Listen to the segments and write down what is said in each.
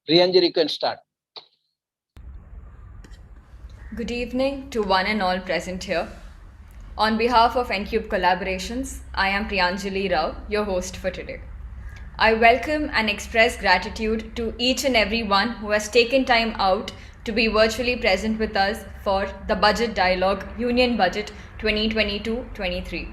Priyanjali, you can start. Good evening to one and all present here. On behalf of ENQUBE Collaborations, I am Priyanjali Rao, your host for today. I welcome and express gratitude to each and every one who has taken time out to be virtually present with us for the Budget Dialogue Union Budget 2022-23.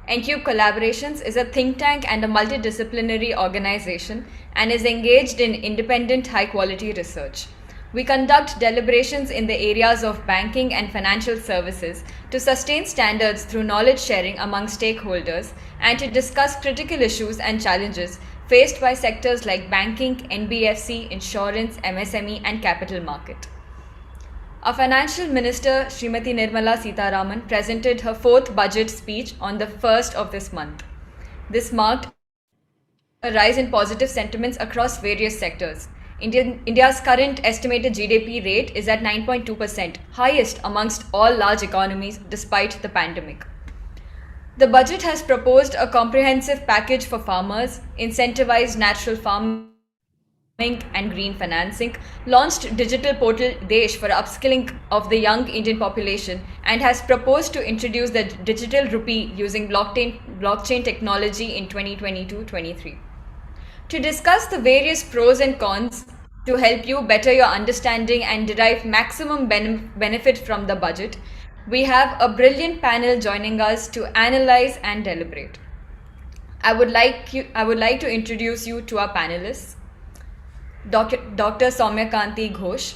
ENQUBE Collaborations is a think tank and a multidisciplinary organization and is engaged in independent high-quality research. We conduct deliberations in the areas of banking and financial services to sustain standards through knowledge sharing among stakeholders and to discuss critical issues and challenges faced by sectors like banking, NBFC, insurance, MSME, and capital market. Our Financial Minister, Srimati Nirmala Sitharaman, presented her fourth budget speech on the 1st of this month. This marked a rise in positive sentiments across various sectors. India's current estimated GDP rate is at 9.2%, highest amongst all large economies despite the pandemic. The budget has proposed a comprehensive package for farmers, incentivized natural farming and green financing, launched digital portal Desh for upskilling of the young Indian population, and has proposed to introduce the digital rupee using blockchain technology in 2022-23. To discuss the various pros and cons to help you better your understanding and derive maximum benefit from the budget, we have a brilliant panel joining us to analyze and deliberate. I would like to introduce you to our panelists. Dr. Soumya Kanti Ghosh,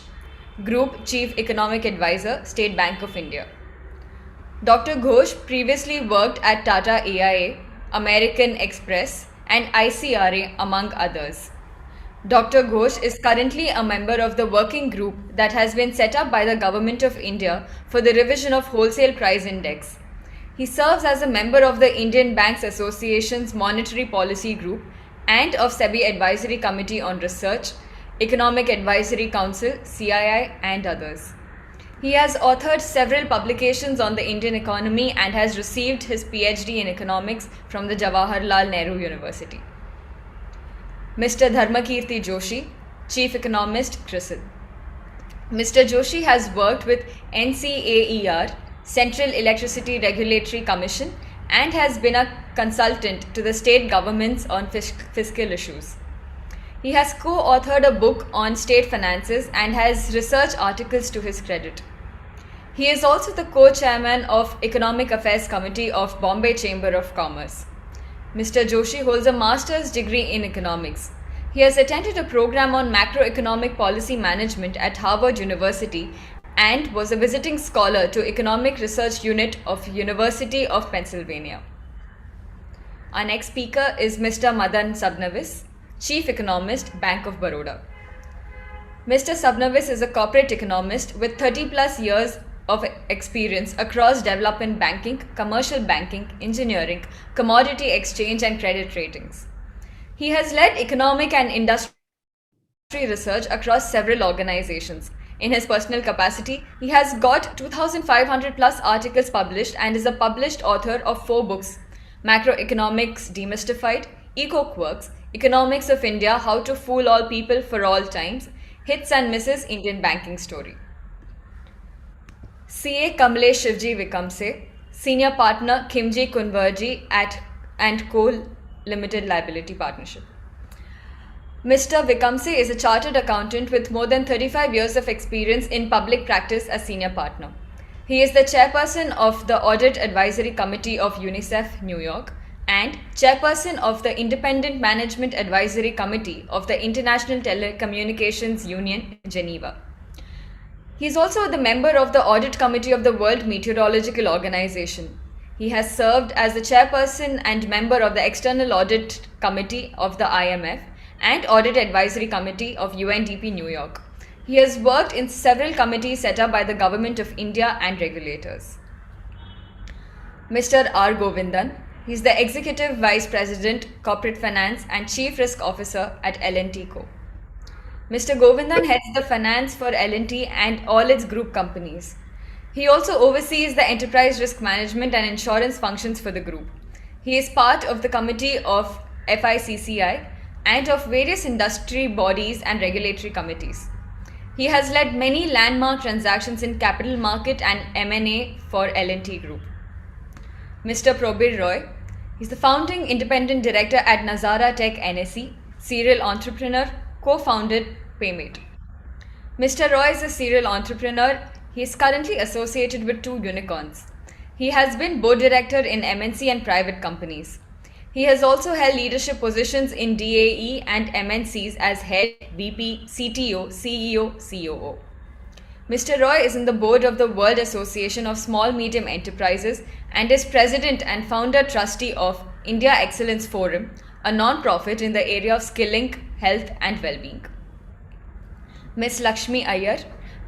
Group Chief Economic Advisor, State Bank of India. Dr. Ghosh previously worked at Tata AIA, American Express, and ICRA, among others. Dr. Ghosh is currently a member of the working group that has been set up by the Government of India for the revision of Wholesale Price Index. He serves as a member of the Indian Banks Association's Monetary Policy Group and of SEBI Advisory Committee on Research, Economic Advisory Council, CII, and others. He has authored several publications on the Indian economy and has received his PhD in economics from the Jawaharlal Nehru University. Mr. Dharmakirti Joshi, Chief Economist, CRISIL. Mr. Joshi has worked with NCAER, Central Electricity Regulatory Commission, and has been a consultant to the state governments on fiscal issues. He has co-authored a book on state finances and has research articles to his credit. He is also the co-chairman of Economic Affairs Committee of Bombay Chamber of Commerce. Mr. Joshi holds a master's degree in economics. He has attended a program on macroeconomic policy management at Harvard University and was a visiting scholar to Economic Research Unit of University of Pennsylvania. Our next speaker is Mr. Madan Sabnavis, Chief Economist, Bank of Baroda. Mr. Sabnavis is a corporate economist with 30 plus years of experience across development banking, commercial banking, engineering, commodity exchange, and credit ratings. He has led economic and industry research across several organizations. In his personal capacity, he has got 2,500 plus articles published and is a published author of 4 books: Macroeconomics Demystified, Eco-Quirks, Economics of India, How to Fool All People for All Times, Hits and Misses Indian Banking Story. CA Kamlesh Shivji Vikamse, Senior Partner Kimji Kunverji at and Co. Limited Liability Partnership. Mr. Vikamse is a chartered accountant with more than 35 years of experience in public practice as senior partner. He is the chairperson of the Audit Advisory Committee of UNICEF, New York, and chairperson of the Independent Management Advisory Committee of the International Telecommunications Union, Geneva. He is also the member of the Audit Committee of the World Meteorological Organization. He has served as the chairperson and member of the External Audit Committee of the IMF and Audit Advisory Committee of UNDP New York. He has worked in several committees set up by the Government of India and regulators. Mr. R. Govindan, he is the Executive Vice President, Corporate Finance and Chief Risk Officer at L&T Co. Mr. Govindan heads the finance for L&T and all its group companies. He also oversees the enterprise risk management and insurance functions for the group. He is part of the committee of FICCI and of various industry bodies and regulatory committees. He has led many landmark transactions in capital market and M&A for L&T Group. Mr. Probir Roy, he's the founding independent director at Nazara Tech NSE, serial entrepreneur, co-founded Paymate. Mr. Roy is a serial entrepreneur. He is currently associated with 2 unicorns. He has been board director in MNC and private companies. He has also held leadership positions in DAE and MNCs as head, VP, CTO, CEO, COO. Mr. Roy is in the board of the World Association of Small Medium Enterprises and is president and founder trustee of India Excellence Forum, a non-profit in the area of skilling, health and well-being. Ms. Lakshmi Iyer,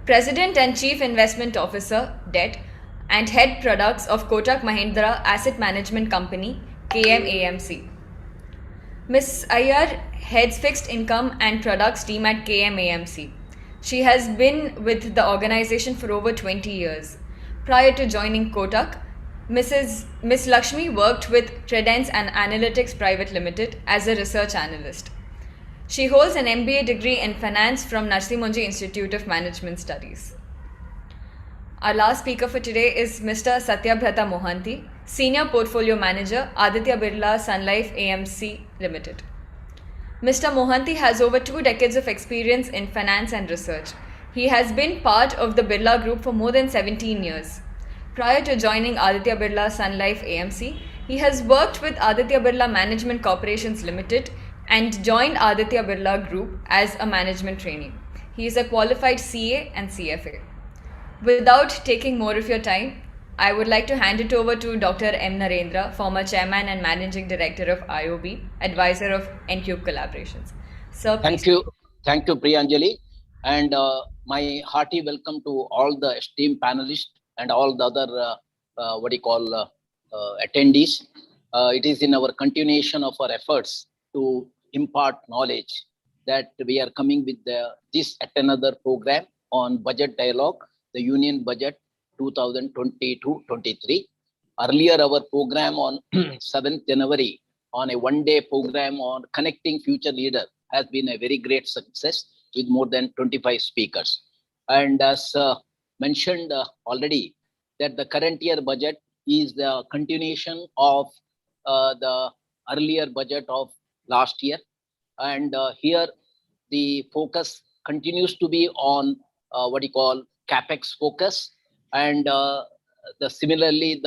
President and Chief Investment Officer, Debt, and Head Products of Kotak Mahindra Asset Management Company, KMAMC. Ms. Iyer heads Fixed Income and Products team at KMAMC. She has been with the organization for over 20 years. Prior to joining Kotak, Ms. Lakshmi worked with Credence and Analytics Private Limited as a research analyst. She holds an MBA degree in finance from Narsimunji Institute of Management Studies. Our last speaker for today is Mr. Satyabrata Mohanty, Senior Portfolio Manager, Aditya Birla Sun Life AMC Limited. Mr. Mohanty has over 2 decades of experience in finance and research. He has been part of the Birla Group for more than 17 years. Prior to joining Aditya Birla Sun Life AMC, he has worked with Aditya Birla Management Corporations Limited and joined Aditya Birla Group as a management trainee. He is a qualified CA and CFA. Without taking more of your time, I would like to hand it over to Dr. M. Narendra, former Chairman and Managing Director of IOB, Advisor of ENQUBE Collaborations. Sir, thank you, Priyanjali, and my hearty welcome to all the esteemed panelists and all the other attendees. It is in our continuation of our efforts to impart knowledge that we are coming with this at another program on budget dialogue, the Union Budget 2022-23. Earlier, our program on 7th January on a one-day program on connecting future leader has been a very great success with more than 25 speakers. And as mentioned already, that the current year budget is the continuation of the earlier budget of last year. And here the focus continues to be on Capex focus. And similarly,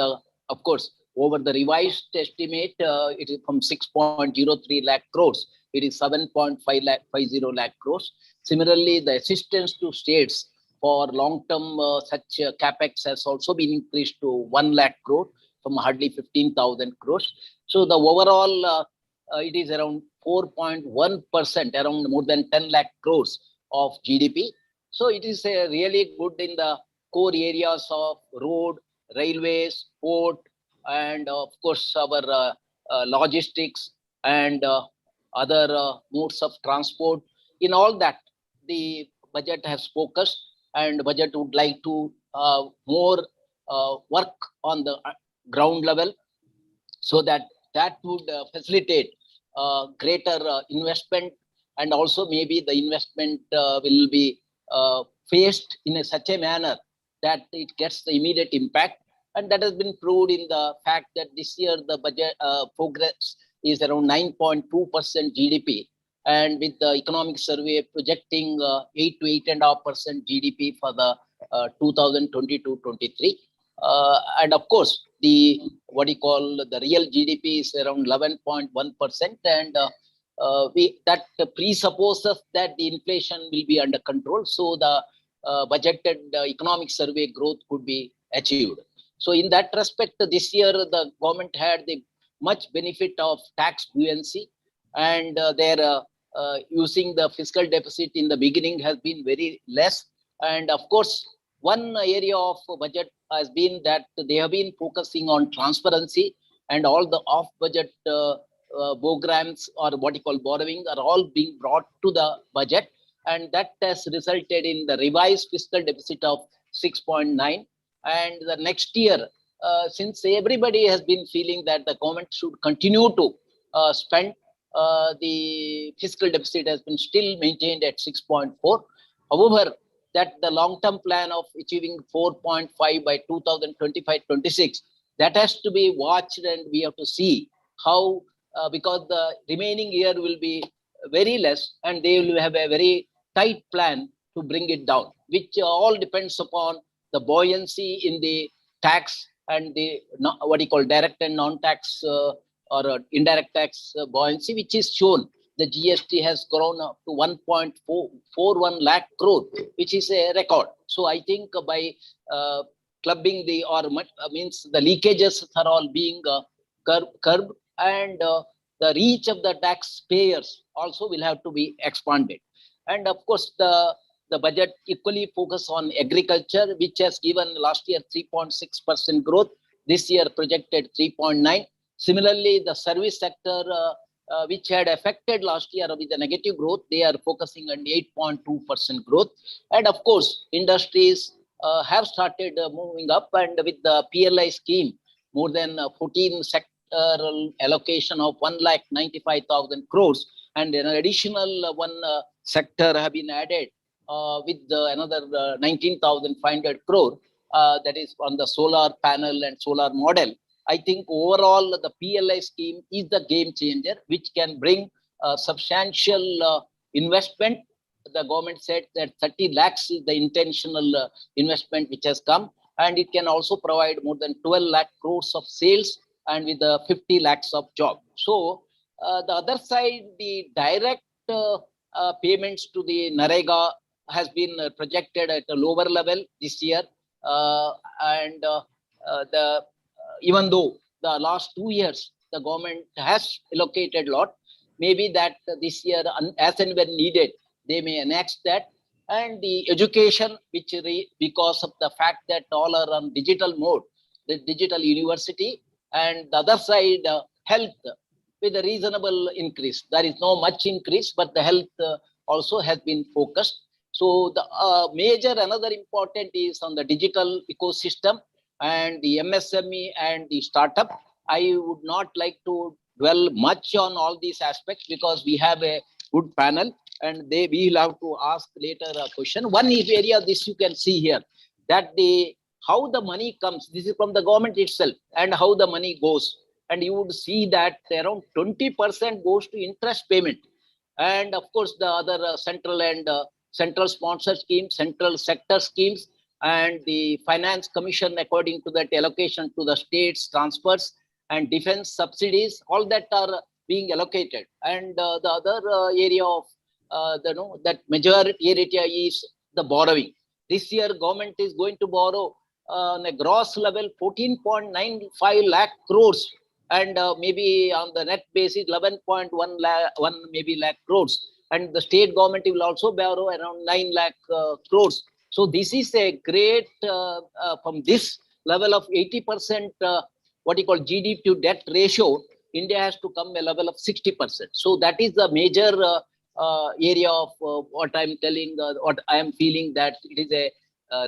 of course, over the revised estimate, it is from 6.03 lakh crores. it is 7.50 lakh crores. Similarly, the assistance to states for long-term such capex has also been increased to 1 lakh crore from hardly 15,000 crores. So the overall it is around 4.1%, around more than 10 lakh crores of GDP. So it is really good in the core areas of road, railways, port, and of course our logistics and other modes of transport. In all that, the budget has focused, and budget would like to more work on the ground level, so that would facilitate greater investment, and also maybe the investment will be faced in such a manner that it gets the immediate impact. And that has been proved in the fact that this year the budget progress is around 9.2% GDP, and with the economic survey projecting 8 to 8.5% GDP for the 2022-23. And of course, the what you call the real GDP is around 11.1%, and that presupposes that the inflation will be under control, so the budgeted economic survey growth could be achieved. So in that respect, this year the government had the much benefit of tax buoyancy, and their using the fiscal deficit in the beginning has been very less. And of course, one area of budget has been that they have been focusing on transparency, and all the off-budget programs, or what you call borrowing, are all being brought to the budget, and that has resulted in the revised fiscal deficit of 6.9. And the next year, since everybody has been feeling that the government should continue to spend, the fiscal deficit has been still maintained at 6.4. However, that the long-term plan of achieving 4.5 by 2025-26, that has to be watched, and we have to see how, because the remaining year will be very less, and they will have a very tight plan to bring it down, which all depends upon the buoyancy in the tax and the what you call direct and non-tax or indirect tax buoyancy, which is shown. The GST has grown up to 1.41 lakh crore, which is a record. So I think by clubbing the, or means the leakages are all being curbed, and the reach of the taxpayers also will have to be expanded. And of course, the budget equally focus on agriculture, which has given last year 3.6% growth, this year projected 3.9. Similarly, the service sector, which had affected last year with the negative growth, they are focusing on 8.2% growth. And of course, industries have started moving up, and with the PLI scheme, more than 14 sectoral allocation of 1,95,000 crores, and an additional one sector have been added with another 19,500 crore, that is on the solar panel and solar model. I think overall the PLI scheme is the game changer, which can bring substantial investment. The government said that 30 lakhs is the intentional investment which has come, and it can also provide more than 12 lakh crores of sales, and with 50 lakhs of jobs. So the other side, the direct payments to the NREGA has been projected at a lower level this year, and even though the last 2 years the government has allocated a lot, maybe that this year, as and when needed, they may enact that. And the education, which because of the fact that all are on digital mode, the digital university, and the other side, health, with a reasonable increase. There is no much increase, but the health also has been focused. So the another important is on the digital ecosystem and the MSME and the startup. I would not like to dwell much on all these aspects, because we have a good panel, and we will have to ask later a question. One area, this you can see here, that how the money comes, this is from the government itself, and how the money goes. And you would see that around 20% goes to interest payment. And of course, the other central and central sponsor schemes, central sector schemes, and the finance commission, according to that allocation to the states, transfers, and defense subsidies, all that are being allocated. And the other area of that major area is the borrowing. This year, government is going to borrow on a gross level 14.95 lakh crores, and maybe on the net basis 11.1 lakh crores. And the state government will also borrow around 9 lakh crores. So this is a great, from this level of 80%, what you call GDP to debt ratio, India has to come a level of 60%. So that is the major area of what I'm telling, what I am feeling, that it is a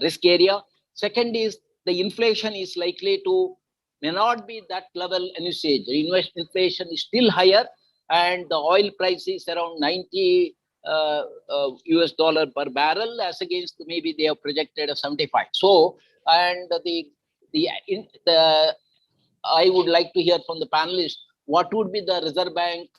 risk area. Second is the inflation is likely to may not be that level envisaged. The inflation is still higher, and the oil price is around 90 US dollar per barrel, as against maybe they have projected a 75. So, and I would like to hear from the panelists what would be the Reserve Bank,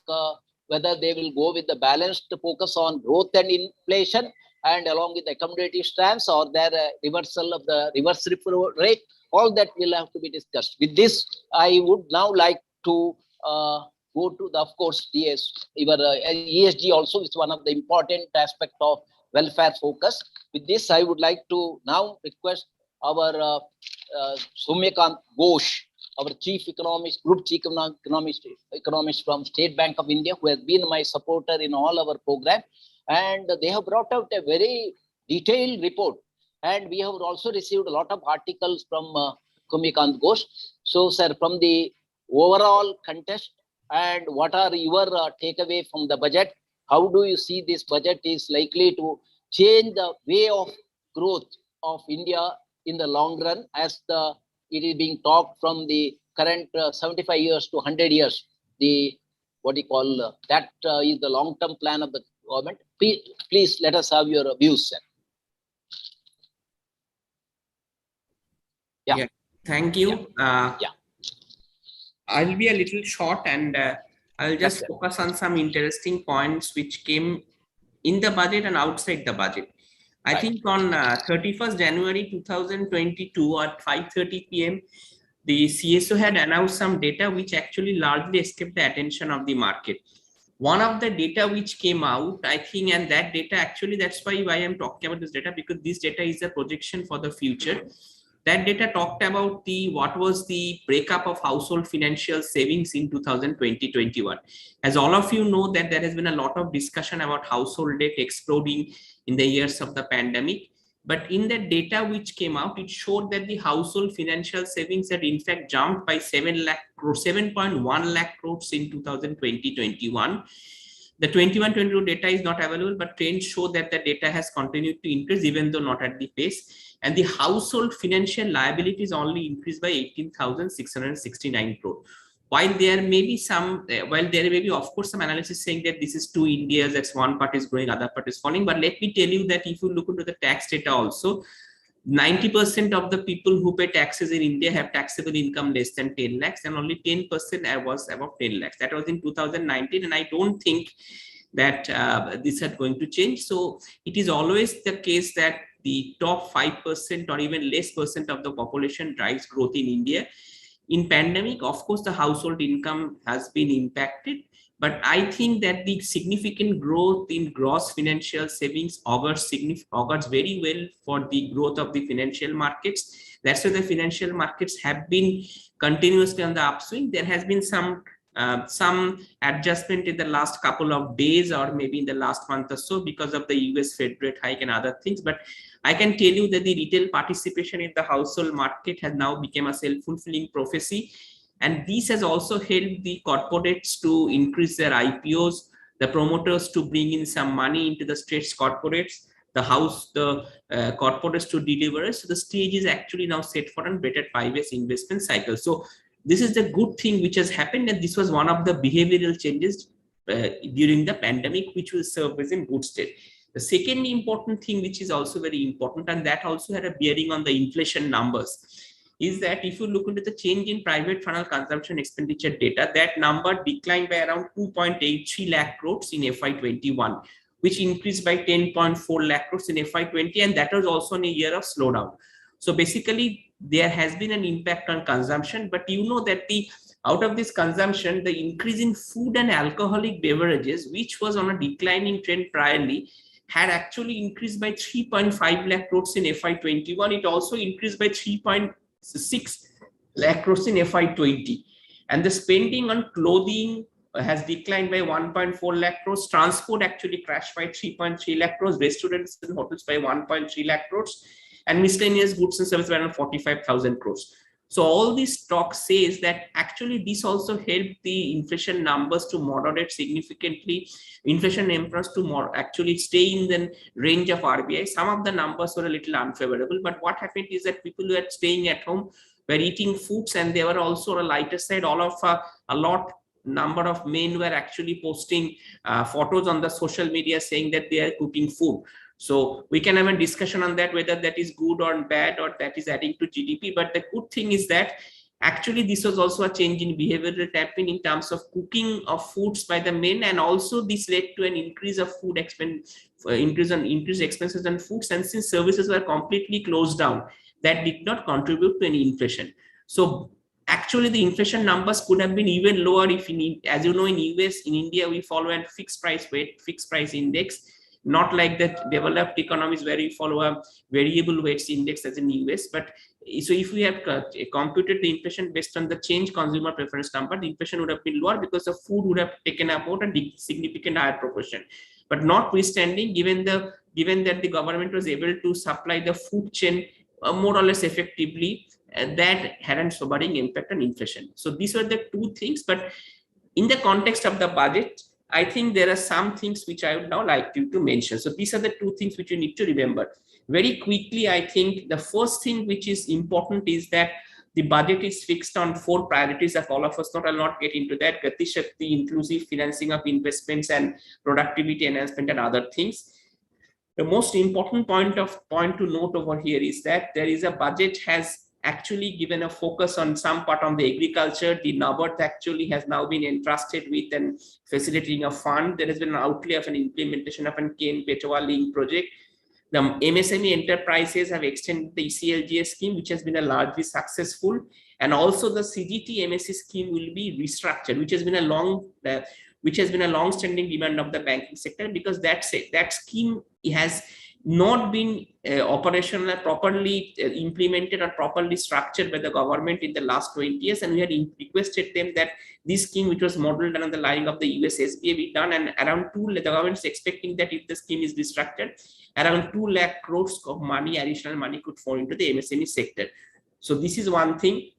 whether they will go with the balanced focus on growth and inflation, and along with the accommodative stance, or their reversal of the reverse repo rate. All that will have to be discussed. With this, I would now like to go to the, of course, ESG also is one of the important aspects of welfare focus. With this, I would like to now request our Soumyakant Ghosh, our chief economist, group chief economist from State Bank of India, who has been my supporter in all our program. And they have brought out a very detailed report. And we have also received a lot of articles from Soumyakant Ghosh. So, sir, from the overall context, and what are your takeaway from the budget? How do you see this budget is likely to change the way of growth of India in the long run, as it is being talked from the current 75 years to 100 years? The what you call that is the long-term plan of the government. Please let us have your views, sir. Yeah. Thank you. I'll be a little short, and I'll just focus on some interesting points which came in the budget and outside the budget. I think on 31st January 2022 at 5:30 p.m., the CSO had announced some data which actually largely escaped the attention of the market. One of the data which came out, I think, and that data actually, that's why I am talking about this data, because this data is a projection for the future. That data talked about what was the breakup of household financial savings in 2020-21. As all of you know, that there has been a lot of discussion about household debt exploding in the years of the pandemic. But in the data which came out, it showed that the household financial savings had in fact jumped by 7.1 lakh crores in 2020-21. The 21-22 data is not available, but trends show that the data has continued to increase, even though not at the pace. And the household financial liabilities only increased by 18,669 crore. While there may be of course some analysis saying that this is two Indias, that's one part is growing, other part is falling. But let me tell you that if you look into the tax data also, 90% of the people who pay taxes in India have taxable income less than 10 lakhs, and only 10% was above 10 lakhs. That was in 2019, and I don't think that this is going to change. So it is always the case that the top 5% or even less percent of the population drives growth in India. In pandemic, of course, the household income has been impacted, but I think that the significant growth in gross financial savings augurs very well for the growth of the financial markets. That's why the financial markets have been continuously on the upswing. There has been some adjustment in the last couple of days, or maybe in the last month or so, because of the US Fed rate hike and other things. But I can tell you that the retail participation in the household market has now become a self-fulfilling prophecy. And this has also helped the corporates to increase their IPOs, the promoters to bring in some money into the stretched corporates, the corporates to deliver. So the stage is actually now set for a better 5 years investment cycle. So this is the good thing which has happened, and this was one of the behavioral changes during the pandemic, which will serve as in good state. The second important thing, which is also very important, and that also had a bearing on the inflation numbers, is that if you look into the change in private funnel consumption expenditure data, that number declined by around 2.83 lakh crores in FY21, which increased by 10.4 lakh crores in FY20, and that was also in a year of slowdown. So basically, there has been an impact on consumption, but you know that the Out of this consumption, the increase in food and alcoholic beverages, which was on a declining trend priorly, had actually increased by 3.5 lakh crores in FY21. It also increased by 3.6 lakh crores in FY20. And the spending on clothing has declined by 1.4 lakh crores. Transport actually crashed by 3.3 lakh crores. Restaurants and hotels by 1.3 lakh crores. And miscellaneous goods and services by around 45,000 crores. So all this talk says that actually this also helped the inflation numbers to moderate significantly. Inflation numbers to actually stay in the range of RBI. Some of the numbers were a little unfavorable, but what happened is that people who are staying at home were eating foods, and they were also on a lighter side. All of a lot number of men were actually posting photos on the social media saying that they are cooking food. So we can have a discussion on that, whether that is good or bad, or that is adding to GDP. But the good thing is that actually this was also a change in behavior that happened in terms of cooking of foods by the men, and also this led to an increase of food expense, increased expenses on foods. And since services were completely closed down, that did not contribute to any inflation. So actually the inflation numbers could have been even lower if, as you know, in US, in India, we follow a fixed price index. Not like that developed economies where we follow a variable weights index as in US. But so if we have computed the inflation based on the change consumer preference number, the inflation would have been lower because the food would have taken about a significant higher proportion. But notwithstanding, given that the government was able to supply the food chain more or less effectively, that had a sobering impact on inflation. So these were the two things. But in the context of the budget, I think there are some things which I would now like to mention. So these are the two things which you need to remember. Very quickly, I think the first thing which is important is that the budget is fixed on 4 priorities of all of us. I'll not get into that. Gati Shakti, inclusive financing of investments and productivity enhancement and other things. The most important point to note over here is that there is a budget has actually given a focus on some part on the agriculture. The NABARD actually has now been entrusted with and facilitating a fund. There has been an outlay of an implementation of an Ken Petwa link project. The MSME enterprises have extended the ECLGS scheme, which has been a largely successful, and also the CGT MSE scheme will be restructured, which has been a long-standing demand of the banking sector, because that scheme has not been operational, properly implemented or properly structured by the government in the last 20 years. And we had requested them that this scheme, which was modeled on the line of the US SBA, be done, and around the government is expecting that if the scheme is restructured, around 2 lakh crores of money, additional money, could fall into the MSME sector. So this is one thing.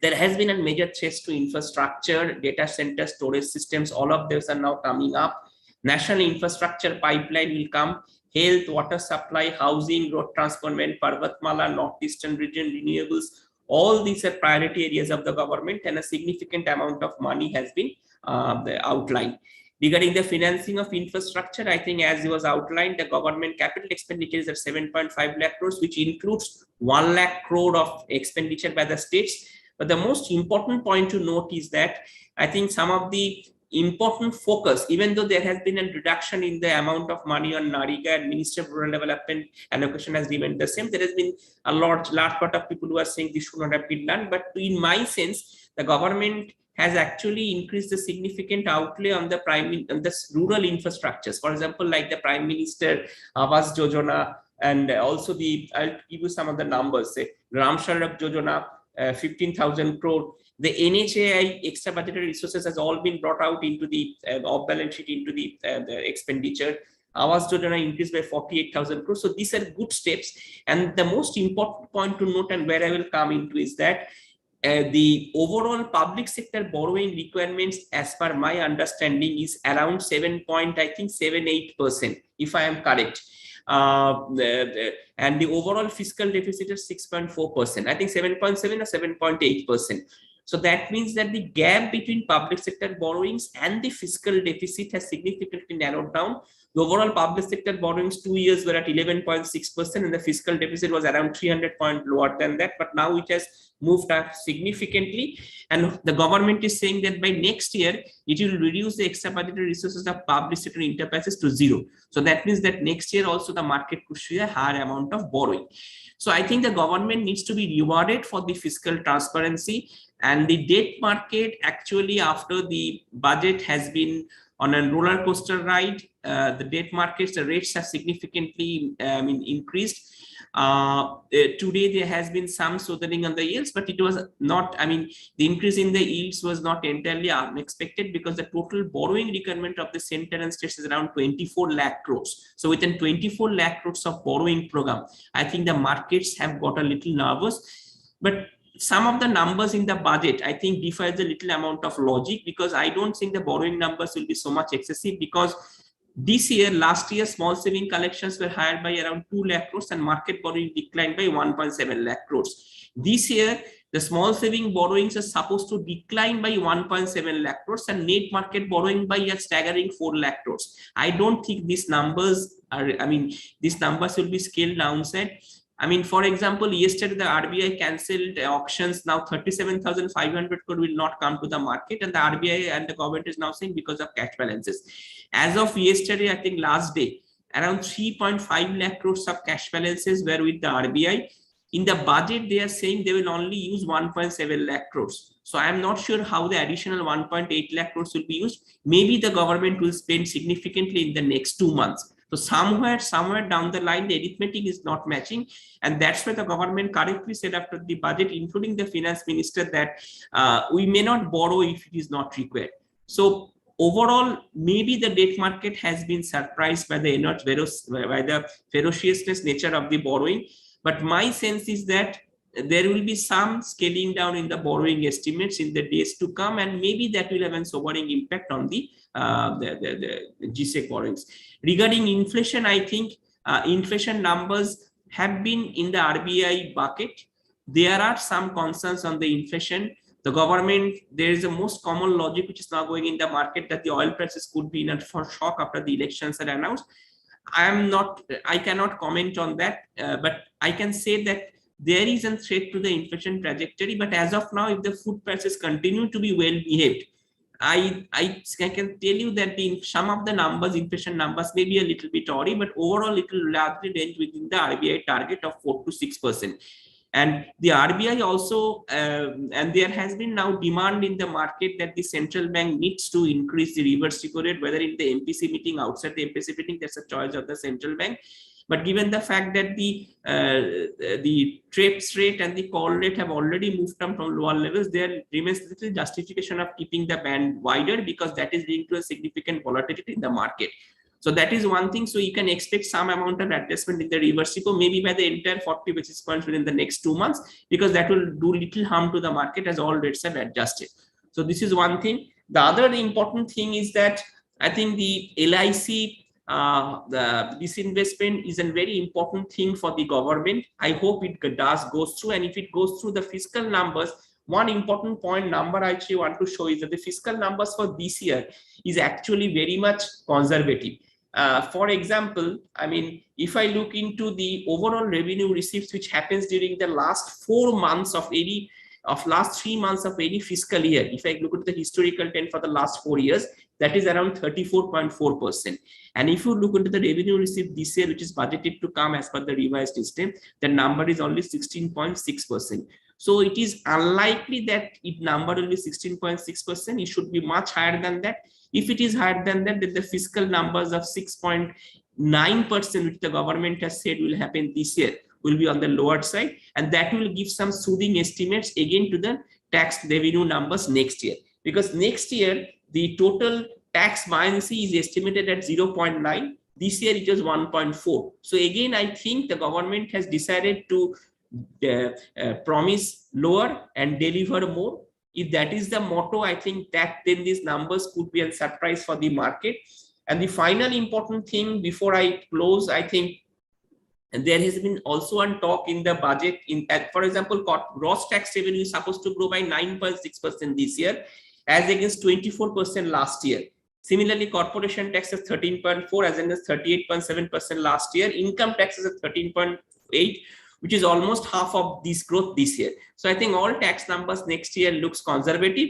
There has been a major thrust to infrastructure, data center, storage systems. All of those are now coming up. National infrastructure pipeline will come. Health, water supply, housing, road transport, Parvatmala, Northeastern region, renewables. All these are priority areas of the government, and a significant amount of money has been outlined. Regarding the financing of infrastructure, I think as it was outlined, the government capital expenditure is at 7.5 lakh crores, which includes 1 lakh crore of expenditure by the states. But the most important point to note is that I think some of the important focus, even though there has been a reduction in the amount of money on NAREGA, and Ministry of Rural Development allocation has remained the same, there has been a large part of people who are saying this should not have been done. But in my sense, the government has actually increased the significant outlay on the rural infrastructures. For example, like the Prime Minister Awas Yojana, and also I'll give you some of the numbers. Say Gram Sadak Yojana, 15,000 crore. The NHAI extra budgetary resources has all been brought out into the off-balance sheet into the expenditure. Awas Yojana increased by 48,000 crores. So these are good steps. And the most important point to note, and where I will come into, is that the overall public sector borrowing requirements, as per my understanding, is around 7.78%, if I am correct. And the overall fiscal deficit is 6.4%. I think 7.7 or 7.8%. So that means that the gap between public sector borrowings and the fiscal deficit has significantly narrowed down, The overall public sector borrowings 2 years were at 11.6%, and the fiscal deficit was around 300 points lower than that. But now it has moved up significantly, and the government is saying that by next year it will reduce the extra budgetary resources of public sector enterprises to zero. So that means that next year also the market could see a higher amount of borrowing. So I think the government needs to be rewarded for the fiscal transparency, and the debt market actually, after the budget has been on a roller coaster ride, the debt markets, the rates have significantly increased. Today there has been some softening on the yields, but it was not, the increase in the yields was not entirely unexpected, because the total borrowing requirement of the center and states is around 24 lakh crores. So within 24 lakh crores of borrowing program, I think the markets have got a little nervous. But some of the numbers in the budget, I think, defies a little amount of logic, because I don't think the borrowing numbers will be so much excessive, because this year, last year, small saving collections were higher by around 2 lakh crores and market borrowing declined by 1.7 lakh crores. This year, the small saving borrowings are supposed to decline by 1.7 lakh crores and net market borrowing by a staggering 4 lakh crores. I don't think these numbers are, these numbers will be scaled downside. For example, yesterday the RBI cancelled auctions. Now 37,500 crore will not come to the market, and the RBI and the government is now saying because of cash balances. As of yesterday, I think last day, around 3.5 lakh crores of cash balances were with the RBI. In the budget, they are saying they will only use 1.7 lakh crores. So I am not sure how the additional 1.8 lakh crores will be used. Maybe the government will spend significantly in the next 2 months. So somewhere down the line, the arithmetic is not matching. And that's why the government correctly said after the budget, including the finance minister, that we may not borrow if it is not required. So overall, maybe the debt market has been surprised by the ferociousness nature of the borrowing. But my sense is that there will be some scaling down in the borrowing estimates in the days to come, and maybe that will have a sobering impact on the GSEC borrowings. Regarding inflation, I think inflation numbers have been in the RBI bucket. There are some concerns on the inflation. The government, there is a most common logic which is now going in the market that the oil prices could be in a shock after the elections are announced. I cannot comment on that, but I can say that there is a threat to the inflation trajectory. But as of now, if the food prices continue to be well behaved, I can tell you that some of the numbers, inflation numbers, may be a little bit awry, but overall it will largely range within the RBI target of 4 to 6%. And the RBI also, and there has been now demand in the market that the central bank needs to increase the reverse repo rate, whether in the MPC meeting, outside the MPC meeting, that's a choice of the central bank. But given the fact that the TREPS rate and the call rate have already moved from lower levels, there remains little justification of keeping the band wider, because that is leading to a significant volatility in the market. So that is one thing. So you can expect some amount of adjustment in the reverse repo, maybe by the entire 40 basis points within the next 2 months, because that will do little harm to the market as all rates have adjusted. So this is one thing. The other important thing is that I think the LIC, the disinvestment is a very important thing for the government. I hope it goes through, and if it goes through the fiscal numbers, one important point number I actually want to show is that the fiscal numbers for this year is actually very much conservative. For example, if I look into the overall revenue receipts which happens during the last 4 months of last 3 months of any fiscal year, if I look at the historical trend for the last 4 years, that is around 34.4%. And if you look into the revenue received this year, which is budgeted to come as per the revised system, the number is only 16.6%. So it is unlikely that its number will be 16.6%. It should be much higher than that. If it is higher than that, then the fiscal numbers of 6.9%, which the government has said will happen this year, will be on the lower side, and that will give some soothing estimates again to the tax revenue numbers next year, because next year the total tax buoyancy is estimated at 0.9. This year it was 1.4. So again, I think the government has decided to promise lower and deliver more. If that is the motto, I think that then these numbers could be a surprise for the market. And the final important thing before I close, I think there has been also a talk in the budget, for example, gross tax revenue is supposed to grow by 9.6% this year, as against 24% last year. Similarly, corporation tax is 13.4 as against 38.7% last year. Income tax is at 13.8, which is almost half of this growth this year. So I think all tax numbers next year looks conservative.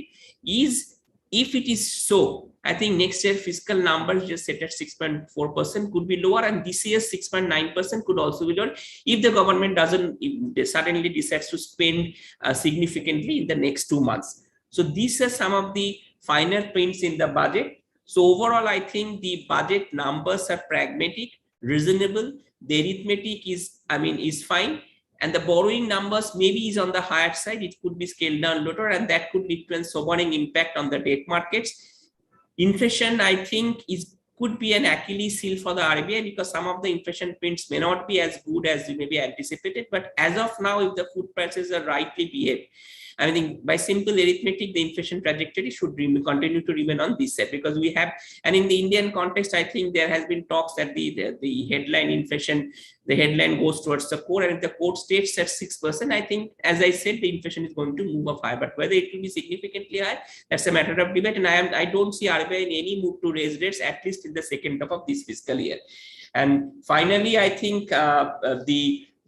If it is so, I think next year fiscal numbers just set at 6.4% could be lower, and this year's 6.9% could also be lower if the government doesn't suddenly decides to spend significantly in the next 2 months. So these are some of the finer prints in the budget. So overall, I think the budget numbers are pragmatic, reasonable. The arithmetic is fine. And the borrowing numbers maybe is on the higher side. It could be scaled down later, and that could lead to a sobering impact on the debt markets. Inflation, I think, could be an Achilles heel for the RBI, because some of the inflation prints may not be as good as we maybe anticipated. But as of now, if the food prices are rightly behaved, I think by simple arithmetic, the inflation trajectory should continue to remain on this side, because we have, and in the Indian context, I think there has been talks that the headline inflation, the headline goes towards the core, and if the core stays at 6%, I think, as I said, the inflation is going to move up high. But whether it will be significantly high, that's a matter of debate. And I don't see RBI in any move to raise rates, at least in the second half of this fiscal year. And finally, I think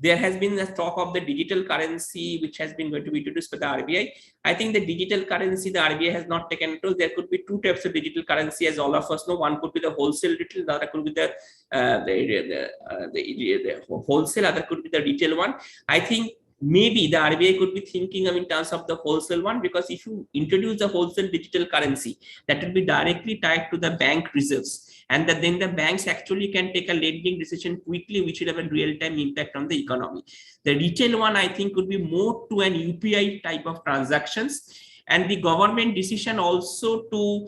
there has been a talk of the digital currency, which has been going to be introduced by the RBI. I think the digital currency, the RBI has not taken control. There could be two types of digital currency, as all of us know. One could be the wholesale retail, the other could be the wholesale, other could be the retail one. I think maybe the RBI could be thinking in terms of the wholesale one, because if you introduce the wholesale digital currency, that will be directly tied to the bank reserves, and that then the banks actually can take a lending decision quickly, which will have a real-time impact on the economy. The retail one, I think, could be more to an UPI type of transactions. And the government decision also to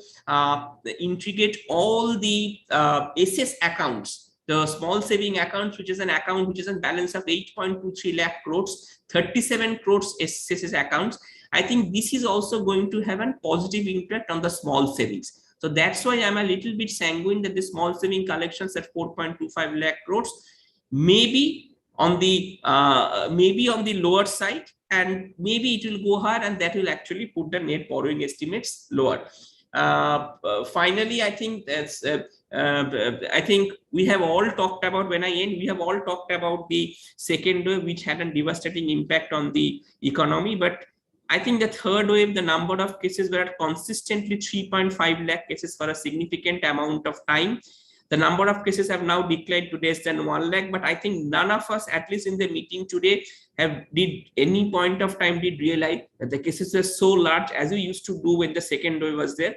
integrate all the SS accounts, the small saving accounts, which is an account which is a balance of 8.23 lakh crores, 37 crores SS accounts. I think this is also going to have a positive impact on the small savings. So that's why I'm a little bit sanguine that the small saving collections at 4.25 lakh crores maybe on the lower side, and maybe it will go higher, and that will actually put the net borrowing estimates lower. Finally, I think that's I think we have all talked about, when I end, we have all talked about the second wave, which had a devastating impact on the economy. But I think the third wave, the number of cases were consistently 3.5 lakh cases for a significant amount of time. The number of cases have now declined to less than 1 lakh, but I think none of us, at least in the meeting today, did any point of time realize that the cases are so large as we used to do when the second wave was there.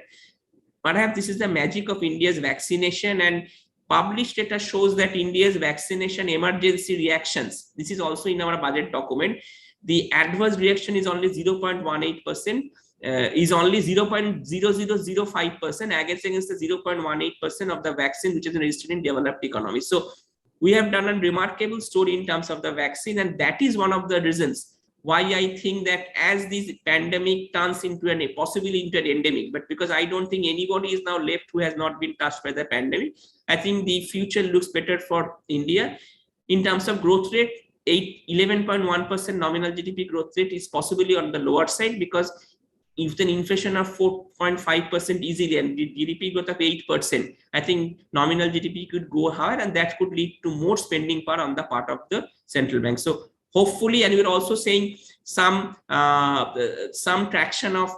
Perhaps this is the magic of India's vaccination, and published data shows that India's vaccination emergency reactions, this is also in our budget document, the adverse reaction is only 0.18%, is only 0.0005% against the 0.18% of the vaccine which is registered in developed economies. So we have done a remarkable story in terms of the vaccine, and that is one of the reasons why I think that as this pandemic turns into possibly into an endemic, but because I don't think anybody is now left who has not been touched by the pandemic, I think the future looks better for India. In terms of growth rate, 11.1% nominal GDP growth rate is possibly on the lower side, because if an inflation of 4.5% easily and the GDP growth of 8%, I think nominal GDP could go higher, and that could lead to more spending power on the part of the central bank. So hopefully, and we're also saying some traction of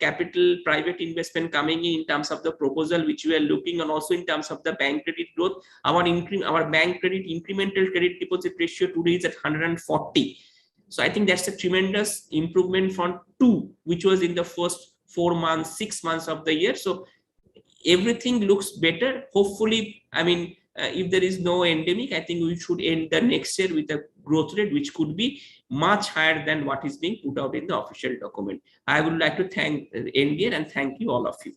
capital private investment coming in terms of the proposal which we are looking, and also in terms of the bank credit growth. Our bank credit incremental credit deposit ratio today is at 140. So I think that's a tremendous improvement from 2, which was in the first 4 months, 6 months of the year. So everything looks better. Hopefully, I mean, if there is no endemic, I think we should end the next year with a growth rate which could be much higher than what is being put out in the official document. I would like to thank NDR and thank you, all of you.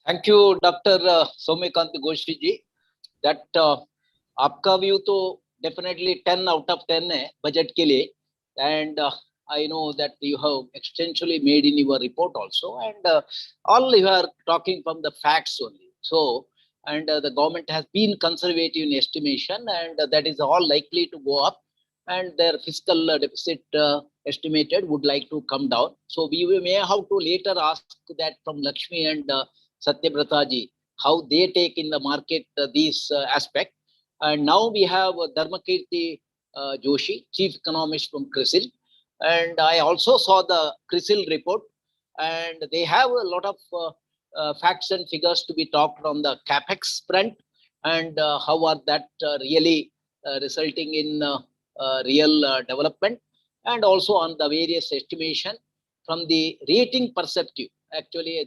Thank you, Dr. Soumyakant Ghoshi ji. That आपका view तो definitely 10 out of 10 है budget के लिए, and I know that you have extensively made in your report also, and all you are talking from the facts only. So, and the government has been conservative in estimation, and that is all likely to go up, and their fiscal deficit estimated would like to come down. So we may have to later ask that from Lakshmi and Satyabrata ji, how they take in the market these aspect. And now we have Dharmakirti Joshi, Chief Economist from CRISIL. And I also saw the CRISIL report, and they have a lot of facts and figures to be talked on the Capex front, and how are that really resulting in real development, and also on the various estimation from the rating perspective. Actually,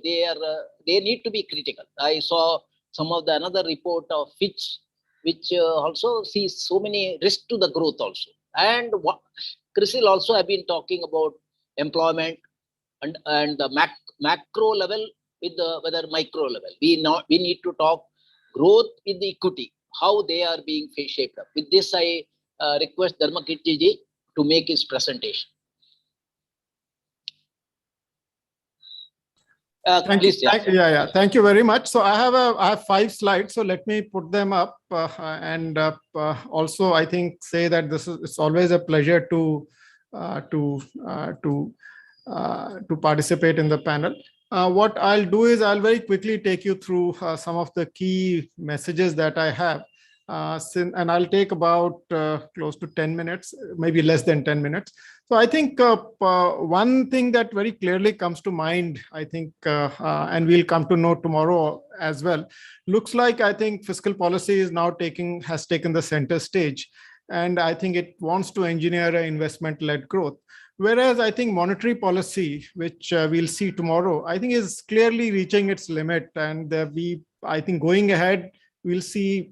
they need to be critical. I saw some of the another report of Fitch, which also sees so many risks to the growth also. And CRISIL also have been talking about employment and the macro level with the whether micro level. We need to talk growth with the equity, how they are being shaped up. With this, I request Dharmakirti ji to make his presentation. Please, Thank you very much. So I have 5 slides. So let me put them up, and also I think say that it's always a pleasure to participate in the panel. What I'll do is I'll very quickly take you through some of the key messages that I have, and I'll take about close to 10 minutes, maybe less than 10 minutes. So I think one thing that very clearly comes to mind, I think, and we'll come to know tomorrow as well, looks like I think fiscal policy is now has taken the center stage, and I think it wants to engineer an investment-led growth. Whereas I think monetary policy, which we'll see tomorrow, I think is clearly reaching its limit, and I think going ahead, we'll see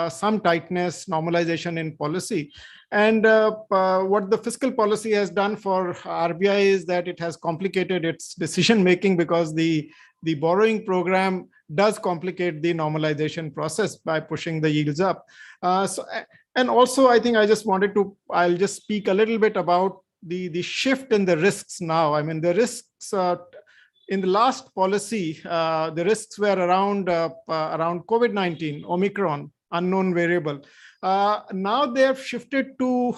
some tightness, normalization in policy. And what the fiscal policy has done for RBI is that it has complicated its decision making, because the borrowing program does complicate the normalization process by pushing the yields up. And also, I think I'll just speak a little bit about the shift in the risks now. I mean, the risks in the last policy, the risks were around COVID-19, Omicron, unknown variable. Now they have shifted to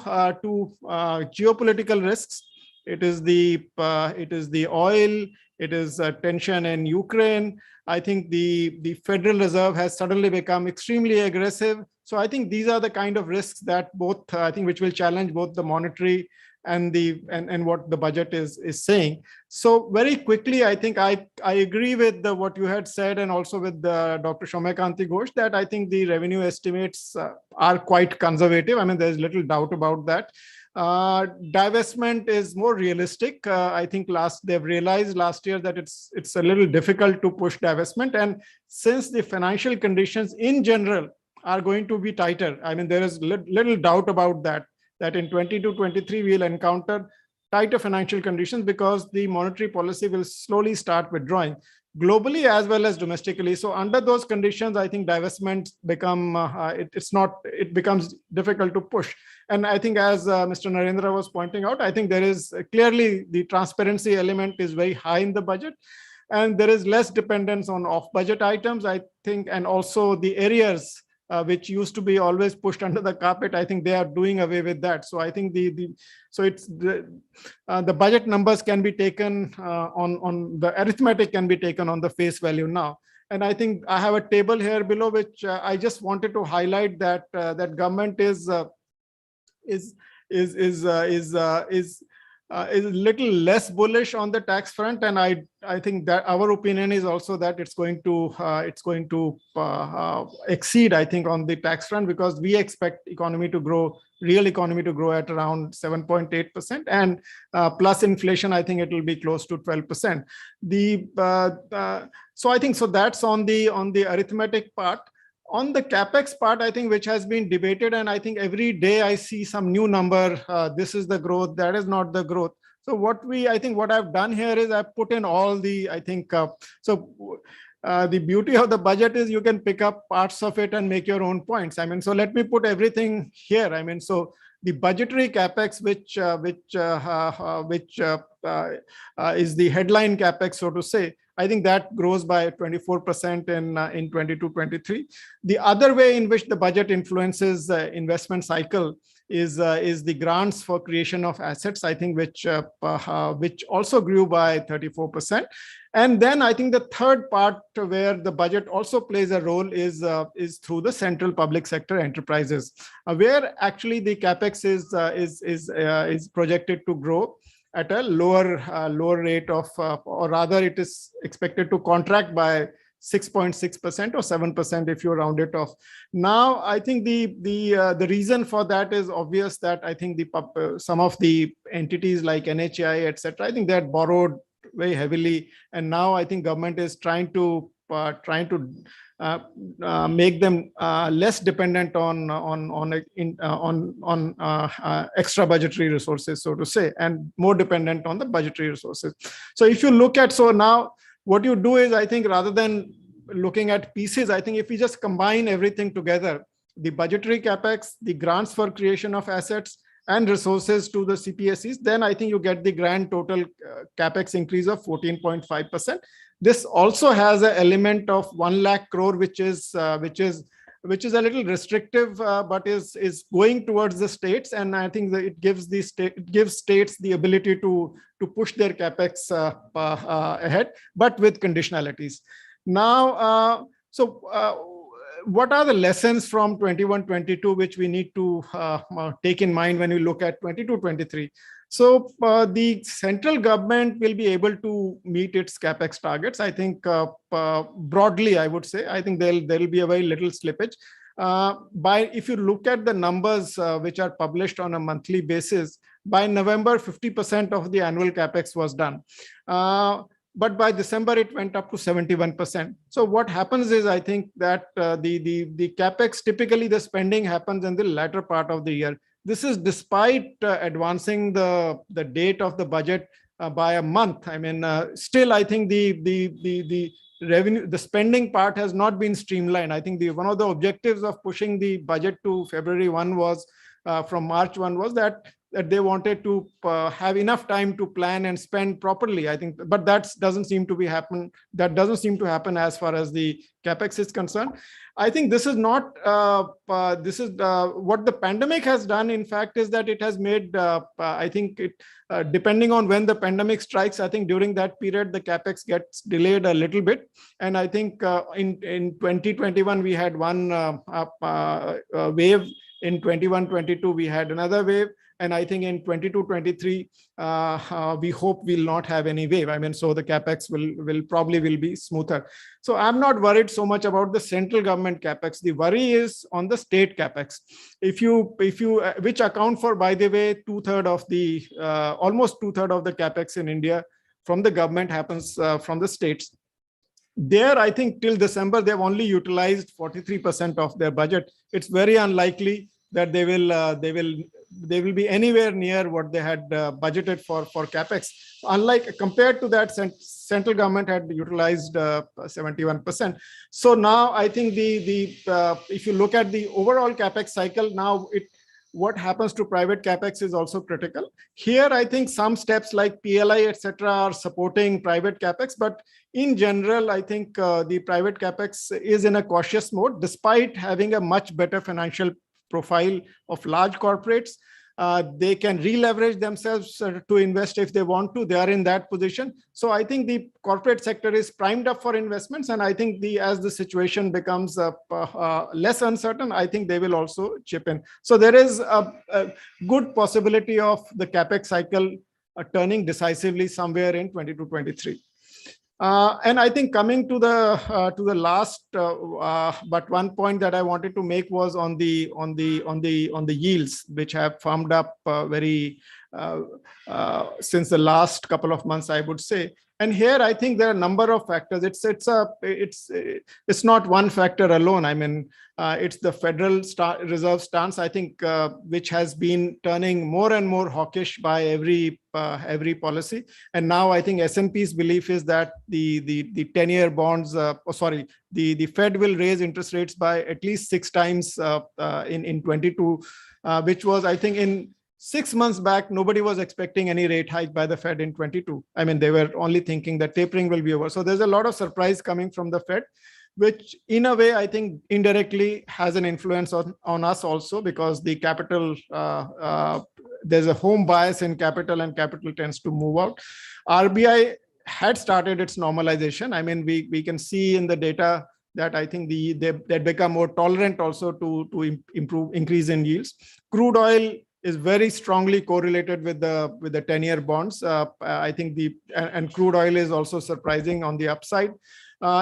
geopolitical risks. It is the oil. It is tension in Ukraine. I think the Federal Reserve has suddenly become extremely aggressive. So I think these are the kind of risks that both which will challenge both the monetary and what the budget is saying. So very quickly, I think I agree with what you had said, and also with Dr. Shaumikanti Ghosh, that I think the revenue estimates are quite conservative. I mean, there's little doubt about that. Divestment is more realistic. I think they've realized last year that it's a little difficult to push divestment, and since the financial conditions in general are going to be tighter, I mean, there is little doubt about that in 22-23 we'll encounter tighter financial conditions, because the monetary policy will slowly start withdrawing globally as well as domestically. So under those conditions, I think divestments it becomes difficult to push. And I think, as Mr. Narendra was pointing out, I think there is clearly the transparency element is very high in the budget, and there is less dependence on off-budget items, I think, and also the areas which used to be always pushed under the carpet. I think they are doing away with that. So I think the budget numbers can be taken on the arithmetic can be taken on the face value now. And I think I have a table here below, which I just wanted to highlight that that government is a little less bullish on the tax front, and I think that our opinion is also that it's going to exceed, I think, on the tax front, because we expect real economy to grow at around 7.8%, and plus inflation, I think it will be close to 12%. So I think that's on the arithmetic part. On the capex part, I think, which has been debated, and I think every day I see some new number. This is the growth, that is not the growth. So what I've done here is I've put in all the, the beauty of the budget is you can pick up parts of it and make your own points. I mean, so let me put everything here. I mean, so the budgetary capex, which is the headline capex, so to say, I think that grows by 24% in 22-23. The other way in which the budget influences investment cycle is the grants for creation of assets, I think, which also grew by 34%. And then I think the third part where the budget also plays a role is through the central public sector enterprises, where actually the capex is projected to grow at a lower rate of, or rather it is expected to contract by 6.6% or 7% if you round it off. Now, I think the reason for that is obvious, that I think some of the entities like NHAI, etc., I think they had borrowed very heavily, and now I think government is trying to make them less dependent on extra budgetary resources, so to say, and more dependent on the budgetary resources. So if you look at, so now what you do is, I think, rather than looking at pieces, I think if we just combine everything together, the budgetary capex, the grants for creation of assets, and resources to the CPSEs, then I think you get the grand total capex increase of 14.5%. This also has an element of 1 lakh crore, which is a little restrictive, but is going towards the states, and I think that it gives states the ability to push their capex ahead, but with conditionalities. Now, what are the lessons from 21-22 which we need to take in mind when you look at 22-23? So the central government will be able to meet its capex targets. I think broadly, I would say, I think there will be a very little slippage. If you look at the numbers which are published on a monthly basis, by November, 50% of the annual capex was done. But by December, it went up to 71%. So what happens is, I think that the capex, typically the spending happens in the latter part of the year. This is despite advancing the date of the budget by a month. I mean, still, I think the revenue, the spending part has not been streamlined. I think one of the objectives of pushing the budget to February 1 was, from March 1 was that they wanted to have enough time to plan and spend properly, I think, but that doesn't seem to happen. That doesn't seem to happen as far as the capex is concerned. I think this is not, this is what the pandemic has done, in fact, is that it has made, I think depending on when the pandemic strikes, I think during that period, the capex gets delayed a little bit. And I think in 2021, we had one wave. In 21-22, we had another wave. And I think in 22-23, we hope we'll not have any wave. I mean, so the capex will probably be smoother. So I'm not worried so much about the central government capex. The worry is on the state capex. Which account for, by the way, almost 2/3 of the capex in India from the government happens from the states. There, I think till December, they've only utilized 43% of their budget. It's very unlikely that they will be anywhere near what they had budgeted for capex. Unlike, compared to that, central government had utilized 71%. So now I think if you look at the overall capex cycle, now what happens to private capex is also critical. Here, I think some steps like PLI, etc., are supporting private capex, but in general, I think the private capex is in a cautious mode, despite having a much better financial profile of large corporates. They can re-leverage themselves to invest if they want to. They are in that position. So I think the corporate sector is primed up for investments. And I think as the situation becomes less uncertain, I think they will also chip in. So there is a good possibility of the capex cycle turning decisively somewhere in 22-23. And I think coming to the last, but one point that I wanted to make was on the yields, which have firmed up very since the last couple of months, I would say. And here, I think there are a number of factors. It's not one factor alone. I mean, it's the Federal Reserve stance, I think, which has been turning more and more hawkish by every policy. And now I think S&P's belief is that the 10-year bonds, the Fed will raise interest rates by at least 6 times in 22, which was, I think, 6 months back, nobody was expecting any rate hike by the Fed in 22. I mean, they were only thinking that tapering will be over. So there's a lot of surprise coming from the Fed, which in a way, I think indirectly has an influence on us also, because the capital, there's a home bias in capital, and capital tends to move out. RBI had started its normalization. I mean, we can see in the data that I think they become more tolerant also to increase in yields. Crude oil is very strongly correlated with the 10-year bonds. I think and crude oil is also surprising on the upside.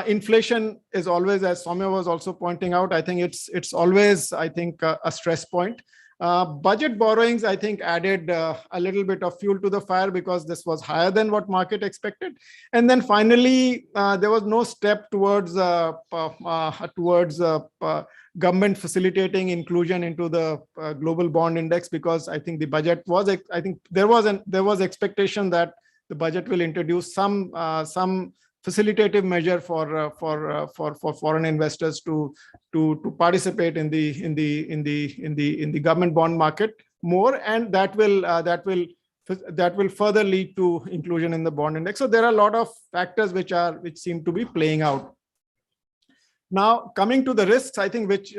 Inflation is always, as Soumya was also pointing out, I think it's always, I think, a stress point. Budget borrowings, I think, added a little bit of fuel to the fire, because this was higher than what market expected. And then finally, there was no step towards government facilitating inclusion into the global bond index, because I think the budget was, I think there was expectation that the budget will introduce some facilitative measure for foreign investors to participate in the government bond market more, and that will further lead to inclusion in the bond index. So there are a lot of factors which seem to be playing out. Now, coming to the risks, I think which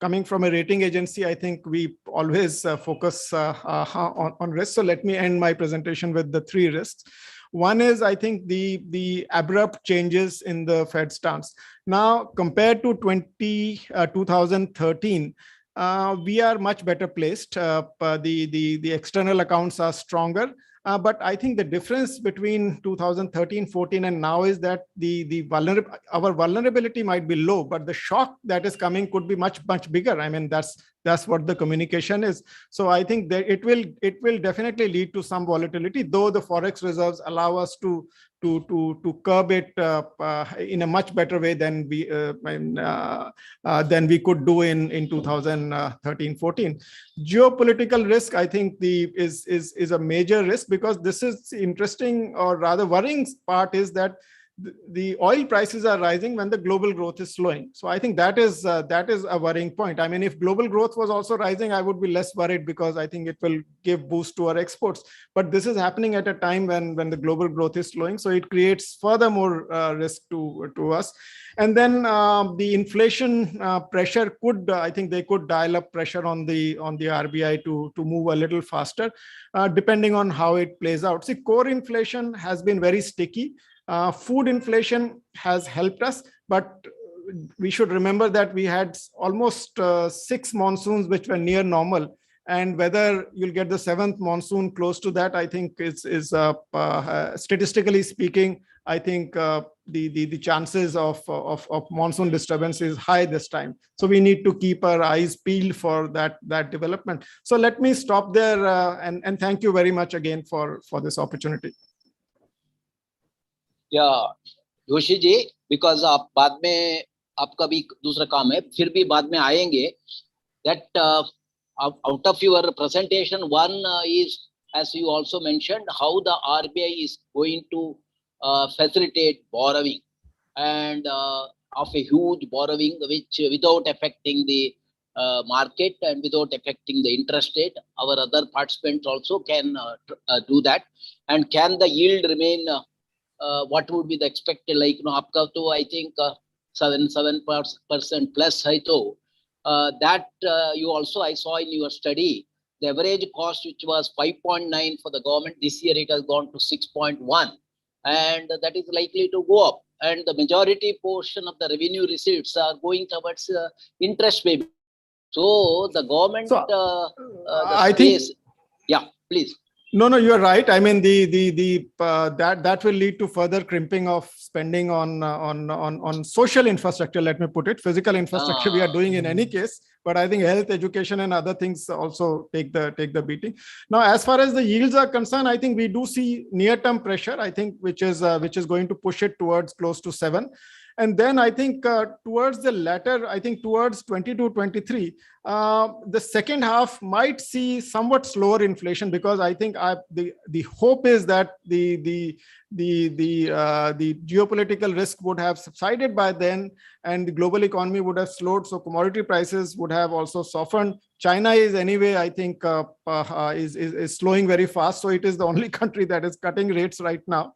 coming from a rating agency, I think we always focus on risks. So let me end my presentation with the 3 risks. One is, I think, the abrupt changes in the Fed stance. Now, compared to 2013, we are much better placed. The external accounts are stronger. But I think the difference between 2013, 14, and now is that our vulnerability might be low, but the shock that is coming could be much bigger. I mean, that's what the communication is. So I think that it will definitely lead to some volatility, though the forex reserves allow us to curb it in a much better way than we could do in 2013, 14. Geopolitical risk, I think, is a major risk, because this is interesting, or rather worrying part is that the oil prices are rising when the global growth is slowing. So I think that is a worrying point. I mean, if global growth was also rising, I would be less worried, because I think it will give boost to our exports. But this is happening at a time when the global growth is slowing. So it creates furthermore risk to us. And then the inflation pressure could, I think they could dial up pressure on the RBI to move a little faster, depending on how it plays out. See, core inflation has been very sticky. Food inflation has helped us, but we should remember that we had almost 6 monsoons which were near normal, and whether you'll get the 7th monsoon close to that, I think is statistically speaking, I think the chances of monsoon disturbance is high this time. So we need to keep our eyes peeled for that development. So let me stop there, and thank you very much again for this opportunity. या Joshi ji, because आप बाद में आपका भी दूसरा काम है, फिर भी बाद में आएंगे. That out of your presentation, one is, as you also mentioned, how the RBI is going to facilitate borrowing, and of a huge borrowing which without affecting the market and without affecting the interest rate. Our other participants also can do that. And can the yield remain, what would be the expected, like, आपका तो I think 7% plus है तो that you also, I saw in your study, the average cost which was 5.9 for the government, this year it has gone to 6.1, and that is likely to go up. And the majority portion of the revenue receipts are going towards interest payment. So the government, I think, yeah, please. No, you are right. I mean, that will lead to further crimping of spending on social infrastructure. Let me put it. Physical infrastructure we are doing in any case, but I think health, education, and other things also take the beating. Now, as far as the yields are concerned, I think we do see near-term pressure. I think which is going to push it towards close to 7. And then I think towards the latter, I think towards 22, 23, The second half might see somewhat slower inflation, because I think the hope is that the geopolitical risk would have subsided by then, and the global economy would have slowed, so commodity prices would have also softened. China is anyway, I think, is slowing very fast, so it is the only country that is cutting rates right now.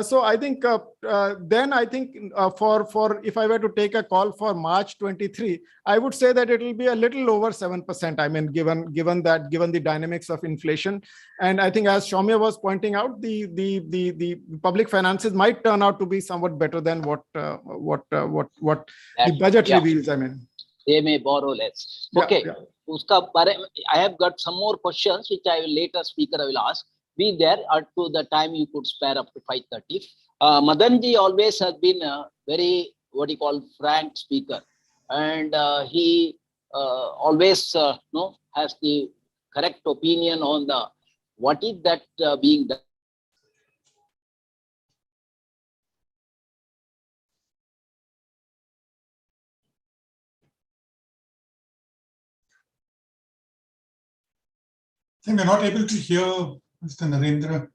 So I think then I think for if I were to take a call for March 23, I would say that it will be a little over 7%. I mean, given the dynamics of inflation, and I think as Soumya was pointing out, the public finances might turn out to be somewhat better than what the budget reveals. I mean, they may borrow less. Okay. I have got some more questions which I will later speaker I will ask. Be there to the time you could spare up to 5:30. Madanji always has been a very frank speaker, and he always has the correct opinion on the what is that being done. I think we're not able to hear Mr. Narendra.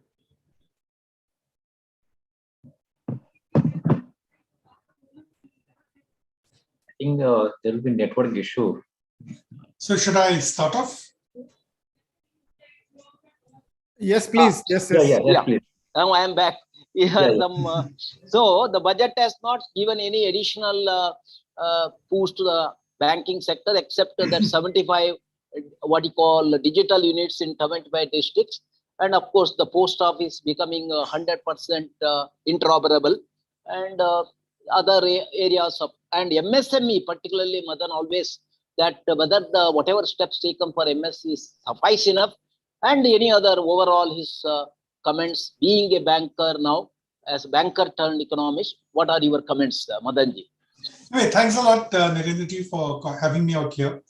I think there will be network issue. So should I start off? Yes, please. Yes, please. Now I am back. So the budget has not given any additional boost to the banking sector, except that 75 digital units in 75 districts, and of course the post office becoming 100% interoperable, and other areas of, and MSME particularly, Madan always that whether the whatever steps taken for MSME is suffice enough, and any other overall his comments. Being a banker now, as a banker turned economist, what are your comments, Madanji? Anyway, thanks a lot, Narendra, for having me out here.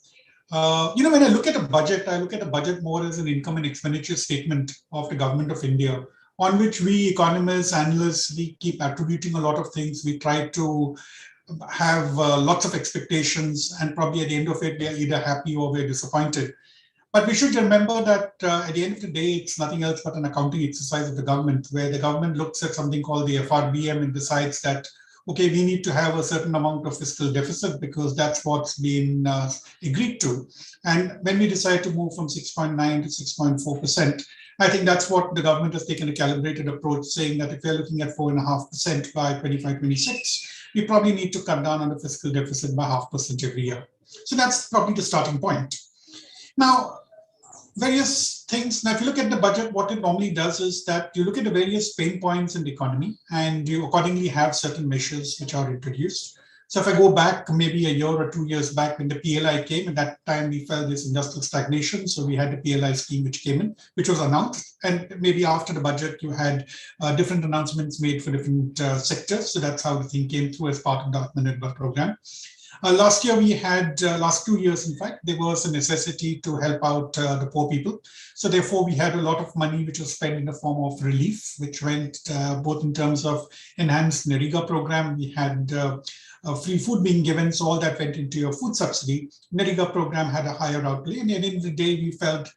When I look at a budget, I look at a budget more as an income and expenditure statement of the government of India, on which we economists, analysts, we keep attributing a lot of things. We try to have lots of expectations, and probably at the end of it, we are either happy or we're disappointed. But we should remember that at the end of the day, it's nothing else but an accounting exercise of the government, where the government looks at something called the FRBM and decides that, okay, we need to have a certain amount of fiscal deficit because that's what's been agreed to. And when we decide to move from 6.9 to 6.4%, I think that's what the government has taken a calibrated approach, saying that if we're looking at 4.5% by 25-26, we probably need to cut down on the fiscal deficit by 0.5% every year. So that's probably the starting point. Now, various things. Now, if you look at the budget, what it normally does is that you look at the various pain points in the economy, and you accordingly have certain measures which are introduced. So if I go back maybe a year or 2 years back when the PLI came, at that time we felt this industrial stagnation. So we had the PLI scheme which came in, which was announced. And maybe after the budget, you had different announcements made for different sectors. So that's how the thing came through as part of the Atmanirbhar program. Last year we had, last 2 years in fact, there was a necessity to help out the poor people. So therefore we had a lot of money which was spent in the form of relief, which went both in terms of enhanced NREGA program. We had free food being given, so all that went into your food subsidy. NREGA program had a higher outlay, and at the end of the day we felt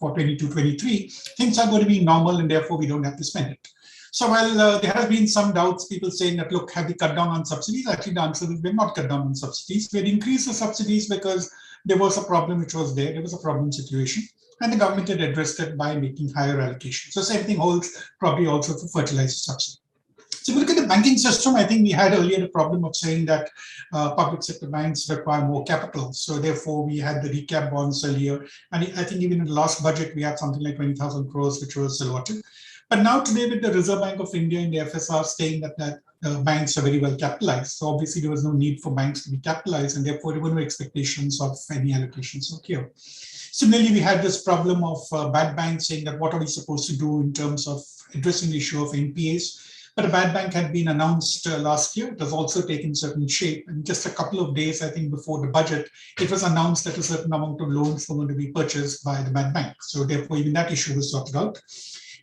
for 22-23, things are going to be normal and therefore we don't have to spend it. So while there have been some doubts, people saying that, look, have we cut down on subsidies? Actually, the answer is we have not cut down on subsidies. We had increased the subsidies because there was a problem which was there. There was a problem situation, and the government had addressed it by making higher allocations. So same thing holds probably also for fertilizer subsidy. So if you look at the banking system, I think we had earlier the problem of saying that public sector banks require more capital. So therefore, we had the recap bonds earlier. And I think even in the last budget, we had something like 20,000 crores, which was allotted. But now today with the Reserve Bank of India and the FSR saying that banks are very well capitalized. So obviously there was no need for banks to be capitalized, and therefore there were no expectations of any allocations here. Similarly, we had this problem of bad banks saying that what are we supposed to do in terms of addressing the issue of NPAs. But a bad bank had been announced last year. It has also taken certain shape. And just a couple of days, I think, before the budget, it was announced that a certain amount of loans were going to be purchased by the bad bank. So therefore, even that issue was sorted out.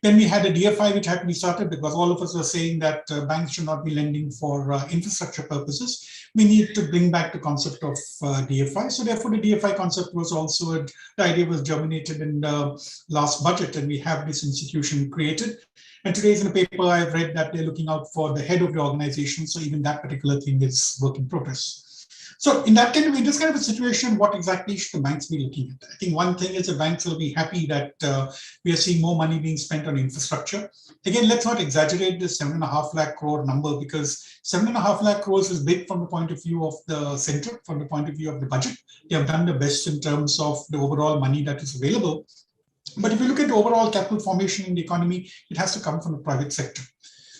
Then we had a DFI which had to be started because all of us were saying that banks should not be lending for infrastructure purposes. We need to bring back the concept of DFI. So therefore, the DFI concept was also, the idea was germinated in the last budget, and we have this institution created. And today's in the paper, I've read that they're looking out for the head of the organization. So even that particular thing is work in progress. So in this kind of a situation, what exactly should the banks be looking at? I think one thing is the banks will be happy that we are seeing more money being spent on infrastructure. Again, let's not exaggerate this 7.5 lakh crore number, because 7.5 lakh crores is big from the point of view of the center, from the point of view of the budget. They have done the best in terms of the overall money that is available. But if you look at the overall capital formation in the economy, it has to come from the private sector.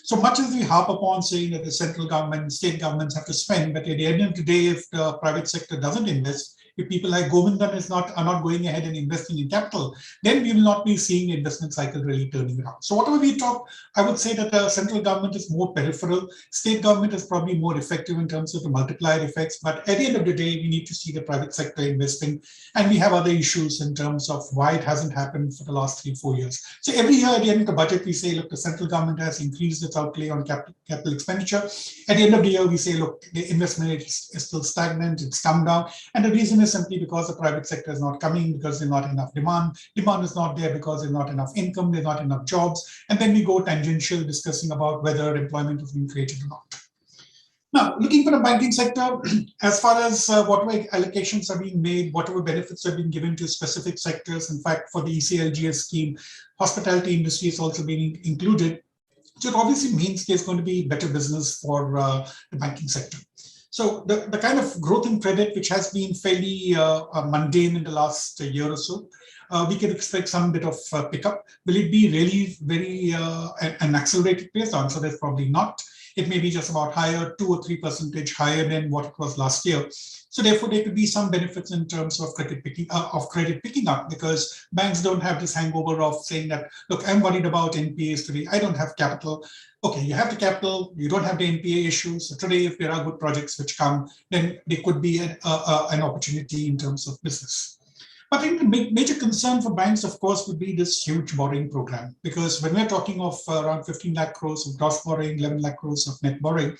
So much as we harp upon saying that the central government, state governments have to spend, but at the end of the day, if the private sector doesn't invest, if people like Govindan are not going ahead and investing in capital, then we will not be seeing the investment cycle really turning around. So whatever we talk, I would say that the central government is more peripheral. State government is probably more effective in terms of the multiplier effects. But at the end of the day, we need to see the private sector investing. And we have other issues in terms of why it hasn't happened for the last 3-4 years. So every year at the end of the budget, we say, look, the central government has increased its outlay on capital expenditure. At the end of the year, we say, look, the investment is still stagnant, it's come down. And the reason is simply because the private sector is not coming, because there's not enough demand. Demand is not there because there's not enough income, there's not enough jobs. And then we go tangential discussing about whether employment has been created or not. Now, looking for the banking sector, as far as whatever allocations are being made, whatever benefits have been given to specific sectors, in fact, for the ECLGS scheme, hospitality industry is also being included. So it obviously means there's going to be better business for the banking sector. So the kind of growth in credit, which has been fairly mundane in the last year or so, we can expect some bit of pickup. Will it be really very an accelerated pace? The answer is probably not. It may be just about higher, 2 or 3% higher than what it was last year. So therefore, there could be some benefits in terms of credit picking up, because banks don't have this hangover of saying that, look, I'm worried about NPAs today. I don't have capital. Okay, you have the capital, you don't have the NPA issues. So today, if there are good projects which come, then there could be an opportunity in terms of business. But I think the major concern for banks, of course, would be this huge borrowing program, because when we're talking of around 15 lakh crores of gross borrowing, 11 lakh crores of net borrowing,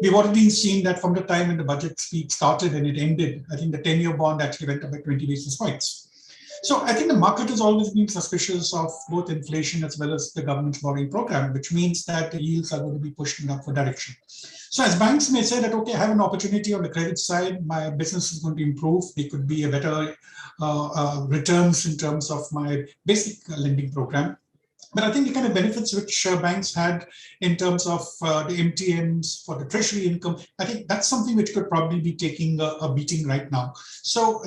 we've already seen that from the time when the budget speech started and it ended, I think the 10-year bond actually went up by 20 basis points. So I think the market has always been suspicious of both inflation as well as the government's borrowing program, which means that the yields are going to be pushed in upward direction. So as banks may say that, okay, I have an opportunity on the credit side, my business is going to improve, there could be a better returns in terms of my basic lending program. But I think the kind of benefits which banks had in terms of the MTMs for the treasury income, I think that's something which could probably be taking a beating right now. So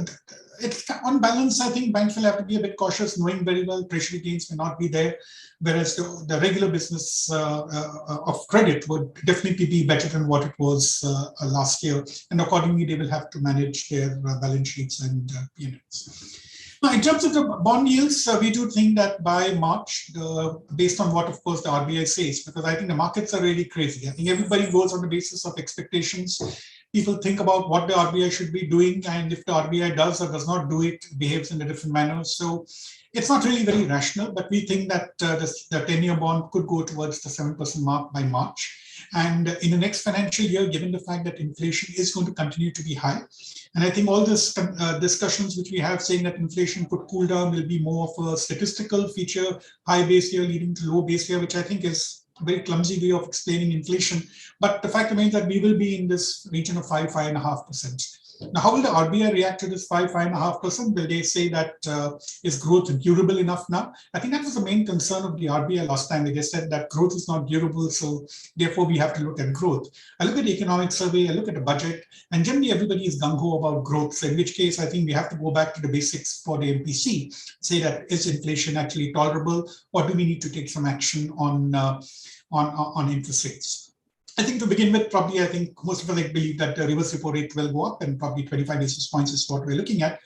it's on balance, I think banks will have to be a bit cautious, knowing very well treasury gains may not be there, whereas the regular business of credit would definitely be better than what it was last year. And accordingly, they will have to manage their balance sheets and P&Ls. Now, in terms of the bond yields, we do think that by March, based on what, of course, the RBI says, because I think the markets are really crazy. I think everybody goes on the basis of expectations. People think about what the RBI should be doing, and if the RBI does or does not do it, behaves in a different manner. So it's not really very rational, but we think that the 10-year bond could go towards the 7% mark by March. And in the next financial year, given the fact that inflation is going to continue to be high, and I think all this discussions which we have saying that inflation could cool down will be more of a statistical feature, high base year leading to low base year, which I think is a very clumsy way of explaining inflation. But the fact remains that we will be in this region of 5–5.5%. Now, how will the RBI react to this 5–5.5%? Will they say that is growth durable enough now? I think that was the main concern of the RBI last time. They said that growth is not durable, so therefore we have to look at growth. I look at the economic survey, I look at the budget, and generally everybody is gung-ho about growth. So in which case, I think we have to go back to the basics for the MPC, say that is inflation actually tolerable, or do we need to take some action on interest rates? I think to begin with, probably, I think most of us believe that the reverse repo rate will go up, and probably 25 basis points is what we're looking at.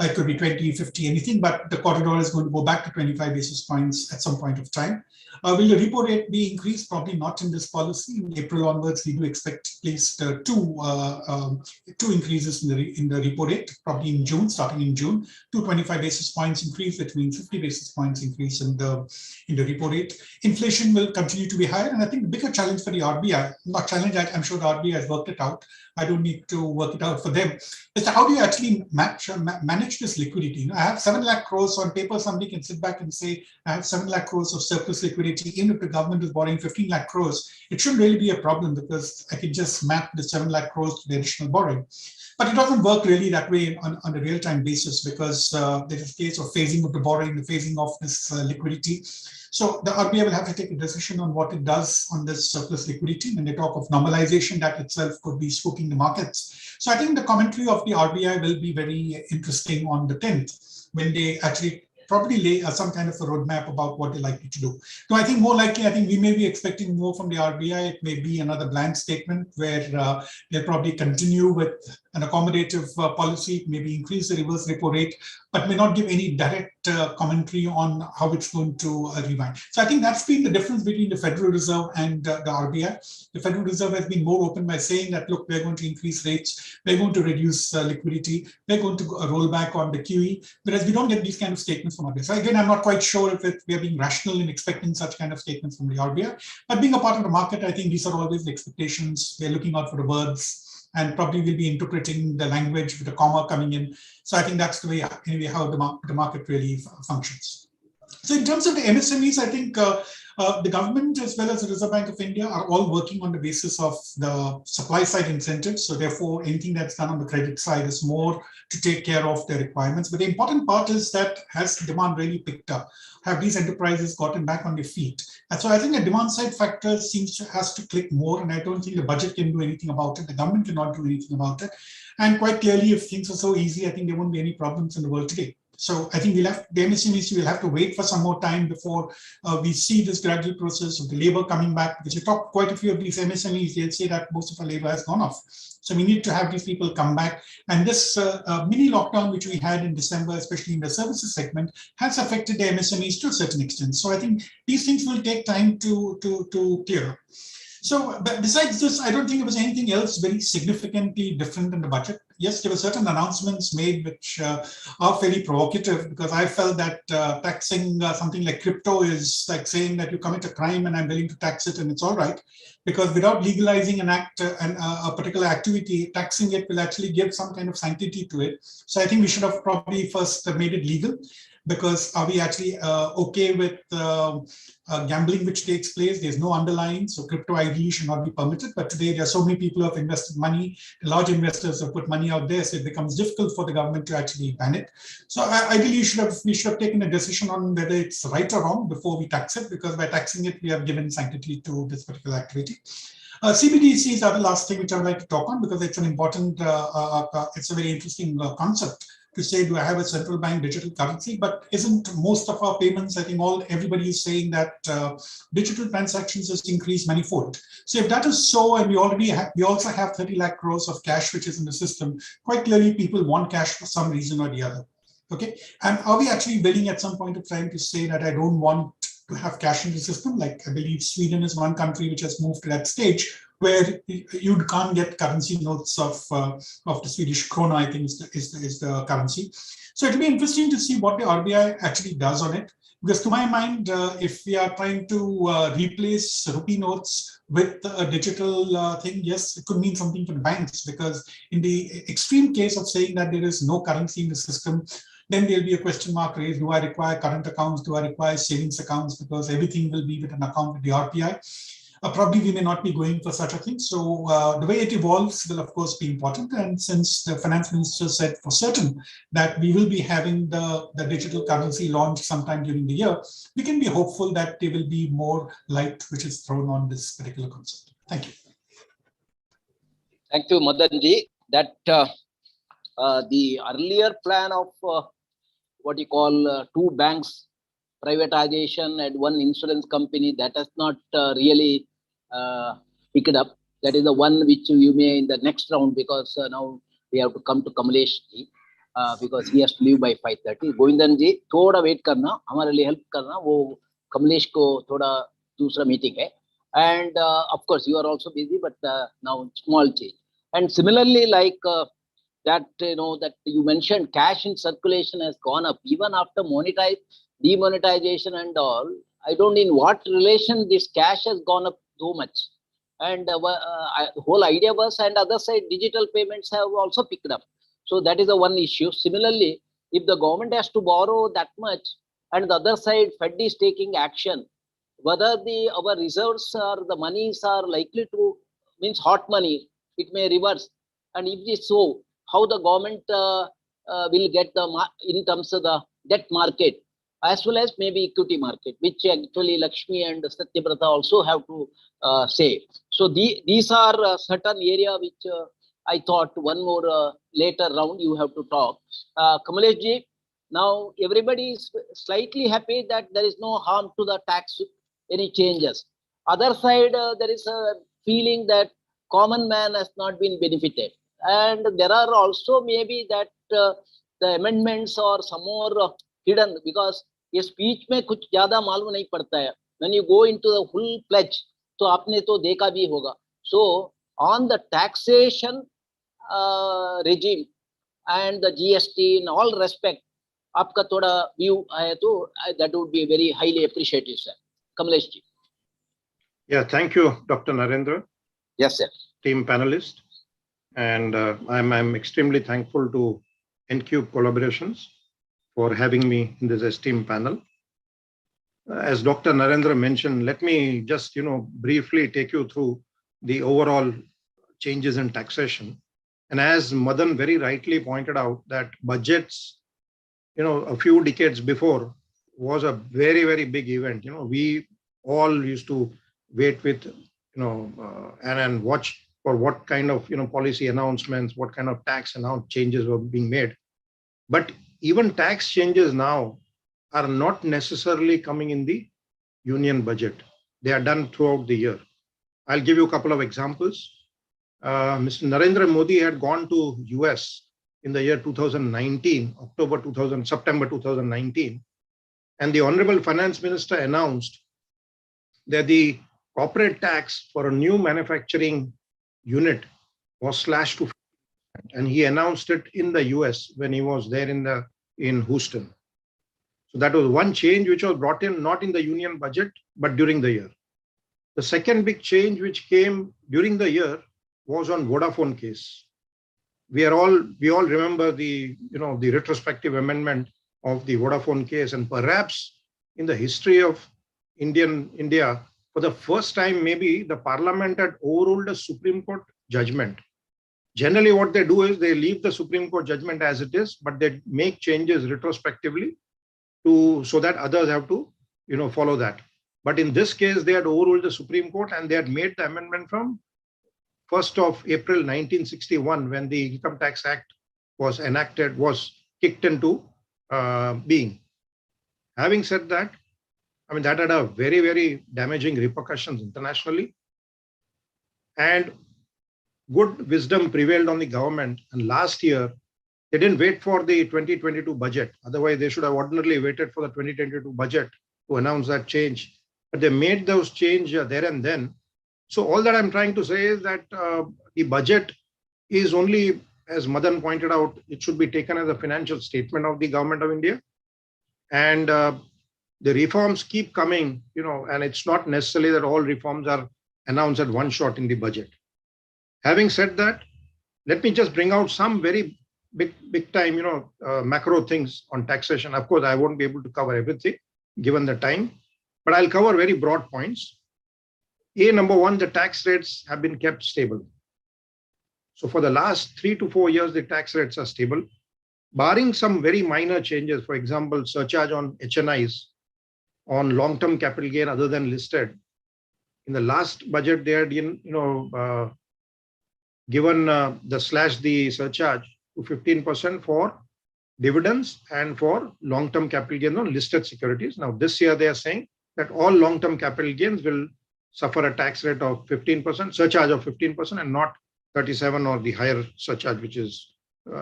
It could be 20, 50, anything, but the corridor is going to go back to 25 basis points at some point of time. Will the repo rate be increased? Probably not in this policy. In April onwards, we do expect at least two increases in the repo rate, probably in June, starting in June, 225 basis points increase, which means 50 basis points increase in the repo rate. Inflation will continue to be higher, and I think the bigger challenge for the RBI, not challenge, I'm sure the RBI has worked it out. I don't need to work it out for them. Is how do you actually manage this liquidity? You know, I have 7 lakh crores on paper. Somebody can sit back and say, I have 7 lakh crores of surplus liquidity. Even if the government is borrowing 15 lakh crores, it shouldn't really be a problem because I can just map the 7 lakh crores to the additional borrowing. But it doesn't work really that way on a real-time basis because there is a case of phasing of the borrowing, the phasing of this liquidity. So the RBI will have to take a decision on what it does on this surplus liquidity. When they talk of normalization, that itself could be spooking the markets. So I think the commentary of the RBI will be very interesting on the 10th when they actually probably lay some kind of a roadmap about what they're likely to do. So I think more likely, I think we may be expecting more from the RBI. It may be another blank statement where they'll probably continue with an accommodative policy, maybe increase the reverse repo rate, but may not give any direct commentary on how it's going to rewind. So I think that's been the difference between the Federal Reserve and the RBI. The Federal Reserve has been more open by saying that, look, we're going to increase rates, we're going to reduce liquidity, we're going to roll back on the QE, whereas we don't get these kind of statements from RBI. So again, I'm not quite sure if we are being rational in expecting such kind of statements from the RBI, but being a part of the market, I think these are always the expectations. We're looking out for the words, and probably will be interpreting the language with a comma coming in. So I think that's the way, anyway, how the market really functions. So in terms of the MSMEs, I think the government as well as the Reserve Bank of India are all working on the basis of the supply side incentives. So therefore, anything that's done on the credit side is more to take care of their requirements. But the important part is that has demand really picked up? Have these enterprises gotten back on their feet? And so I think the demand side factor has to click more, and I don't think the budget can do anything about it. The government cannot do anything about it. And quite clearly, if things are so easy, I think there won't be any problems in the world today. So I think the MSMEs will have to wait for some more time before we see this gradual process of the labor coming back. Because you talk quite a few of these MSMEs, they'll say that most of our labor has gone off. So we need to have these people come back. And this mini lockdown, which we had in December, especially in the services segment, has affected the MSMEs to a certain extent. So I think these things will take time to clear up. So besides this, I don't think there was anything else very significantly different in the budget. Yes, there were certain announcements made which are fairly provocative, because I felt that taxing something like crypto is like saying that you commit a crime and I'm willing to tax it and it's all right. Because without legalizing an act and a particular activity, taxing it will actually give some kind of sanctity to it. So I think we should have probably first made it legal. Because are we actually okay with gambling which takes place? There's no underlying, so crypto ideally should not be permitted. But today there are so many people who have invested money, large investors have put money out there, so it becomes difficult for the government to actually ban it. So ideally, we should have taken a decision on whether it's right or wrong before we tax it, because by taxing it, we have given sanctity to this particular activity. CBDCs are the last thing which I would like to talk on, because it's an important, it's a very interesting concept. To say, do I have a central bank digital currency? But isn't most of our payments, I think everybody is saying that digital transactions has increased manifold. So if that is so, and we also have 30 lakh crores of cash which is in the system, quite clearly people want cash for some reason or the other. Okay, and are we actually willing at some point of time to say that I don't want to have cash in the system? Like I believe Sweden is one country which has moved to that stage where you can't get currency notes of the Swedish krona, I think is the currency. So it'll be interesting to see what the RBI actually does on it. Because to my mind, if we are trying to replace rupee notes with a digital thing, yes, it could mean something for the banks. Because in the extreme case of saying that there is no currency in the system, then there'll be a question mark raised. Do I require current accounts? Do I require savings accounts? Because everything will be with an account with the RBI. Probably we may not be going for such a thing. So the way it evolves will, of course, be important. And since the finance minister said for certain that we will be having the digital currency launched sometime during the year, we can be hopeful that there will be more light which is thrown on this particular concept. Thank you. Thank you, Madanji. That the earlier plan of what you call two banks privatization and one insurance company, that has not really picked up. That is the one which you may in the next round, because now we have to come to Kamalesh ji. because he has to leave by 5:30. Govindan जी थोड़ा wait करना, हमारे लिए help करना, वो कमलेश को थोड़ा दूसरा meeting है. And of course you are also busy, but now small change. And similarly, like that, that you mentioned, cash in circulation has gone up even after demonetization and all. I don't know in what relation this cash has gone up so much. And whole idea was, and other side, digital payments have also picked up. So that is the one issue. Similarly, if the government has to borrow that much, and the other side, Fed is taking action, whether our reserves or the monies are likely to, means hot money, it may reverse. And if it is so, how the government will get in terms of the debt market, as well as maybe equity market, which actually Lakshmi and Satyabrata also have to say. So these are certain area which I thought one more later round you have to talk. Kamalesh ji, now everybody is slightly happy that there is no harm to the tax, any changes. Other side, there is a feeling that common man has not been benefited. And there are also maybe that the amendments are some more hidden, because ये speech में कुछ ज़्यादा मालूम नहीं पड़ता है. When you go into the full pledge, तो आपने तो देखा भी होगा. So on the taxation regime and the GST in all respect, आपका थोड़ा view है तो that would be very highly appreciated, sir. Kamlesh ji. Yeah, thank you, Dr. Narendra. Yes, sir. Team panelist. And I'm extremely thankful to ENQUBE Collaborations for having me in this esteemed panel. As Dr. Narendra mentioned, let me just, briefly take you through the overall changes in taxation. And as Madan very rightly pointed out, that budgets, a few decades before was a very, very big event. We all used to wait with, and watch for what kind of, policy announcements, what kind of tax changes were being made. But even tax changes now are not necessarily coming in the union budget. They are done throughout the year. I'll give you a couple of examples. Mr. Narendra Modi had gone to US in the year 2019, September 2019. And the Honorable Finance Minister announced that the corporate tax for a new manufacturing unit was slashed to 50%. And he announced it in the US when he was there in Houston. So that was one change which was brought in, not in the union budget, but during the year. The second big change which came during the year was on Vodafone case. We all remember the retrospective amendment of the Vodafone case, and perhaps in the history of India, for the first time, maybe the parliament had overruled a Supreme Court judgment. Generally, what they do is they leave the Supreme Court judgment as it is, but they make changes retrospectively so that others have to, follow that. But in this case, they had overruled the Supreme Court and they had made the amendment from 1st of April 1961, when the Income Tax Act was enacted, was kicked into being. Having said that, that had a very, very damaging repercussions internationally. And good wisdom prevailed on the government. And last year, they didn't wait for the 2022 budget. Otherwise, they should have ordinarily waited for the 2022 budget to announce that change. But they made those changes there and then. So all that I'm trying to say is that the budget is only, as Madan pointed out, it should be taken as a financial statement of the government of India. And the reforms keep coming, and it's not necessarily that all reforms are announced at one shot in the budget. Having said that, let me just bring out some very big time, macro things on taxation. Of course, I won't be able to cover everything given the time, but I'll cover very broad points. Number one, the tax rates have been kept stable. So for the last 3 to 4 years, the tax rates are stable, barring some very minor changes. For example, surcharge on HNIs, on long-term capital gain other than listed. In the last budget, they had given the surcharge to 15% for dividends and for long-term capital gain on listed securities. Now, this year they are saying that all long-term capital gains will suffer a tax rate of 15%, surcharge of 15%, and not 37 or the higher surcharge, which is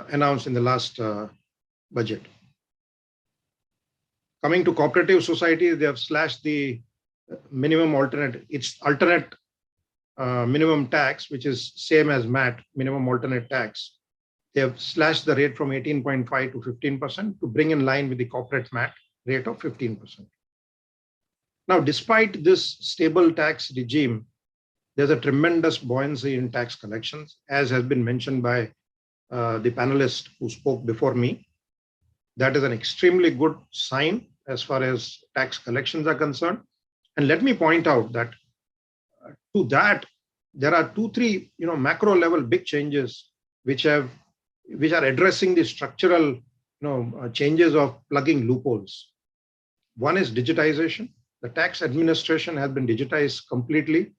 announced in the last budget. Coming to cooperative societies, they have slashed the minimum alternate minimum tax, which is same as MAT, minimum alternate tax. They have slashed the rate from 18.5 to 15% to bring in line with the corporate MAT rate of 15%. Now, despite this stable tax regime, there's a tremendous buoyancy in tax collections, as has been mentioned by the panelist who spoke before me. That is an extremely good sign as far as tax collections are concerned. And let me point out that to that, there are 2-3 macro level big changes which are addressing the structural changes of plugging loopholes. One is digitization. The tax administration has been digitized completely,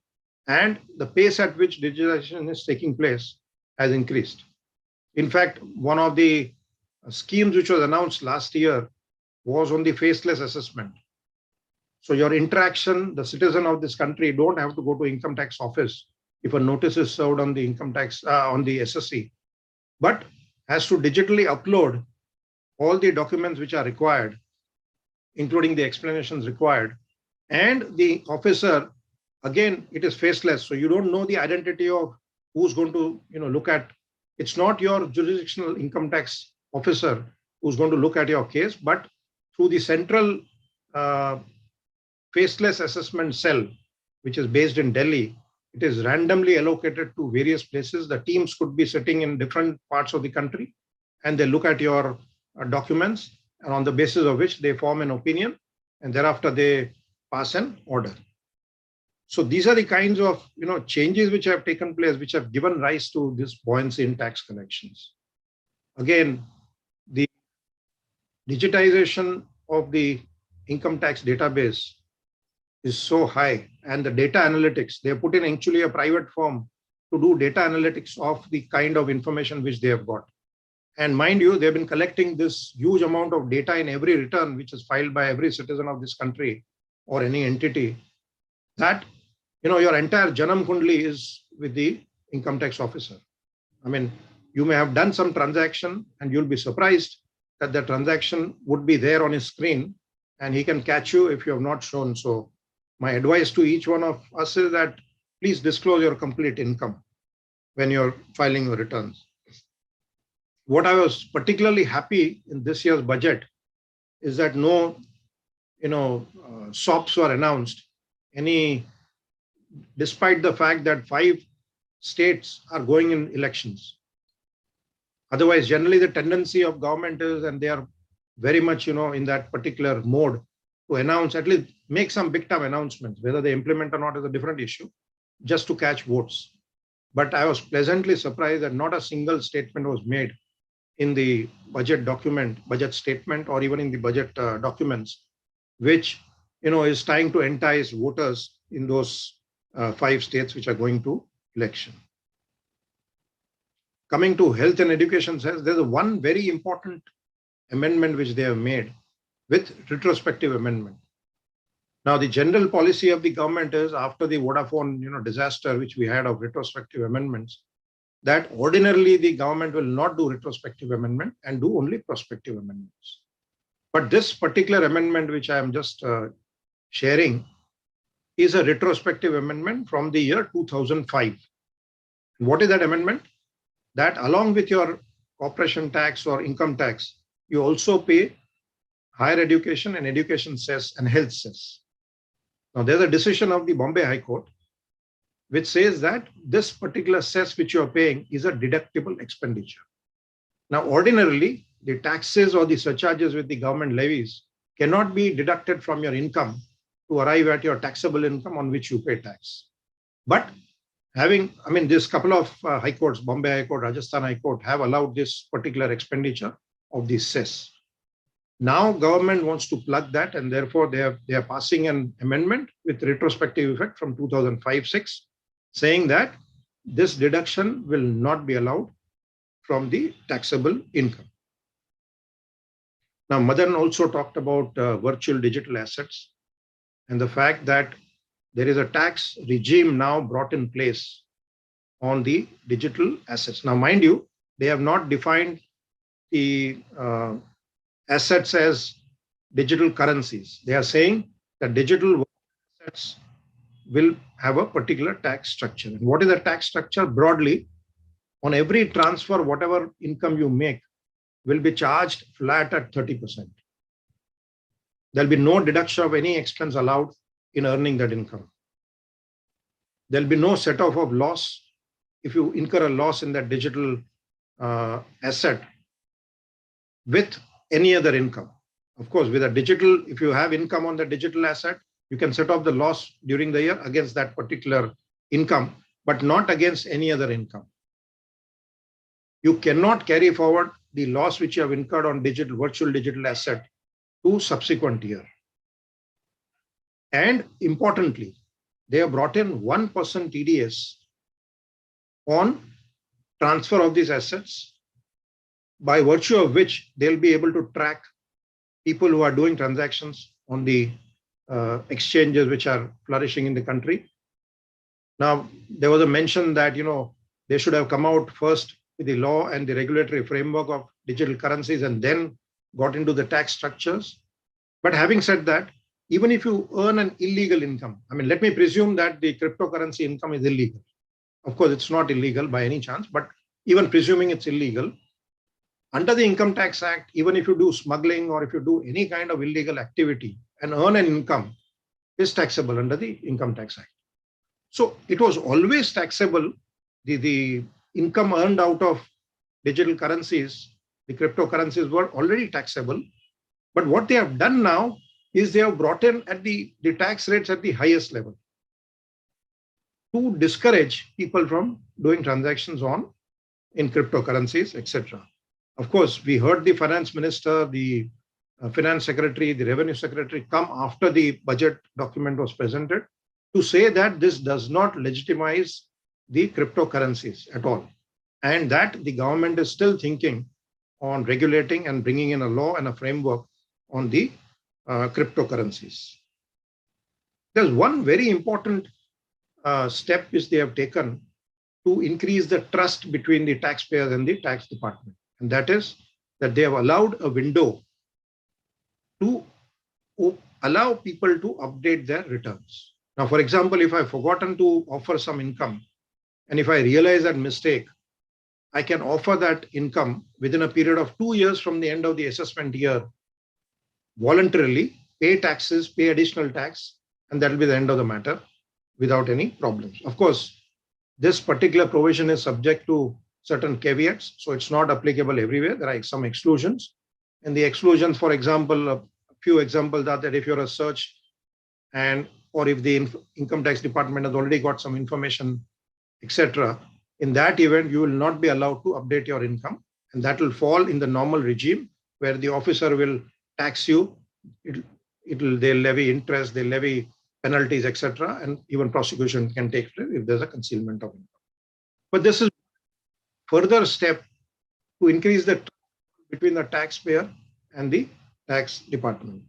and the pace at which digitization is taking place has increased. In fact, one of the schemes which was announced last year was on the faceless assessment. So your interaction, the citizen of this country don't have to go to income tax office if a notice is served on the income tax, on the SSC, but has to digitally upload all the documents which are required, including the explanations required. And the officer, again, it is faceless. So you don't know the identity of who's going to look at. It's not your jurisdictional income tax officer who's going to look at your case, but through the central faceless assessment cell, which is based in Delhi, it is randomly allocated to various places. The teams could be sitting in different parts of the country, and they look at your documents, and on the basis of which they form an opinion, and thereafter they pass an order. So these are the kinds of changes which have taken place, which have given rise to this buoyancy in tax collections. Again, the digitization of the income tax database is so high, and the data analytics, they put in actually a private firm to do data analytics of the kind of information which they have got. And mind you, they've been collecting this huge amount of data in every return which is filed by every citizen of this country or any entity, that your entire Janam Kundli is with the income tax officer. I mean, you may have done some transaction and you'll be surprised that the transaction would be there on his screen and he can catch you if you have not shown. So my advice to each one of us is that please disclose your complete income when you're filing your returns. What I was particularly happy in this year's budget is that no SOPs were announced, despite the fact that 5 states are going in elections. Otherwise, generally the tendency of government is, and they are very much in that particular mode, to announce, at least make some big time announcements. Whether they implement or not is a different issue, just to catch votes. But I was pleasantly surprised that not a single statement was made in the budget document, budget statement, or even in the budget documents, which is trying to entice voters in those 5 states which are going to election. Coming to health and education, there's one very important amendment which they have made with retrospective amendment. Now, the general policy of the government is, after the Vodafone disaster which we had of retrospective amendments, that ordinarily the government will not do retrospective amendment and do only prospective amendments. But this particular amendment which I am just sharing is a retrospective amendment from the year 2005. What is that amendment? That along with your corporation tax or income tax, you also pay higher education and education cess and health cess. Now, there's a decision of the Bombay High Court which says that this particular cess which you are paying is a deductible expenditure. Now, ordinarily, the taxes or the surcharges with the government levies cannot be deducted from your income to arrive at your taxable income on which you pay tax. But this couple of high courts, Bombay High Court, Rajasthan High Court, have allowed this particular expenditure of the cess. Now, government wants to plug that, and therefore they are passing an amendment with retrospective effect from 2005-6, saying that this deduction will not be allowed from the taxable income. Now, Madan also talked about virtual digital assets and the fact that there is a tax regime now brought in place on the digital assets. Now, mind you, they have not defined the assets as digital currencies. They are saying that digital assets will have a particular tax structure. And what is the tax structure? Broadly, on every transfer, whatever income you make will be charged flat at 30%. There'll be no deduction of any expense allowed in earning that income. There'll be no set off of loss if you incur a loss in that digital asset with any other income. Of course, with a digital, if you have income on the digital asset, you can set off the loss during the year against that particular income, but not against any other income. You cannot carry forward the loss which you have incurred on virtual digital asset to subsequent year. And importantly, they have brought in 1% TDS on transfer of these assets, by virtue of which they'll be able to track people who are doing transactions on the exchanges which are flourishing in the country. Now, there was a mention that, they should have come out first with the law and the regulatory framework of digital currencies and then got into the tax structures. But having said that, even if you earn an illegal income, let me presume that the cryptocurrency income is illegal. Of course, it's not illegal by any chance, but even presuming it's illegal, under the Income Tax Act, even if you do smuggling or if you do any kind of illegal activity and earn an income, is taxable under the Income Tax Act. So it was always taxable. The income earned out of digital currencies, the cryptocurrencies were already taxable. But what they have done now is they have brought in at the tax rates at the highest level to discourage people from doing transactions in cryptocurrencies, etc. Of course, we heard the finance minister, the finance secretary, the revenue secretary come after the budget document was presented to say that this does not legitimize the cryptocurrencies at all, and that the government is still thinking on regulating and bringing in a law and a framework on the cryptocurrencies. There's one very important step which they have taken to increase the trust between the taxpayers and the tax department, and that is that they have allowed a window to allow people to update their returns. Now, for example, if I've forgotten to offer some income, and if I realize that mistake, I can offer that income within a period of 2 years from the end of the assessment year, voluntarily, pay taxes, pay additional tax, and that will be the end of the matter without any problems. Of course, this particular provision is subject to certain caveats, so it's not applicable everywhere. There are some exclusions. And the exclusions, for example, a few examples are that if you're a search or if the income tax department has already got some information, etc., in that event, you will not be allowed to update your income, and that will fall in the normal regime where the officer will tax you. They'll levy interest, they'll levy penalties, etc., and even prosecution can take place if there's a concealment of income. But this is further step to increase the trust between the taxpayer and the tax department.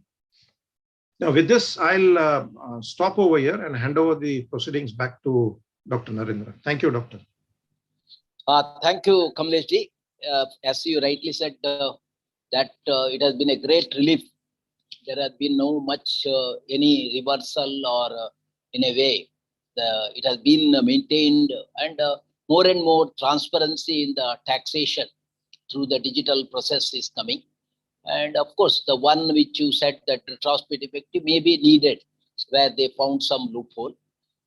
Now, with this, I'll stop over here and hand over the proceedings back to Dr. Narendra. Thank you, Doctor. Thank you, Kamleshji. As you rightly said, that it has been a great relief. There has been no much any reversal or in a way, it has been maintained, and more and more transparency in the taxation through the digital process is coming. And of course, the one which you said that retrospective may be needed where they found some loophole,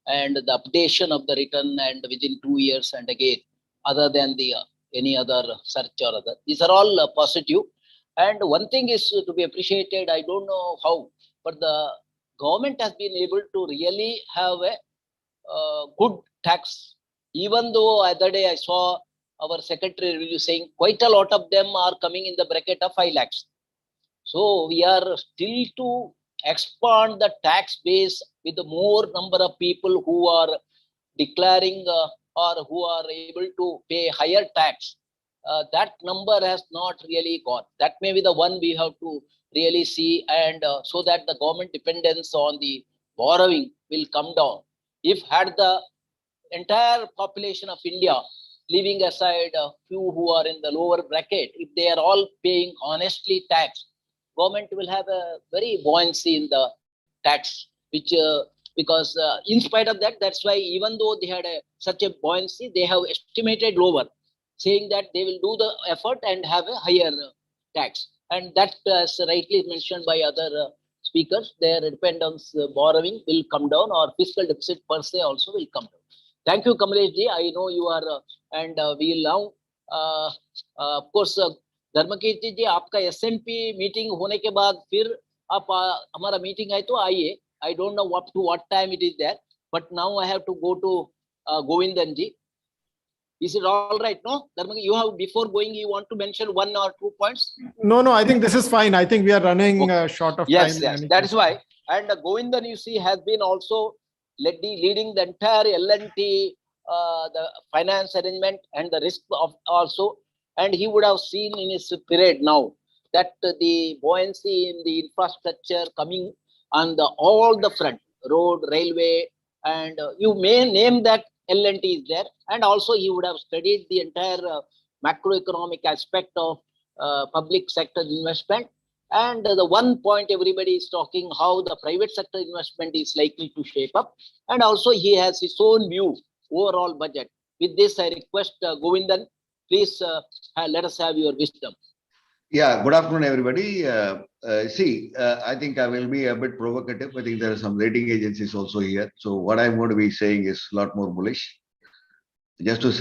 and the updation of the return and within 2 years, and again, other than the any other search or other, these are all positive. And one thing is to be appreciated, I don't know how, but the government has been able to really have a good tax. Even though other day I saw our secretary review saying quite a lot of them are coming in the bracket of 5 lakhs. So we are still to expand the tax base with the more number of people who are declaring or who are able to pay higher tax. That number has not really gone. That may be the one we have to really see, and so that the government dependence on the borrowing will come down. If had the entire population of India, leaving aside a few who are in the lower bracket, if they are all paying honestly tax, government will have a very buoyancy in the tax, which because in spite of that, that's why even though they had such a buoyancy, they have estimated lower, saying that they will do the effort and have a higher tax. And that, as rightly mentioned by other speakers, their dependence borrowing will come down, or fiscal deficit per se also will come down. Thank you, Kamlesh ji. I know you are, and we will now, of course, Dharmakirti जी, आपका S&P meeting होने के बाद फिर आप हमारा meeting है तो आइए. I don't know up to what time it is there, but now I have to go to Govindan ji. Is it all right? No, Dharmaki, you have, before going, you want to mention 1 or 2 points? No, I think this is fine. I think we are running short of yes, time. Yes, that is why. And Govindan, you see, has been also leading the entire L&T, the finance arrangement and the risk of also. And he would have seen in his period now that the buoyancy in the infrastructure coming on all the front, road, railway, and you may name that L&T is there. And also he would have studied the entire macroeconomic aspect of public sector investment. And the one point everybody is talking, how the private sector investment is likely to shape up. And also he has his own view, overall budget. With this, I request Govindan, please let us have your wisdom. Yeah, good afternoon, everybody. I think I will be a bit provocative. I think there are some rating agencies also here. So what I'm going to be saying is a lot more bullish. Just to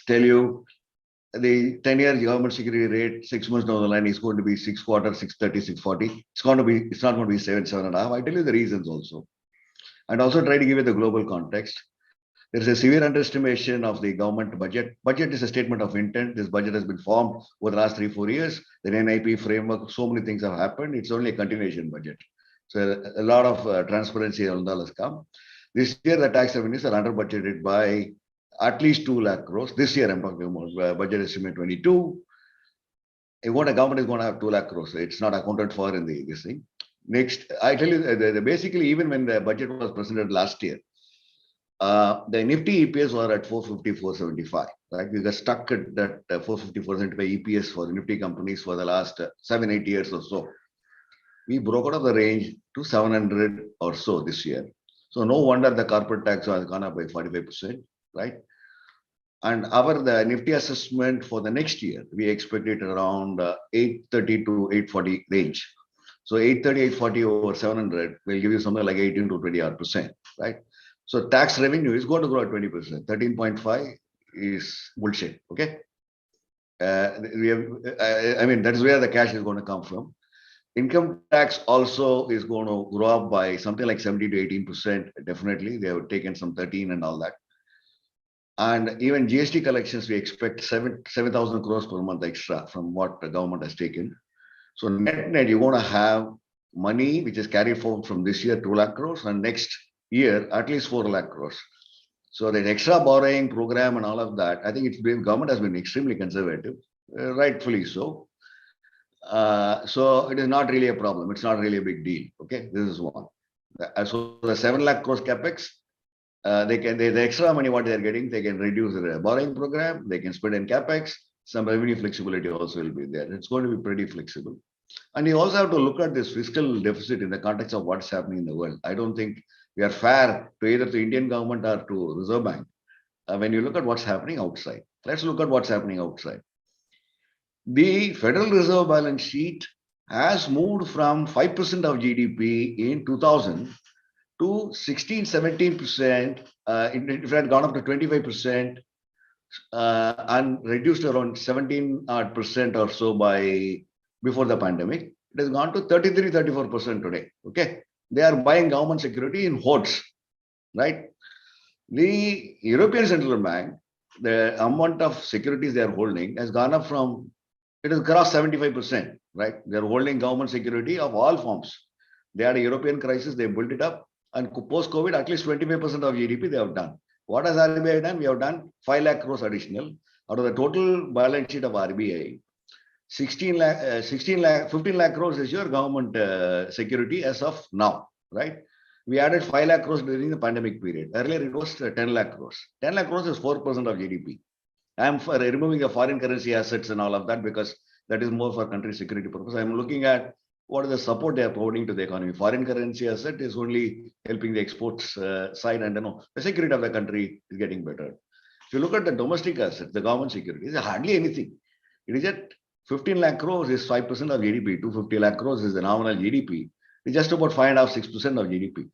tell you, the 10-year government security rate 6 months down the line is going to be 6 quarter, 630, 640. It's not going to be 7.5. I tell you the reasons also. And also try to give you the global context. There is a severe underestimation of the government budget. Budget is a statement of intent. This budget has been formed over the last 3-4 years. The NIP framework, so many things have happened. It's only a continuation budget. So a lot of transparency and all has come. This year, the tax revenues are under budgeted by at least 2 lakh crores. This year, I'm talking about budget estimate 22. What a government is going to have 2 lakh crores. It's not accounted for in this thing. Next, I tell you, basically, even when the budget was presented last year, the Nifty EPS were at 450, 475. Right? We got stuck at that 450, 475 EPS for the Nifty companies for the last 7-8 years or so. We broke out of the range to 700 or so this year. So no wonder the corporate tax has gone up by 45%, right? And the Nifty assessment for the next year, we expect it around 830 to 840 range. So 830, 840 over 700 will give you something like 18 to 20%, right? So tax revenue is going to grow at 20%. 13.5 is bullshit. Okay. That is where the cash is going to come from. Income tax also is going to grow up by something like 17 to 18%. Definitely. They have taken some 13 and all that. And even GST collections, we expect 7,000 crores per month extra from what the government has taken. So net, you're going to have money which is carried forward from this year, 2 lakh crores, and next year, at least 4 lakh crores. So the extra borrowing program and all of that, I think government has been extremely conservative, rightfully so. So it is not really a problem. It's not really a big deal. Okay, this is one. So the 7 lakh crores capex, the extra money what they are getting, they can reduce the borrowing program, they can spend in capex. Some revenue flexibility also will be there. It's going to be pretty flexible. And you also have to look at this fiscal deficit in the context of what's happening in the world. I don't think we are fair to either the Indian government or to Reserve Bank. When you look at what's happening outside, let's look at what's happening outside. The Federal Reserve balance sheet has moved from 5% of GDP in 2000 to 16, 17%. It had gone up to 25% and reduced around 17% or so by before the pandemic. It has gone to 33, 34% today. Okay. They are buying government security in hordes, right? The European Central Bank, the amount of securities they are holding has gone up from, it has crossed 75%, right? They're holding government security of all forms. They had a European crisis, they built it up, and post-COVID, at least 25% of GDP they have done. What has RBI done? We have done 5 lakh crores additional. Out of the total balance sheet of RBI, 15 lakh crores is your government security as of now, right? We added 5 lakh crores during the pandemic period. Earlier, it was 10 lakh crores. 10 lakh crores is 4% of GDP. I'm for removing the foreign currency assets and all of that because that is more for country security purpose. I'm looking at what is the support they are providing to the economy. Foreign currency asset is only helping the exports side, and the security of the country is getting better. If you look at the domestic assets, the government security is hardly anything. It is at 15 lakh crores is 5% of GDP. 250 lakh crores is the nominal GDP. It's just about 5.5%, 6% of GDP.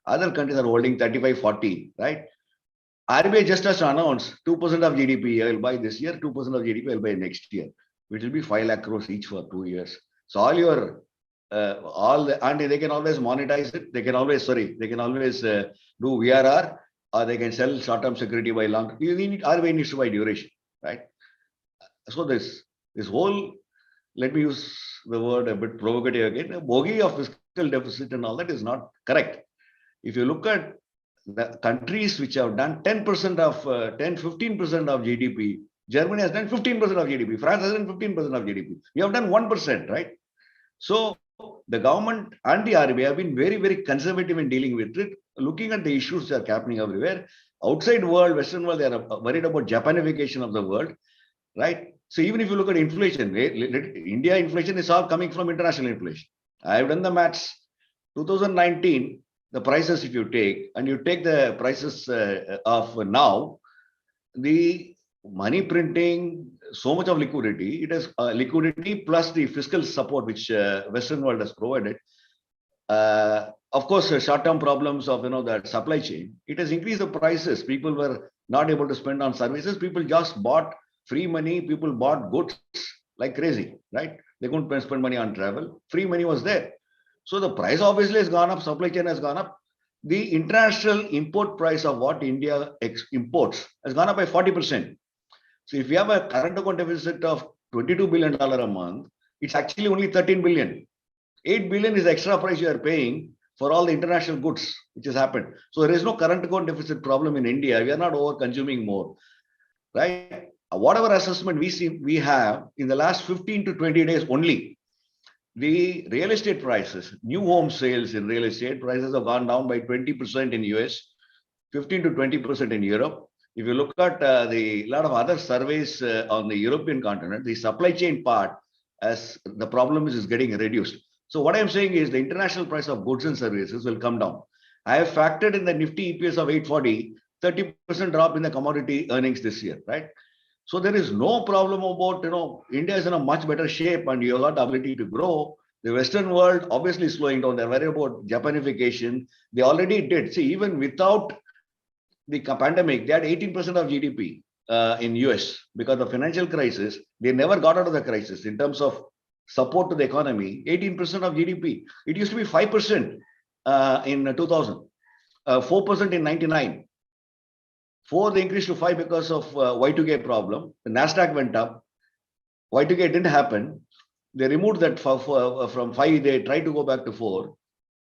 Other countries are holding 35, 40, right? RBI just has to announce 2% of GDP I will buy this year, 2% of GDP I will buy next year, which will be 5 lakh crores each for 2 years. So and they can always monetize it. They can always do VRR, or they can sell short-term security by long. RBI needs to buy duration, right? So this whole, let me use the word a bit provocative again, a bogey of fiscal deficit and all that is not correct. If you look at the countries which have done 10% of 15% of GDP, Germany has done 15% of GDP, France has done 15% of GDP. We have done 1%, right? So the government and the RBI have been very, very conservative in dealing with it, looking at the issues that are happening everywhere. Outside world, Western world, they are worried about Japanification of the world, right? So even if you look at inflation, India inflation is all coming from international inflation. I have done the maths. 2019, the prices, if you take, and you take the prices of now, the money printing, so much of liquidity, it is liquidity plus the fiscal support which Western world has provided. Of course, short-term problems of that supply chain, it has increased the prices. People were not able to spend on services. People just bought free money. People bought goods like crazy, right? They couldn't spend money on travel. Free money was there. So the price obviously has gone up. Supply chain has gone up. The international import price of what India imports has gone up by 40%. So if you have a current account deficit of $22 billion a month, it's actually only 13 billion. 8 billion is the extra price you are paying for all the international goods which has happened. So there is no current account deficit problem in India. We are not over consuming more, right? Whatever assessment we have in the last 15 to 20 days only, the real estate prices, new home sales in real estate prices have gone down by 20% in US, 15 to 20% in Europe. If you look at the lot of other surveys on the European continent, the supply chain part, as the problem is getting reduced. So what I'm saying is the international price of goods and services will come down. I have factored in the Nifty EPS of 840, 30% drop in the commodity earnings this year, right? So there is no problem about, India is in a much better shape and you have got the ability to grow. The Western world obviously is slowing down. They're worried about Japanification. They already did. See, even without the pandemic, they had 18% of GDP in US because of the financial crisis. They never got out of the crisis in terms of support to the economy. 18% of GDP. It used to be 5% in 2000, 4% in 99. 4 they increased to 5 because of Y2K problem. The Nasdaq went up. Y2K didn't happen. They removed that from 5. They tried to go back to 4.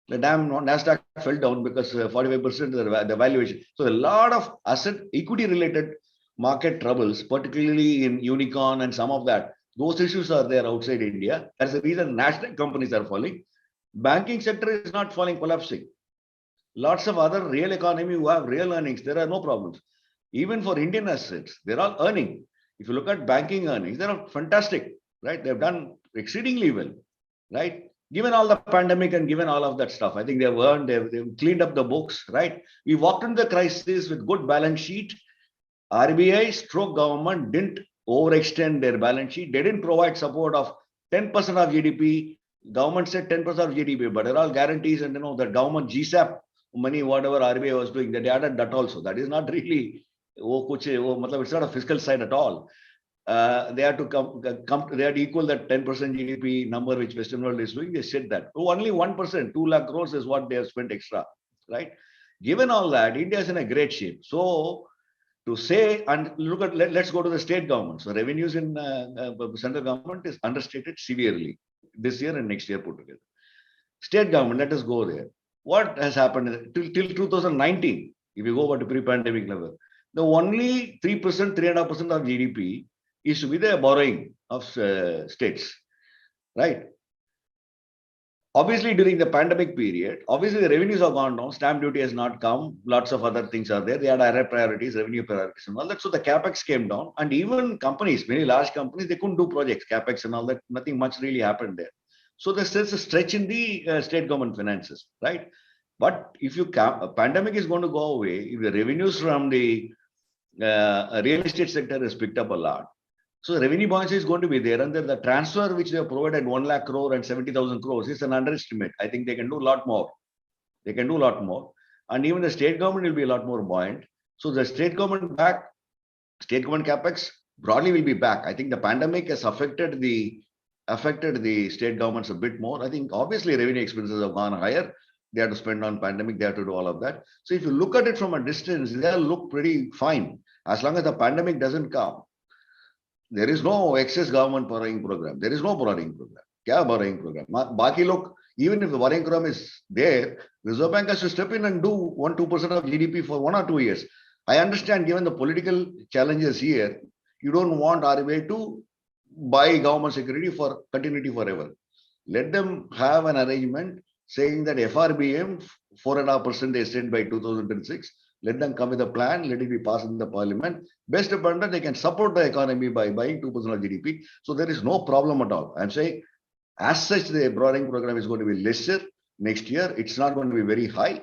The damn Nasdaq fell down because 45% the valuation. So a lot of asset equity related market troubles, particularly in unicorn and some of that. Those issues are there outside India. That's the reason national companies are falling. Banking sector is not falling, collapsing. Lots of other real economy who have real earnings, there are no problems. Even for Indian assets, they're all earning. If you look at banking earnings, they're fantastic, right? They've done exceedingly well, right? Given all the pandemic and given all of that stuff, I think they've earned, they've cleaned up the books, right? We walked into the crisis with good balance sheet. RBI stroke government didn't overextend their balance sheet. They didn't provide support of 10% of GDP. Government said 10% of GDP, but they're all guarantees and the government GSAP money, whatever RBI was doing, they added that also. That is not really, it's not a fiscal side at all. They had to they had to equal that 10% GDP number which Western world is doing. They said that only 1%, 2 lakh crores is what they have spent extra, right? Given all that, India is in a great shape. So to say, and look at, let's go to the state government. So revenues in central government is understated severely this year and next year put together. State government, let us go there. What has happened till 2019? If you go over to pre-pandemic level, the only 3%, 3.5% of GDP is to be the borrowing of states, right? Obviously, during the pandemic period, obviously the revenues have gone down. Stamp duty has not come. Lots of other things are there. They had other priorities, revenue priorities and all that. So the Capex came down, and even companies, many large companies, they couldn't do projects, Capex and all that. Nothing much really happened there. So there's a stretch in the state government finances, right? But if pandemic is going to go away, if the revenues from the real estate sector has picked up a lot, so revenue buoyancy is going to be there, and the transfer which they have provided 1 lakh crore and 70,000 crores is an underestimate. I think they can do a lot more. They can do a lot more, and even the state government will be a lot more buoyant. So the state government capex broadly will be back. I think the pandemic has affected the state governments a bit more. I think obviously revenue expenses have gone higher. They have to spend on pandemic. They have to do all of that. So if you look at it from a distance, they'll look pretty fine as long as the pandemic doesn't come. There is no excess government borrowing program. There is no borrowing program. Kya borrowing program? Baki look, even if the borrowing program is there, Reserve Bank has to step in and do 1-2% of GDP for 1 or 2 years. I understand, given the political challenges here, you don't want RBI to buy government security for continuity forever. Let them have an arrangement saying that FRBM 4.5% they said by 2026. Let them come with a plan. Let it be passed in the parliament. Based upon that, they can support the economy by buying 2% of GDP. So there is no problem at all. I'm saying, as such, the borrowing program is going to be lesser next year. It's not going to be very high.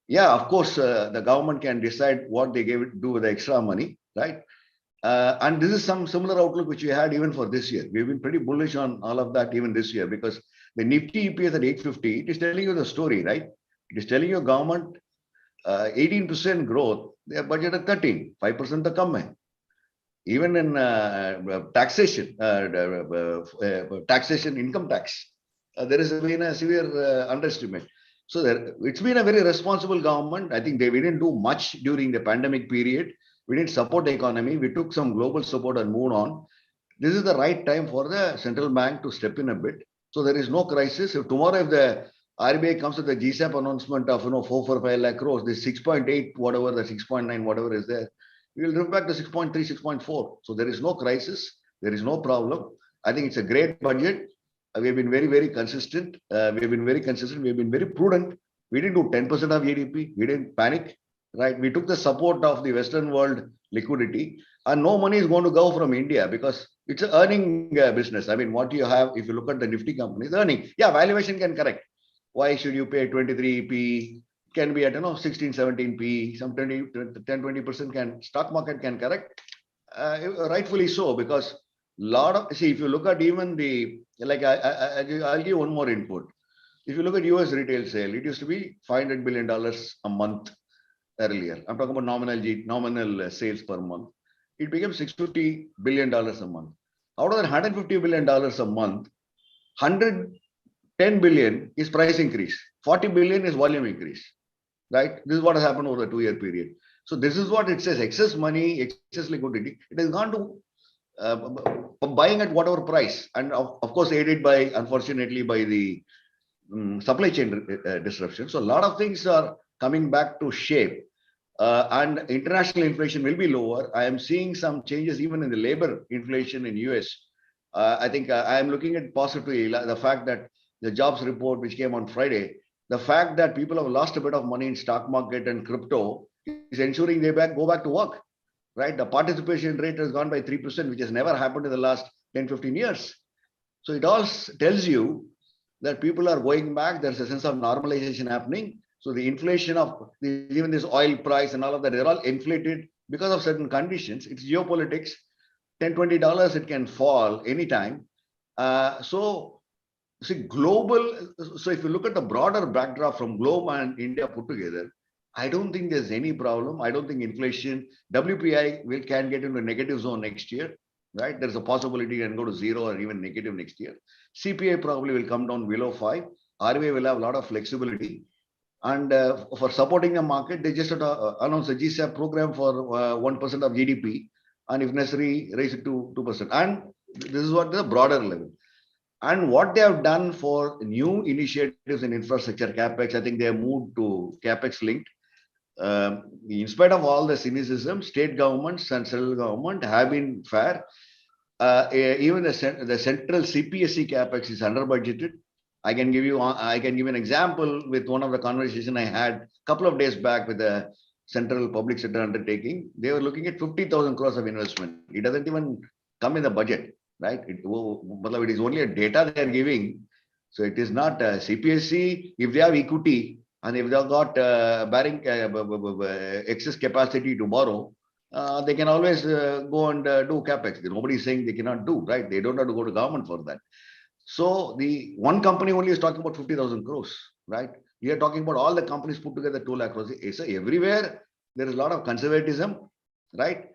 Yeah, of course, the government can decide what they do with the extra money, right? And this is some similar outlook which we had even for this year. We've been pretty bullish on all of that even this year, because the Nifty EPS at 850, it is telling you the story, right? It is telling you government 18% growth, they have budgeted 13, 5% to come. Even in taxation, income tax, there has been a severe underestimate. So it's been a very responsible government. I think we didn't do much during the pandemic period. We didn't support the economy. We took some global support and moved on. This is the right time for the central bank to step in a bit. So there is no crisis. If tomorrow, if the RBI comes with the GSAP announcement of 4-5 lakh crores, this 6.8 whatever, the 6.9 whatever is there, we will drift back to 6.3, 6.4. So there is no crisis. There is no problem. I think it's a great budget. We have been very, very consistent. We have been very prudent. We didn't do 10% of GDP. We didn't panic, right? We took the support of the Western world liquidity, and no money is going to go from India because it's an earning business. I mean, what you have, if you look at the Nifty companies, earning. Yeah, valuation can correct. Why should you pay 23 P? Can be at 16, 17 P. Some 10-20% can, stock market can correct. Rightfully so, because if you look at even the, I'll give one more input. If you look at US retail sale, it used to be $500 billion a month earlier. I'm talking about nominal sales per month. It became $650 billion a month. Out of that $150 billion a month, 110 billion is price increase. 40 billion is volume increase, right? This is what has happened over a 2-year period. So this is what it says, excess money, excess liquidity. It has gone to buying at whatever price. And of course, aided by, unfortunately, by the supply chain disruption. So a lot of things are coming back to shape. And international inflation will be lower. I am seeing some changes even in the labor inflation in US. I think I am looking at positively the fact that the jobs report which came on Friday, the fact that people have lost a bit of money in stock market and crypto is ensuring they go back to work, right? The participation rate has gone by 3%, which has never happened in the last 10-15 years. So it all tells you that people are going back. There's a sense of normalization happening. So the inflation of even this oil price and all of that, they're all inflated because of certain conditions. It's geopolitics. $10-20, it can fall anytime. So global. So if you look at the broader backdrop from globe and India put together, I don't think there's any problem. I don't think inflation, WPI can get into a negative zone next year, right? There's a possibility it can go to 0 or even negative next year. CPI probably will come down below 5. RBI will have a lot of flexibility. And for supporting the market, they just announced a GSAP program for 1% of GDP, and if necessary, raise it to 2%. And this is what the broader level. And what they have done for new initiatives in infrastructure, Capex, I think they have moved to Capex linked. In spite of all the cynicism, state governments and central government have been fair. Even the central CPSE Capex is under budgeted. I can give you an example with one of the conversation I had a couple of days back with the central public sector undertaking. They were looking at 50,000 crores of investment. It doesn't even come in the budget, right? It is only a data they are giving. So it is not CPSC. If they have equity and if they have got bearing excess capacity to borrow, they can always go and do capex. Nobody is saying they cannot do, right? They don't have to go to government for that. So the one company only is talking about 50,000 crores, right? We are talking about all the companies put together 2 lakh crores. So everywhere there is a lot of conservatism, right?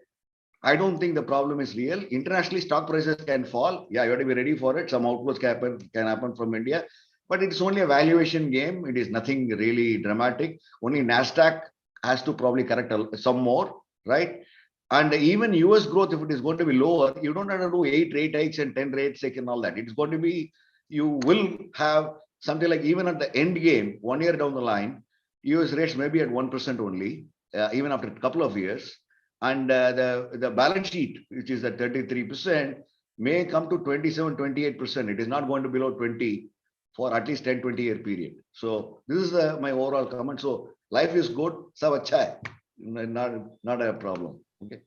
I don't think the problem is real. Internationally, stock prices can fall. Yeah, you have to be ready for it. Some outflows can happen from India, but it's only a valuation game. It is nothing really dramatic. Only NASDAQ has to probably correct some more, right? And even US growth, if it is going to be lower, you don't have to do 8 rate hikes and 10 rate hikes and all that. It's going to be, you will have something like, even at the end game, 1 year down the line, US rates may be at 1% only, even after a couple of years. And the balance sheet, which is at 33%, may come to 27, 28%. It is not going to below 20 for at least 10, 20-year period. So this is my overall comment. So life is good, sab acha hai. Not a problem. Okay.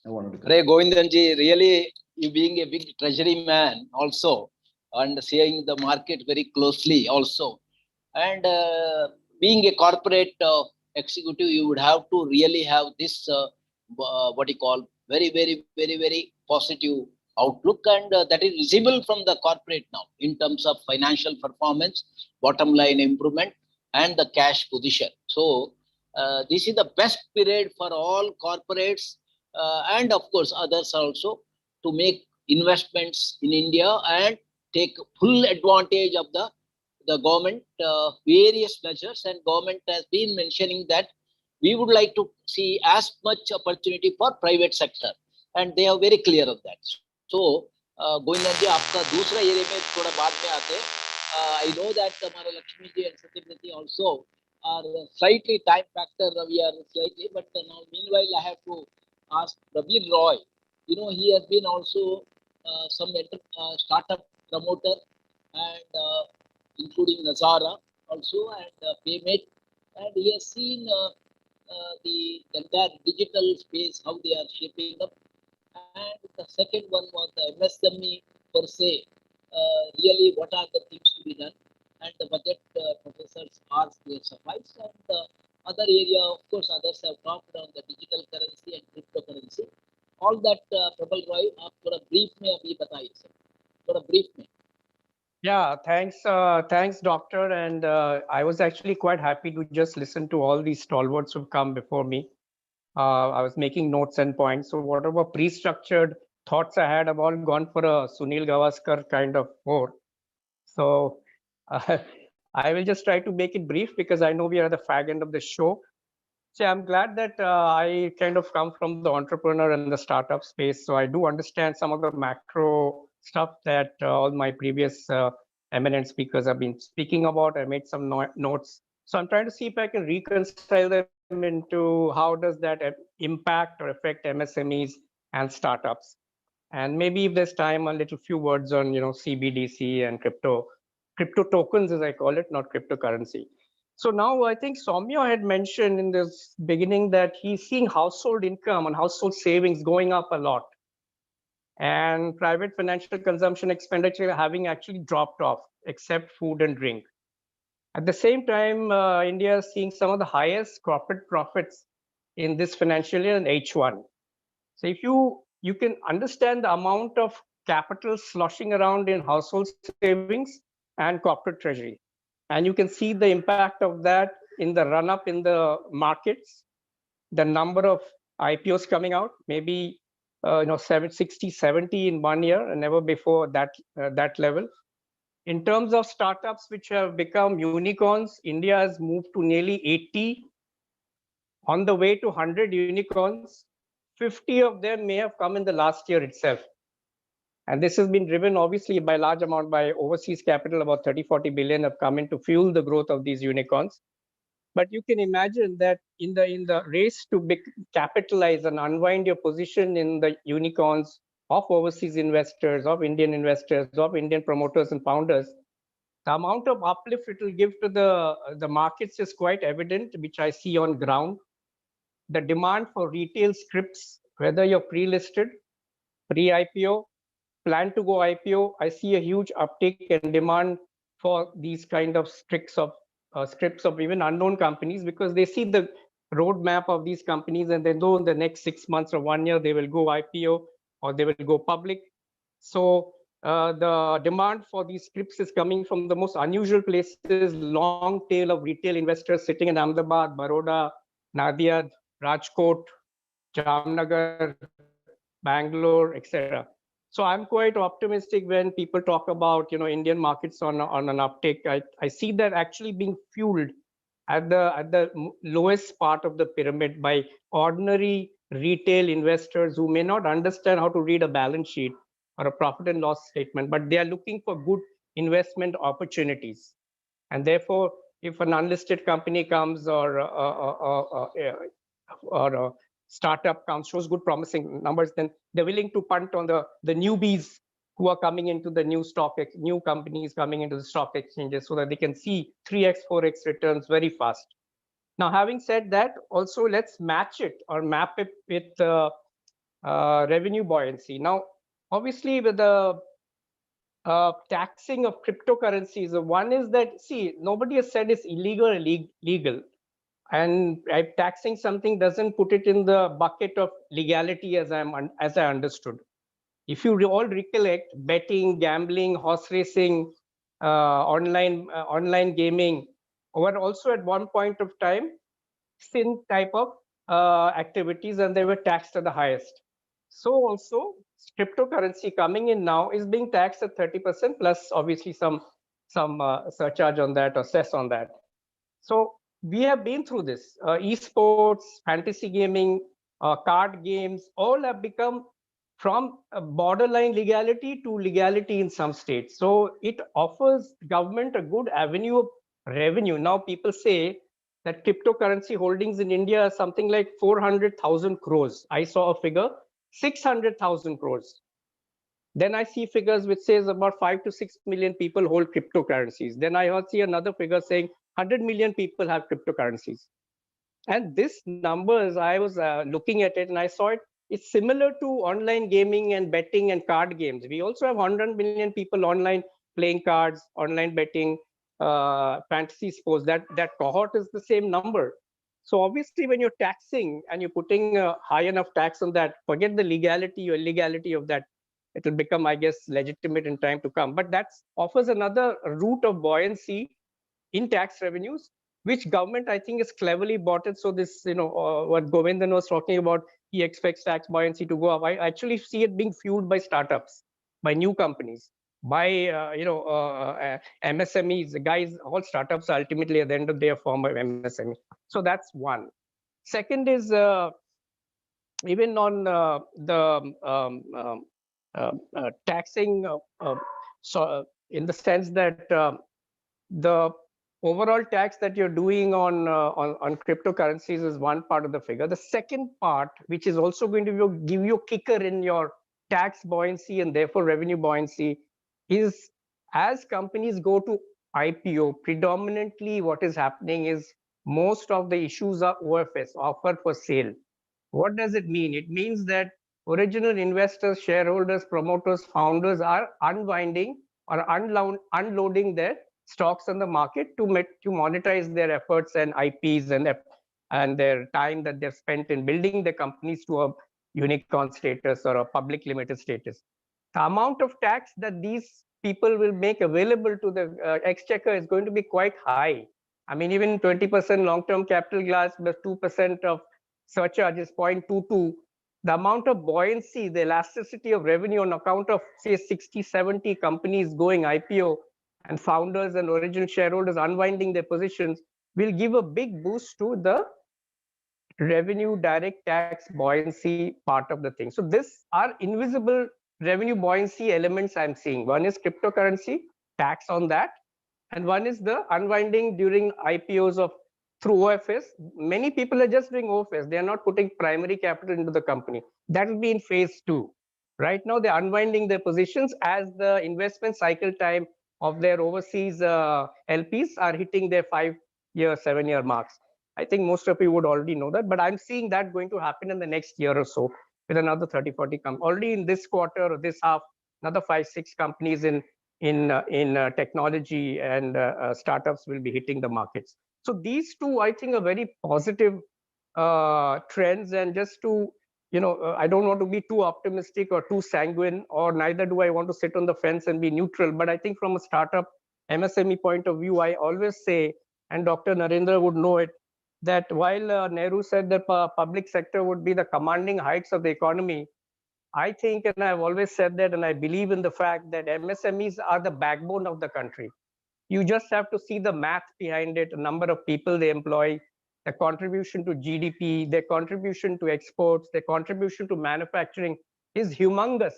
I wanted to. Ray Govindanji, really, you being a big treasury man also, and seeing the market very closely also, and being a corporate executive, you would have to really have this what you call very positive outlook, and that is visible from the corporate now in terms of financial performance, bottom line improvement, and the cash position. So this is the best period for all corporates and of course others also to make investments in India and take full advantage of the government various measures, and government has been mentioning that we would like to see as much opportunity for private sector, and they are very clear of that. So Govindan जी, आपका दूसरा area में थोड़ा बाद में आते हैं. I know that हमारे Lakshmi ji and Satyavrati also are slightly time factor. We are slightly, but now meanwhile I have to ask Praveen Roy. You know, he has been also some startup promoter, and including Nazara also, and Paymate, and he has seen the entire digital space, how they are shaping up. And the second one was the MSME per se, really what are the things to be done, and the budget professors are there suffice. And the other area, of course, others have talked on the digital currency and cryptocurrency. All that, Prabal Roy, आप थोड़ा brief में अभी बताइए sir, थोड़ा brief में. Yeah, thanks, doctor. And I was actually quite happy to just listen to all these stalwarts who've come before me. I was making notes and points. So whatever pre-structured thoughts I had have all gone for a Sunil Gavaskar kind of more. So I will just try to make it brief because I know we are at the fag end of the show. So I'm glad that I kind of come from the entrepreneur and the startup space. So I do understand some of the macro stuff that all my previous eminent speakers have been speaking about. I made some notes. So I'm trying to see if I can reconcile them into how does that impact or affect MSMEs and startups. And maybe if there's time, a little few words on, CBDC and crypto tokens, as I call it, not cryptocurrency. So now I think Soumya had mentioned in this beginning that he's seeing household income and household savings going up a lot, and private financial consumption expenditure having actually dropped off, except food and drink. At the same time, India is seeing some of the highest corporate profits in this financial year in H1. So if you can understand the amount of capital sloshing around in household savings and corporate treasury, and you can see the impact of that in the run-up in the markets, the number of IPOs coming out, maybe 60, 70 in 1 year, and never before that level. In terms of startups which have become unicorns, India has moved to nearly 80, on the way to 100 unicorns. 50 of them may have come in the last year itself. And this has been driven obviously by a large amount by overseas capital. About 30, 40 billion have come in to fuel the growth of these unicorns. But you can imagine that in the race to capitalize and unwind your position in the unicorns of overseas investors, of Indian investors, of Indian promoters and founders, the amount of uplift it will give to the markets is quite evident, which I see on ground. The demand for retail scripts, whether you're pre-listed, pre-IPO, plan to go IPO, I see a huge uptick in demand for these kind of scripts of even unknown companies, because they see the roadmap of these companies and they know in the next 6 months or 1 year they will go IPO or they will go public. So the demand for these scripts is coming from the most unusual places, long tail of retail investors sitting in Ahmedabad, Baroda, Nadia, Rajkot, Jamnagar, Bangalore, etc. So I'm quite optimistic when people talk about Indian markets on an uptake. I see that actually being fueled at the lowest part of the pyramid by ordinary retail investors who may not understand how to read a balance sheet or a profit and loss statement, but they are looking for good investment opportunities. And therefore, if an unlisted company comes or a startup comes, shows good promising numbers, then they're willing to punt on the newbies who are coming into the new companies coming into the stock exchanges, so that they can see 3x, 4x returns very fast. Now, having said that, also let's match it or map it with revenue buoyancy. Now, obviously, with the taxing of cryptocurrencies, one is that, see, nobody has said it's illegal or legal. And taxing something doesn't put it in the bucket of legality as I understood. If you all recollect, betting, gambling, horse racing, online gaming were also at one point of time sin type of activities, and they were taxed at the highest. So also cryptocurrency coming in now is being taxed at 30% plus obviously some surcharge on that or cess on that. So we have been through this. Esports, fantasy gaming, card games, all have become from borderline legality to legality in some states. So it offers government a good avenue of revenue. Now people say that cryptocurrency holdings in India are something like 400,000 crores. I saw a figure, 600,000 crores. Then I see figures which says about 5 to 6 million people hold cryptocurrencies. Then I see another figure saying 100 million people have cryptocurrencies. And this numbers, I was looking at it and I saw it's similar to online gaming and betting and card games. We also have 100 million people online playing cards, online betting, fantasy sports. That cohort is the same number. So obviously, when you're taxing and you're putting a high enough tax on that, forget the legality or illegality of that. It will become, I guess, legitimate in time to come. But that offers another route of buoyancy in tax revenues, which government, I think, is cleverly bought it. So this, what Govindan was talking about, he expects tax buoyancy to go up. I actually see it being fueled by startups, by new companies, by MSMEs. The guys, all startups are ultimately at the end of their form of MSME. So that's one. Second is even on the taxing, so in the sense that the overall tax that you're doing on cryptocurrencies is one part of the figure. The second part, which is also going to give you a kicker in your tax buoyancy and therefore revenue buoyancy, is as companies go to IPO, predominantly what is happening is most of the issues are OFS, offer for sale. What does it mean? It means that original investors, shareholders, promoters, founders are unwinding or unloading their stocks on the market to monetize their efforts and IPs and their time that they've spent in building the companies to a unicorn status or a public limited status. The amount of tax that these people will make available to the exchequer is going to be quite high. I mean, even 20% long-term capital glass plus 2% of surcharge is 0.22. The amount of buoyancy, the elasticity of revenue on account of, say, 60, 70 companies going IPO and founders and original shareholders unwinding their positions will give a big boost to the revenue direct tax buoyancy part of the thing. So these are invisible revenue buoyancy elements I'm seeing. One is cryptocurrency, tax on that, and one is the unwinding during IPOs of through OFS. Many people are just doing OFS. They are not putting primary capital into the company. That will be in phase 2. Right now, they're unwinding their positions as the investment cycle time of their overseas LPs are hitting their 5-year, 7-year marks. I think most of you would already know that, but I'm seeing that going to happen in the next year or so with another 30, 40 companies. Already in this quarter or this half, another 5, 6 companies in in technology, and startups will be hitting the markets. So these two, I think, are very positive trends. And just to, I don't want to be too optimistic or too sanguine, or neither do I want to sit on the fence and be neutral. But I think from a startup MSME point of view, I always say, and Dr. Narendra would know it, that while Nehru said that public sector would be the commanding heights of the economy, I think, and I've always said that, and I believe in the fact that MSMEs are the backbone of the country. You just have to see the math behind it, the number of people they employ, the contribution to GDP, their contribution to exports, their contribution to manufacturing is humongous.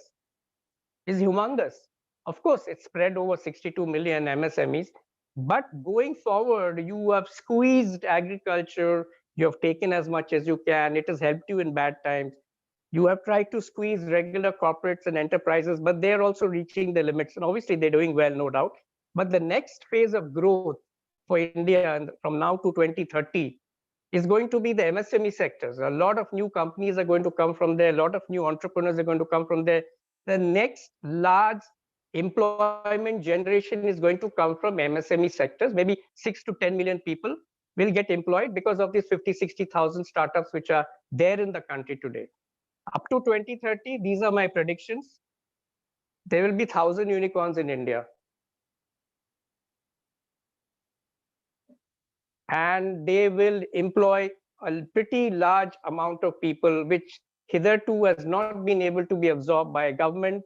Of course, it's spread over 62 million MSMEs, but going forward, you have squeezed agriculture, you have taken as much as you can, it has helped you in bad times. You have tried to squeeze regular corporates and enterprises, but they're also reaching the limits. And obviously, they're doing well, no doubt. But the next phase of growth for India, and from now to 2030, is going to be the MSME sectors. A lot of new companies are going to come from there. A lot of new entrepreneurs are going to come from there. The next large employment generation is going to come from MSME sectors. Maybe 6 to 10 million people will get employed because of these 50, 60,000 startups which are there in the country today. Up to 2030, these are my predictions. There will be 1,000 unicorns in India. And they will employ a pretty large amount of people, which hitherto has not been able to be absorbed by a government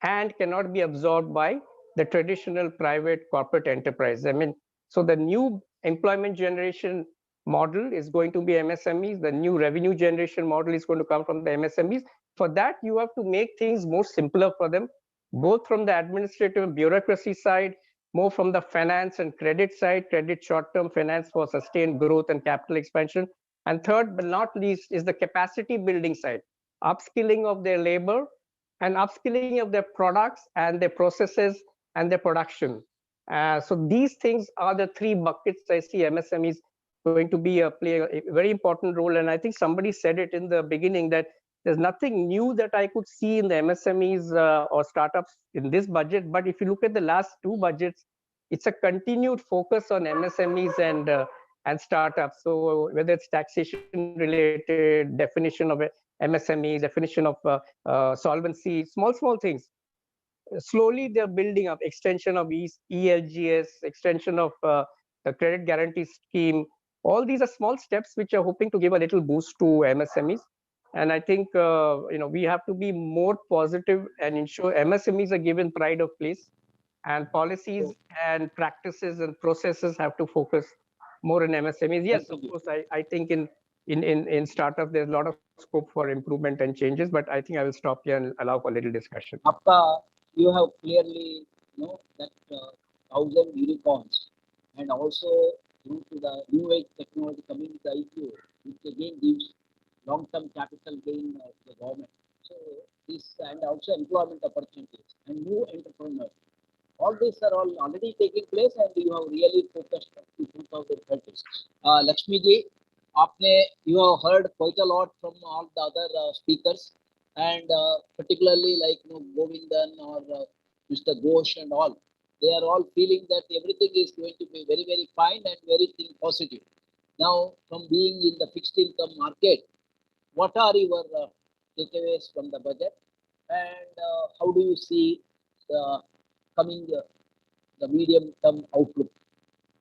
and cannot be absorbed by the traditional private corporate enterprise. I mean, so the new employment generation model is going to be MSMEs. The new revenue generation model is going to come from the MSMEs. For that, you have to make things more simpler for them, both from the administrative and bureaucracy side, more from the finance and credit side, credit short-term finance for sustained growth and capital expansion. And third, but not least, is the capacity building side, upskilling of their labor and upskilling of their products and their processes and their production. So these things are the three buckets I see MSMEs going to be play a very important role. And I think somebody said it in the beginning that there's nothing new that I could see in the MSMEs or startups in this budget. But if you look at the last two budgets, it's a continued focus on MSMEs and startups. So whether it's taxation related, definition of MSME, definition of solvency, small things. Slowly they're building up, extension of ELGS, extension of the credit guarantee scheme. All these are small steps which are hoping to give a little boost to MSMEs. And I think we have to be more positive and ensure MSMEs are given pride of place, and policies and practices and processes have to focus more on MSMEs. Yes, of course, I think in startup there's a lot of scope for improvement and changes, but I think I will stop here and allow for a little discussion. Appa, you have clearly that 1,000 unicorns, and also due to the new age technology coming to the IQ, which again gives long-term capital gain of the government. So this, and also employment opportunities and new entrepreneurs. All these are all already taking place, and you have really focused on 2030. Lakshmi ji, you have heard quite a lot from all the other speakers, and particularly like Govindan or Mr. Ghosh and all. They are all feeling that everything is going to be very, very fine and very positive. Now, from being in the fixed income market, what are your takeaways from the budget, and how do you see the coming the medium term outlook?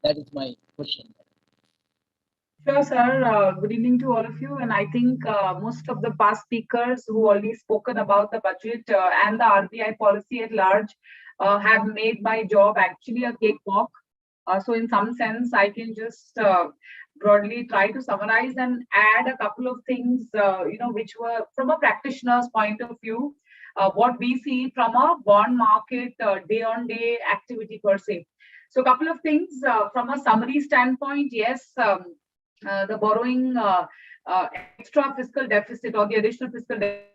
That is my question. Sure, sir. Good evening to all of you. And I think most of the past speakers who already spoken about the budget and the RBI policy at large have made my job actually a cakewalk. So in some sense, I can just broadly try to summarize and add a couple of things, which were from a practitioner's point of view, what we see from a bond market day-on-day activity per se. So a couple of things from a summary standpoint. Yes, the borrowing extra fiscal deficit or the additional fiscal deficit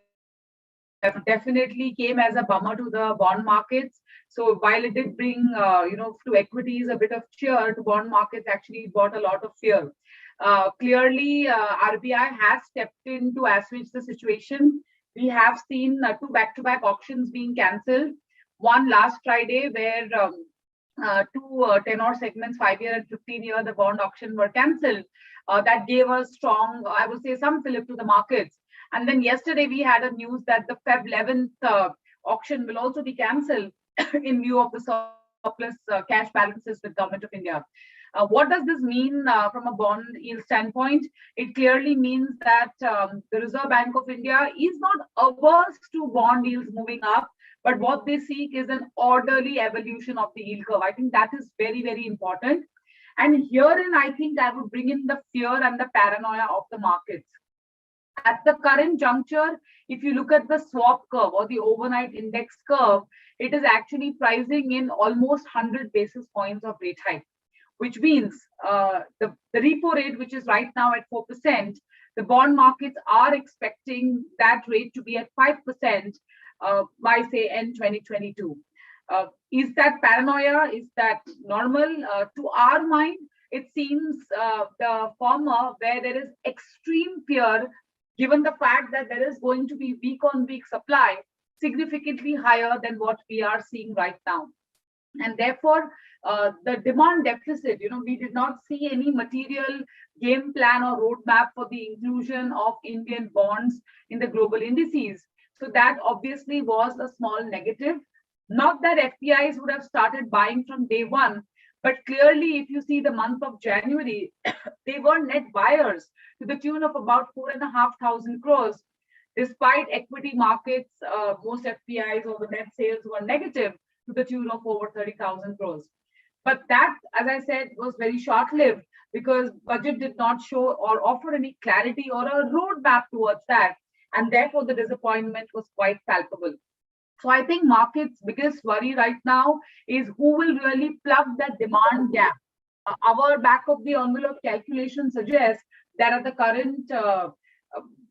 definitely came as a bummer to the bond markets. So while it did bring, to equities a bit of cheer, to bond markets actually brought a lot of fear. Clearly, RBI has stepped in to assuage the situation. We have seen 2 back-to-back auctions being cancelled. one last Friday where two tenor segments, 5-year and 15-year, the bond auction were cancelled. That gave us strong, I would say, some fillip to the markets. And then yesterday we had a news that the Feb 11th auction will also be cancelled in view of the surplus cash balances with Government of India. What does this mean from a bond yield standpoint? It clearly means that the Reserve Bank of India is not averse to bond yields moving up, but what they seek is an orderly evolution of the yield curve. I think that is very, very important. And herein, I think I would bring in the fear and the paranoia of the markets. At the current juncture, if you look at the swap curve or the overnight index curve, it is actually pricing in almost 100 basis points of rate hike, which means the repo rate, which is right now at 4%, the bond markets are expecting that rate to be at 5% by, say, end 2022. Is that paranoia? Is that normal? To our mind, it seems the former, where there is extreme fear, given the fact that there is going to be week-on-week supply significantly higher than what we are seeing right now. And therefore, the demand deficit, we did not see any material game plan or roadmap for the inclusion of Indian bonds in the global indices. So that obviously was a small negative. Not that FPIs would have started buying from day one, but clearly, if you see the month of January, they were net buyers to the tune of about 4,500 crores. Despite equity markets, most FPIs or the net sales were negative to the tune of over 30,000 crores. But that, as I said, was very short-lived because budget did not show or offer any clarity or a roadmap towards that. And therefore, the disappointment was quite palpable. So I think markets' biggest worry right now is who will really plug that demand gap. Our back of the envelope calculation suggests that at the current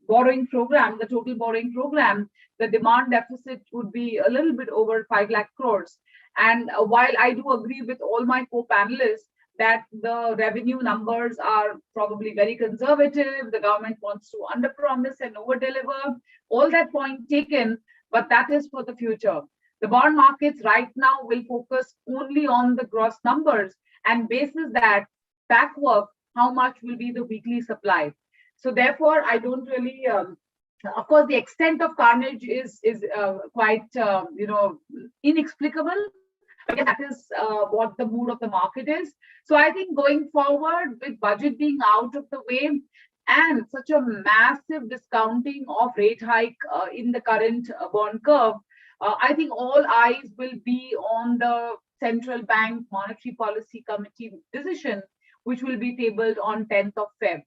borrowing program, the total borrowing program, the demand deficit would be a little bit over 5 lakh crores. And while I do agree with all my co-panelists that the revenue numbers are probably very conservative, the government wants to underpromise and overdeliver, all that point taken, but that is for the future. The bond markets right now will focus only on the gross numbers and basis that back work, how much will be the weekly supply. So therefore, I don't really, of course, the extent of carnage is quite, inexplicable. But that is what the mood of the market is. So I think going forward with budget being out of the way and such a massive discounting of rate hike in the current bond curve, I think all eyes will be on the Central Bank Monetary Policy Committee decision, which will be tabled on 10th of Feb.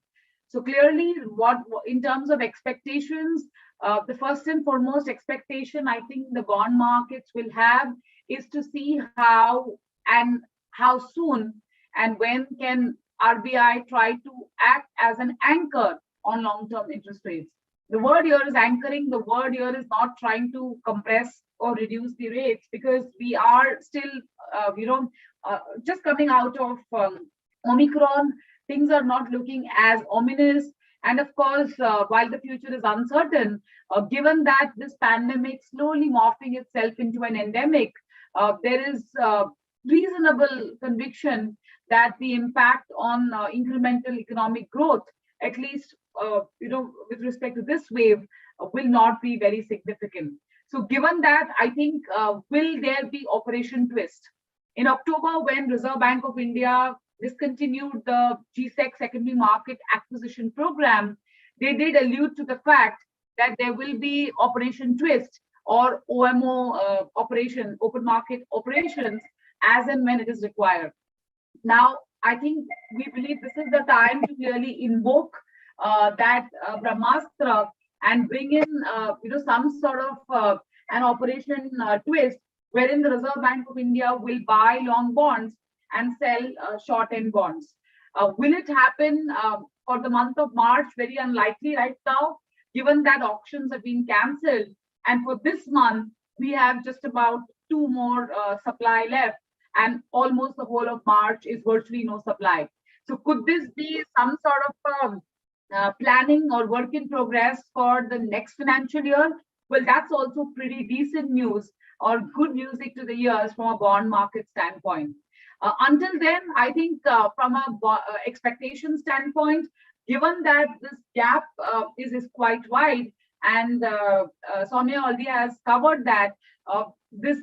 So clearly, what in terms of expectations, the first and foremost expectation I think the bond markets will have is to see how soon and when can RBI try to act as an anchor on long-term interest rates. The word here is anchoring. The word here is not trying to compress or reduce the rates because we are still, just coming out of Omicron. Things are not looking as ominous. And of course, while the future is uncertain, given that this pandemic slowly morphing itself into an endemic, there is reasonable conviction that the impact on incremental economic growth, at least with respect to this wave, will not be very significant. So given that, I think, will there be Operation Twist? In October, when Reserve Bank of India discontinued the GSEC secondary market acquisition program, they did allude to the fact that there will be Operation Twist or OMO operation, open market operations, as and when it is required. Now, I think we believe this is the time to really invoke that Brahmastra and bring in, some sort of an Operation Twist, wherein the Reserve Bank of India will buy long bonds and sell short-end bonds. Will it happen for the month of March? Very unlikely right now, given that auctions have been cancelled. And for this month, we have just about 2 more supply left, and almost the whole of March is virtually no supply. So could this be some sort of planning or work in progress for the next financial year? well, that's also pretty decent news or good music to the ears from a bond market standpoint. Until then, I think from a expectation standpoint, given that this gap is quite wide, and Soumya already has covered that, this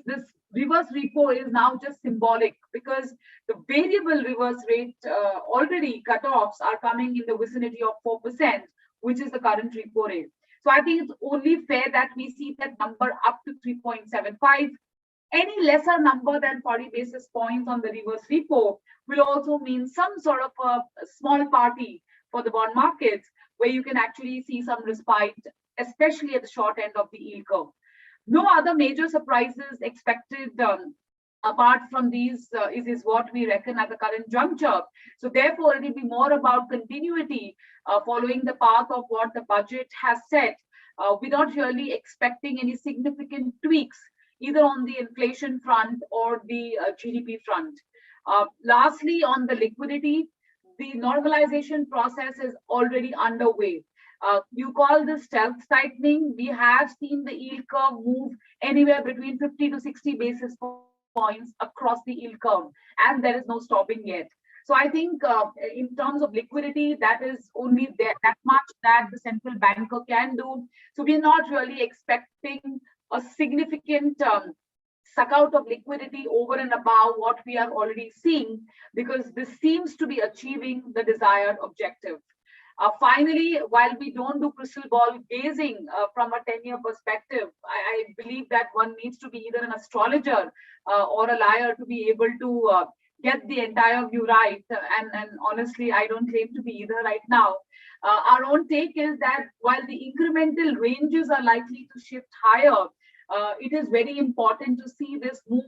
reverse repo is now just symbolic, because the variable reverse rate already cutoffs are coming in the vicinity of 4%, which is the current repo rate. So I think it's only fair that we see that number up to 3.75. Any lesser number than 40 basis points on the reverse repo will also mean some sort of a small party for the bond markets, where you can actually see some respite, especially at the short end of the yield curve. No other major surprises expected apart from these is what we reckon at the current juncture. So therefore, it will be more about continuity following the path of what the budget has set. We're not really expecting any significant tweaks either on the inflation front or the GDP front. Lastly, on the liquidity, the normalization process is already underway. You call this stealth tightening. We have seen the yield curve move anywhere between 50 to 60 basis points across the yield curve, and there is no stopping yet. So I think in terms of liquidity, that is only there, that much that the central banker can do. So we're not really expecting a significant suck out of liquidity over and above what we are already seeing, because this seems to be achieving the desired objective. Finally, while we don't do crystal ball gazing from a 10-year perspective, I believe that one needs to be either an astrologer or a liar to be able to get the entire view right. And honestly, I don't claim to be either right now. Our own take is that while the incremental ranges are likely to shift higher, it is very important to see this move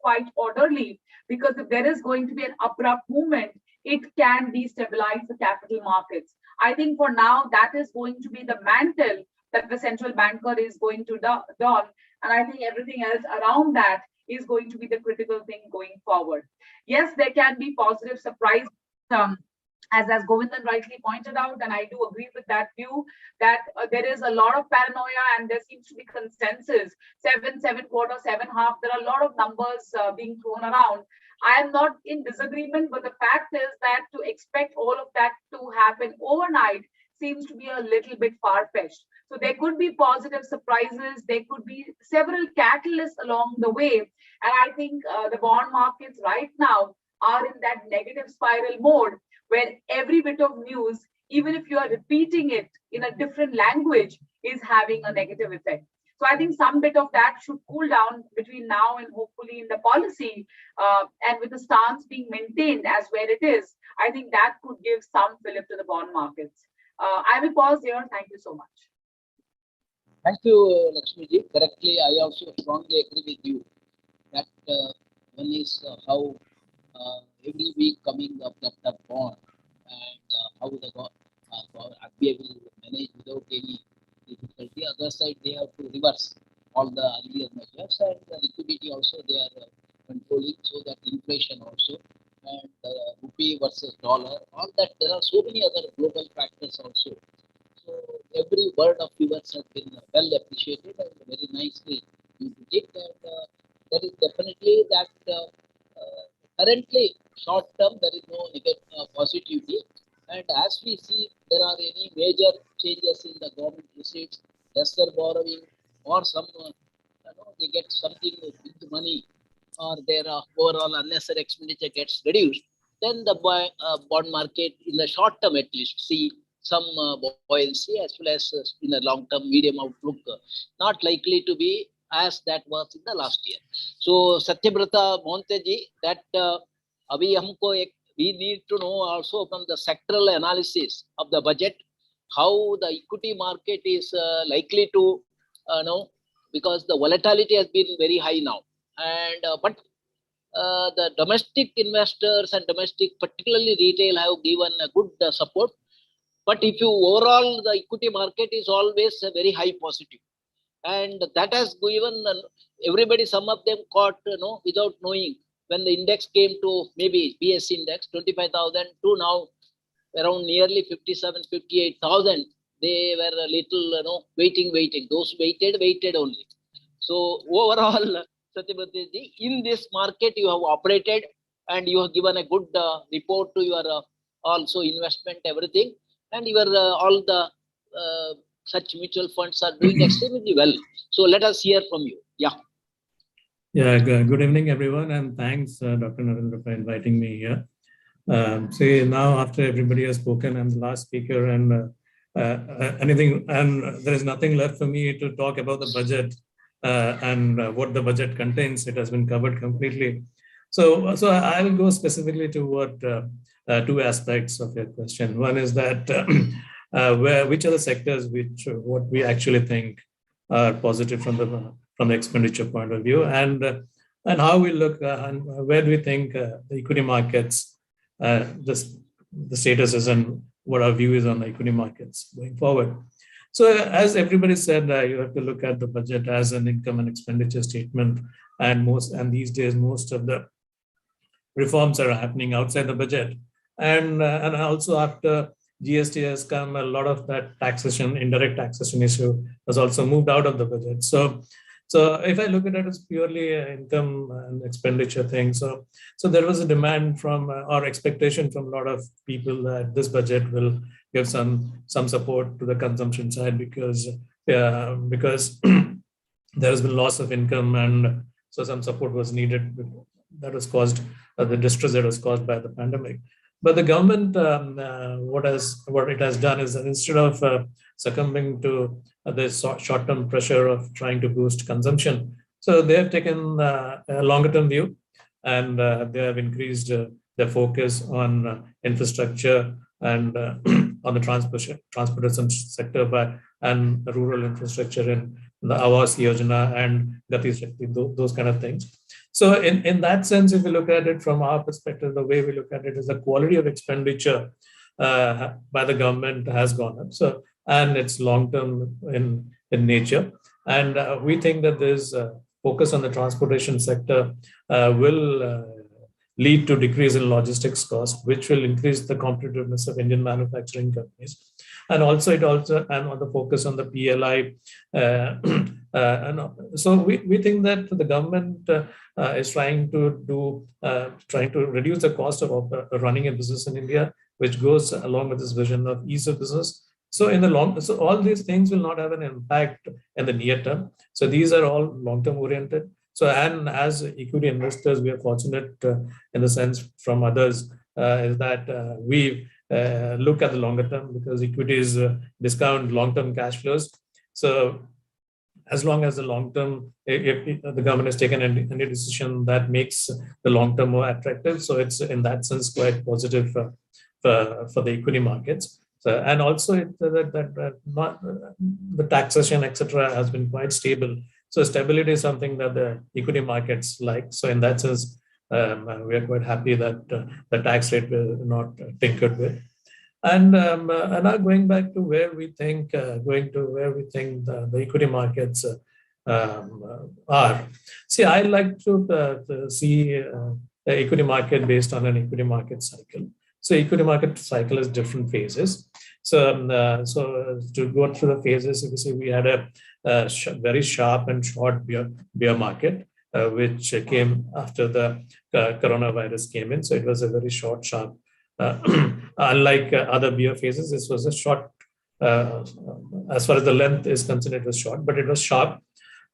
quite orderly, because if there is going to be an abrupt movement, it can destabilize the capital markets. I think for now, that is going to be the mantle that the central banker is going to don. And I think everything else around that is going to be the critical thing going forward. Yes, there can be positive surprise, as Govindan rightly pointed out, and I do agree with that view, that there is a lot of paranoia and there seems to be consensus. 7, 7.25, 7.5, there are a lot of numbers being thrown around. I am not in disagreement, but the fact is that to expect all of that to happen overnight seems to be a little bit far-fetched. So there could be positive surprises. There could be several catalysts along the way. And I think the bond markets right now are in that negative spiral mode, where every bit of news, even if you are repeating it in a different language, is having a negative effect. So I think some bit of that should cool down between now and hopefully in the policy, and with the stance being maintained as where it is, I think that could give some fillip to the bond markets. I will pause here. Thank you so much. Thank you, Lakshmiji. Correctly, I also strongly agree with you that one is how every week coming up that bond, and how the RBI will manage without any difficulty. Other side, they have to reverse all the earlier measures, and the liquidity also they are controlling, so that inflation also, and rupee versus dollar, all that. There are so many other global factors also. So every word of yours has been well appreciated and very nicely you did it. And there is definitely that currently short term there is no negative positivity. And as we see, there are any major changes in the government receipts, lesser borrowing, or some they get something with money, or their overall unnecessary expenditure gets reduced, then the bond market in the short term at least see some buoyancy, as well as in the long term medium outlook, not likely to be as that was in the last year. So Satyabrata Monteji, that abhi humko we need to know also from the sectoral analysis of the budget, how the equity market is likely to know, because the volatility has been very high now. And but the domestic investors and domestic, particularly retail, have given a good support. But if you overall, the equity market is always a very high positive. And that has given everybody, some of them caught, without knowing, when the index came to maybe BSC index 25,000 to now around nearly 57, 58,000. they were a little, waiting. Those waited only. So overall, Satyabhati, in this market you have operated and you have given a good report to your also investment, everything, and your all the such mutual funds are doing extremely well. So let us hear from you. Yeah. Yeah, good evening, everyone, and thanks, Dr. Narendra, for inviting me here. See, now after everybody has spoken, I'm the last speaker, and there is nothing left for me to talk about the budget and what the budget contains. It has been covered completely. So I will go specifically to what two aspects of your question. One is that which are the sectors what we actually think are positive from the expenditure point of view, and how we look and where do we think the equity markets, the status is, and what our view is on the equity markets going forward. So as everybody said, you have to look at the budget as an income and expenditure statement, and these days most of the reforms are happening outside the budget, and also after GST has come, a lot of that taxation, indirect taxation issue has also moved out of the budget. So if I look at it as purely an income and expenditure thing, so there was a demand from or expectation from a lot of people that this budget will give some support to the consumption side because there has been loss of income, and so some support was needed that was caused the distress that was caused by the pandemic. But the government, what it has done is that instead of succumbing to this short-term pressure of trying to boost consumption, so they have taken a longer-term view, and they have increased their focus on infrastructure and on the transportation sector and the rural infrastructure in the Awas Yojana and Gati Shakti, those kind of things. So in that sense, if we look at it from our perspective, the way we look at it is the quality of expenditure by the government has gone up. So, and it's long-term in nature. And we think that this focus on the transportation sector will lead to decrease in logistics cost, which will increase the competitiveness of Indian manufacturing companies. And also and on the focus on the PLI. And so we think that the government is trying to reduce the cost of running a business in India, which goes along with this vision of ease of business. So so all these things will not have an impact in the near term. So these are all long-term oriented. So, and as equity investors, we are fortunate in the sense from others is that we look at the longer term, because equities discount long-term cash flows. So as long as the long term, if the government has taken any decision that makes the long term more attractive, so it's in that sense quite positive for the equity markets. So, and also the taxation, etc., has been quite stable. So stability is something that the equity markets like. So in that sense, we are quite happy that the tax rate will not tinkered with. And now going back to where we think, the equity markets are. See, I like to see the equity market based on an equity market cycle. So equity market cycle has different phases. So to go through the phases, you see we had a very sharp and short bear market, which came after the coronavirus came in. So it was a very short, sharp. Unlike other bear phases, this was a short. As far as the length is concerned, it was short, but it was sharp,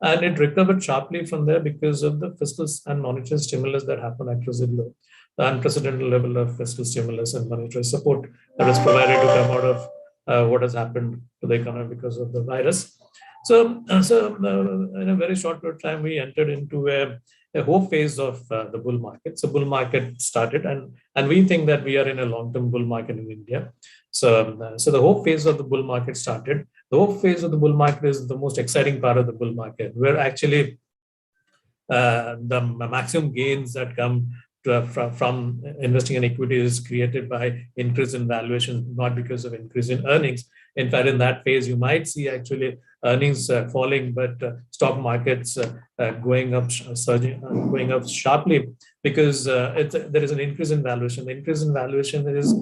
and it recovered sharply from there because of the fiscal and monetary stimulus that happened across the globe. The unprecedented level of fiscal stimulus and monetary support that was provided to come out of what has happened to the economy because of the virus. So in a very short period of time, we entered into a hope phase of the bull market. So bull market started, and we think that we are in a long-term bull market in India. So the hope phase of the bull market started. The hope phase of the bull market is the most exciting part of the bull market, where actually the maximum gains that come from investing in equity is created by increase in valuation, not because of increase in earnings. In fact, in that phase, you might see actually earnings falling, but stock markets going up, surging, going up sharply. because there is an increase in valuation. The increase in valuation is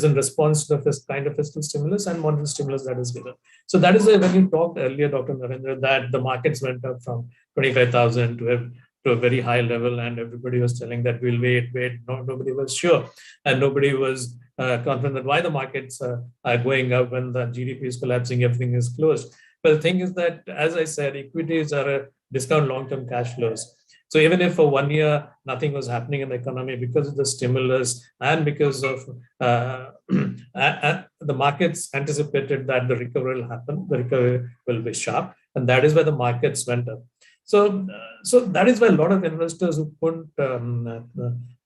in response to this kind of fiscal stimulus and monetary stimulus that is given. So that is why when you talked earlier, Dr. Narendra, that the markets went up from 25,000 to a very high level, and everybody was telling that we'll wait. No, nobody was sure, and nobody was confident that why the markets are going up when the GDP is collapsing, everything is closed. But the thing is that, as I said, equities are a discount long-term cash flows. So even if for 1 year nothing was happening in the economy because of the stimulus and because of the markets anticipated that the recovery will happen, the recovery will be sharp, and that is why the markets went up. So that is why a lot of investors who couldn't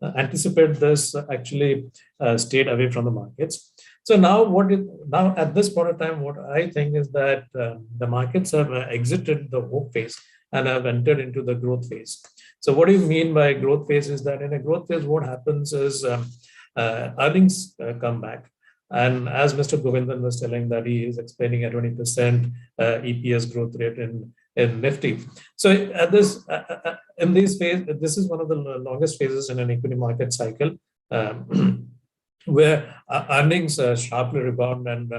anticipate this actually stayed away from the markets. So now at this point of time, what I think is that the markets have exited the hope phase and have entered into the growth phase. So what do you mean by growth phase is that in a growth phase, what happens is earnings come back. And as Mr. Govindan was telling that he is explaining a 20% EPS growth rate in Nifty. So at this, in this phase, this is one of the longest phases in an equity market cycle where earnings sharply rebound. And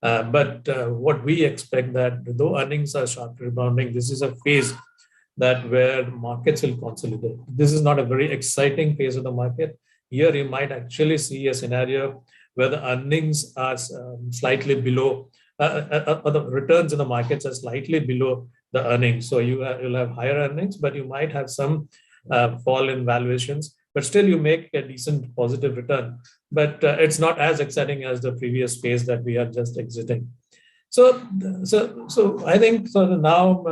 but what we expect that though earnings are sharply rebounding, this is a phase that where markets will consolidate. This is not a very exciting phase of the market. Here you might actually see a scenario where the earnings are slightly below, or the returns in the markets are slightly below the earnings. So you'll have higher earnings, but you might have some fall in valuations, but still you make a decent positive return. But it's not as exciting as the previous phase that we are just exiting. So I think so now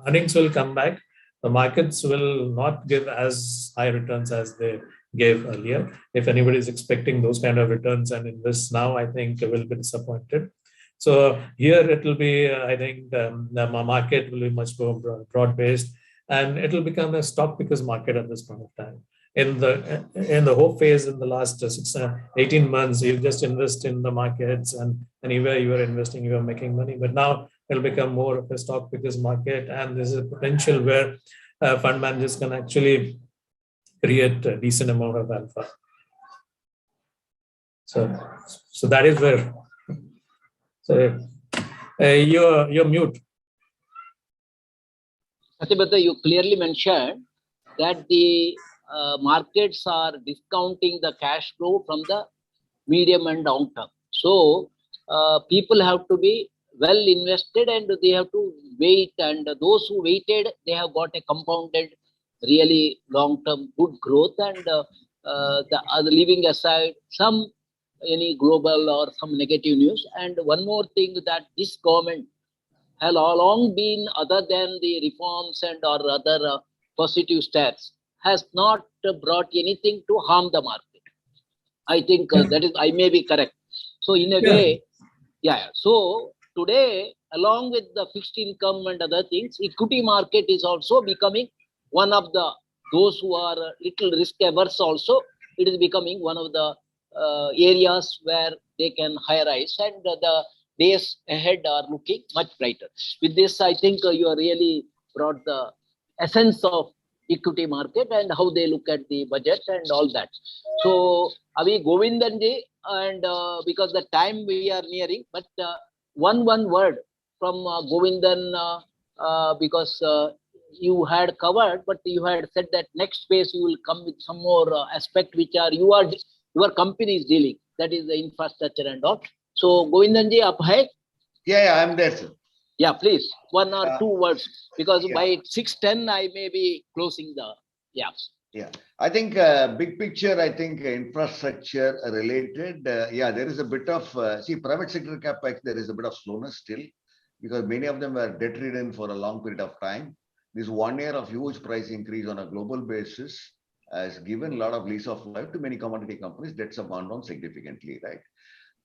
earnings will come back. The markets will not give as high returns as they gave earlier. If anybody is expecting those kind of returns and invest now, I think they will be disappointed. So here it will be, I think the market will be much more broad-based, and it will become a stock pickers market at this point of time. In the hope phase in the last 18 months, you just invest in the markets, and anywhere you are investing, you are making money. But now it'll become more of a stock pickers market, and there's a potential where fund managers can actually create a decent amount of alpha. So that is where. So you're mute. Satyabhata, you clearly mentioned that the markets are discounting the cash flow from the medium and long term. So people have to be well invested and they have to wait. And those who waited, they have got a compounded, really long-term good growth. And leaving aside any global or some negative news. And one more thing, that this government has all along been, other than the reforms and or other positive steps, has not brought anything to harm the market. I think that is, I may be correct. So in a way, so today, along with the fixed income and other things, equity market is also becoming one of those who are little risk averse also. It is becoming one of the areas where they can high rise, and the days ahead are looking much brighter. With this, I think you are really brought the essence of equity market and how they look at the budget and all that. So, Avi Govindanji, and because the time we are nearing, but one word from Govindan, because you had covered, but you had said that next phase you will come with some more aspect which are your company is dealing, that is the infrastructure and all. So Govindanji, up hai? Yeah, I'm there, sir. Yeah, please, 1 or 2 words, because by 6:10 I may be closing the Yeah, I think big picture, I think infrastructure related, there is a bit of, private sector capex, there is a bit of slowness still, because many of them were debt ridden for a long period of time. This 1 year of huge price increase on a global basis has given a lot of lease of life to many commodity companies. Debts have gone down significantly, right?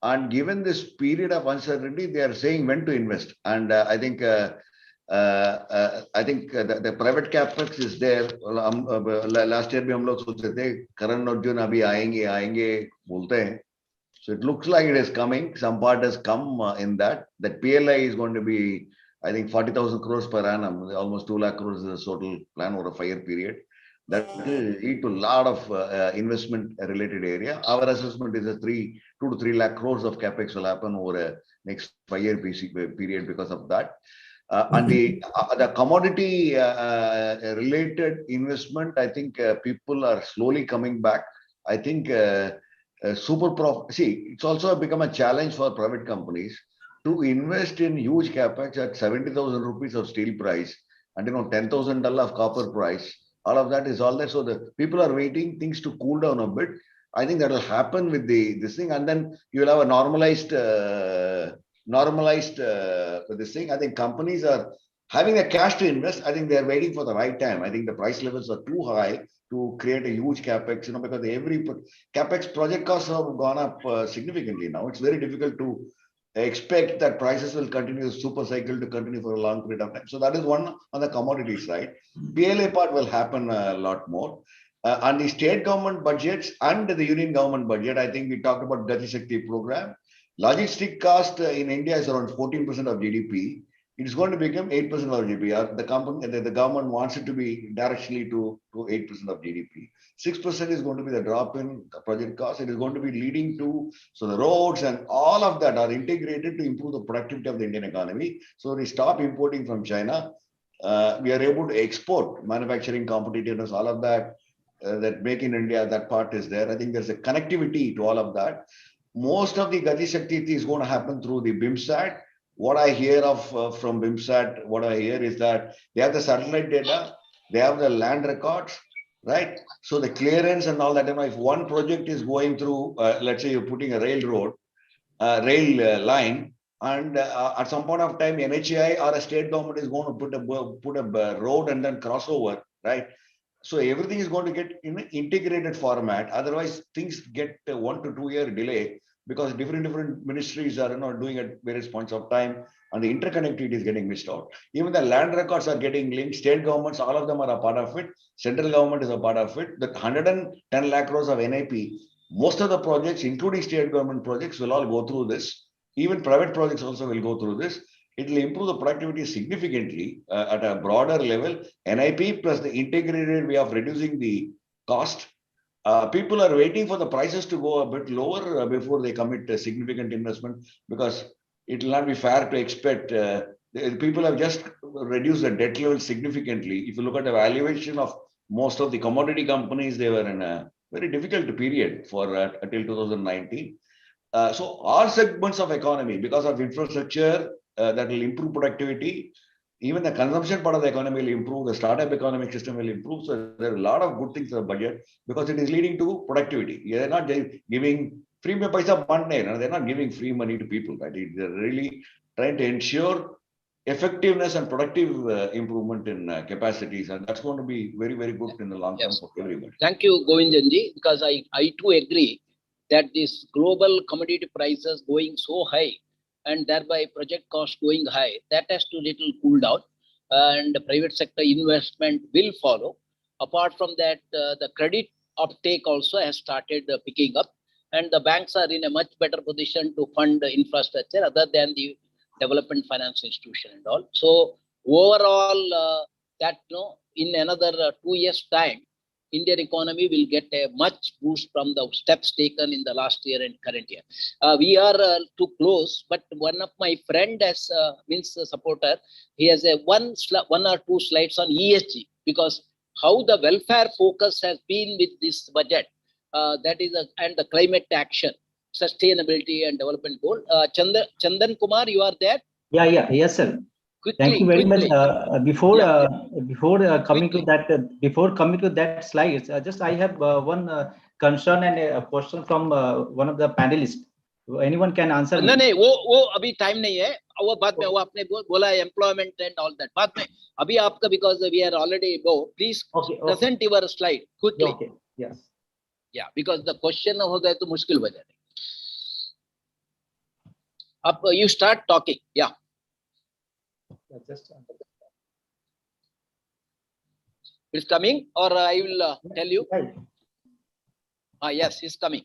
And given this period of uncertainty, they are saying when to invest. And I think the private capex is there. Last year, we said Karan Arjun abhi aayenge bolte hain. So it looks like it is coming. Some part has come in that. That PLI is going to be, I think, 40,000 crores per annum. Almost 2 lakh crores is the total plan over a 5-year period. That will lead to a lot of investment related area. Our assessment is a 2 to 3 lakh crores of capex will happen over a next 5-year period because of that. And the commodity related investment, I think people are slowly coming back. I think it's also become a challenge for private companies to invest in huge capex at 70,000 rupees of steel price and $10,000 of copper price. All of that is all there. So the people are waiting things to cool down a bit. I think that will happen with this thing, and then you will have a normalized this thing. I think companies are having the cash to invest. I think they are waiting for the right time. I think the price levels are too high to create a huge capex, because every capex project costs have gone up significantly now. It's very difficult to expect that prices will continue, super cycle to continue for a long period of time. So that is one on the commodity side. PLA part will happen a lot more. On the state government budgets and the union government budget, I think we talked about Gati Shakti program. Logistic cost in India is around 14% of GDP. It is going to become 8% of GDP. The government wants it to be directionally to 8% of GDP. 6% is going to be the drop in project cost. It is going to be leading to, so the roads and all of that are integrated to improve the productivity of the Indian economy. So we stop importing from China. We are able to export manufacturing competitiveness, all of that, that make in India, that part is there. I think there's a connectivity to all of that. Most of the Gati Shakti is going to happen through the BIMSAT. What I hear from BIMSAT, what I hear is that they have the satellite data, they have the land records, right? So the clearance and all that, if one project is going through, let's say you're putting a rail line, and at some point of time, NHAI or a state government is going to put a road and then crossover, right? So everything is going to get in an integrated format. Otherwise, things get 1 to 2 year delay, because different ministries are doing at various points of time, and the interconnectivity is getting missed out. Even the land records are getting linked. State governments, all of them are a part of it. Central government is a part of it. The 110 lakh crores of NIP, most of the projects, including state government projects, will all go through this. Even private projects also will go through this. It will improve the productivity significantly at a broader level. NIP plus the integrated way of reducing the cost. People are waiting for the prices to go a bit lower before they commit a significant investment, because it will not be fair to expect. People have just reduced the debt level significantly. If you look at the valuation of most of the commodity companies, they were in a very difficult period for until 2019. So all segments of economy, because of infrastructure, that will improve productivity. Even the consumption part of the economy will improve. The startup economic system will improve. So there are a lot of good things in the budget, because it is leading to productivity. They're not giving free paisa money. They're not giving free money to people. Right? They're really trying to ensure effectiveness and productive improvement in capacities, and that's going to be very, very good in the long term for everybody. Thank you, Govindanji, because I too agree that this global commodity prices going so high, and thereby project cost going high, that has to little cool down, and the private sector investment will follow. Apart from that, the credit uptake also has started picking up, and the banks are in a much better position to fund the infrastructure other than the development finance institution and all. So overall, in another 2 years' time, Indian economy will get a much boost from the steps taken in the last year and current year. We are too close, but one of my friend has means a supporter. He has a one or two slides on ESG, because how the welfare focus has been with this budget. That is and the climate action, sustainability and development goal. Chandan Kumar, you are there? Yes, sir. Thank you very much. Before coming to that slides, just I have one concern and a question from one of the panelists. Anyone can answer? नहीं वो अभी time नहीं है. वो बाद में वो आपने बोला employment and all that. बाद में अभी आपका, because we are already please present your slide quickly. Okay. Yes. Yeah, because the question हो गए तो मुश्किल हो जाएगा. अब you start talking. Yeah. It's coming, or I will tell you. Yes, it's coming.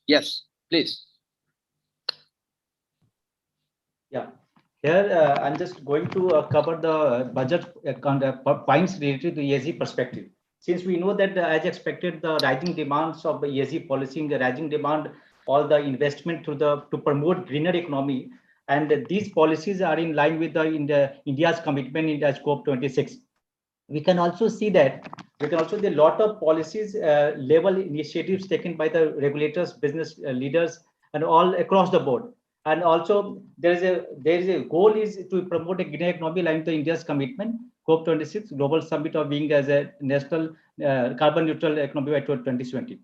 Yes, please. Here, I'm just going to cover the budget points related to ESG perspective. Since we know that, as expected, the rising demands of the ESG policy, the rising demand, all the investment to promote greener economy, and these policies are in line with India's commitment in the scope 26. We can also see that a lot of policies level initiatives taken by the regulators, business leaders, and all across the board. And also there is a goal is to promote a green economy aligned to India's commitment. COP26 Global Summit of being as a national carbon neutral economy by 2020.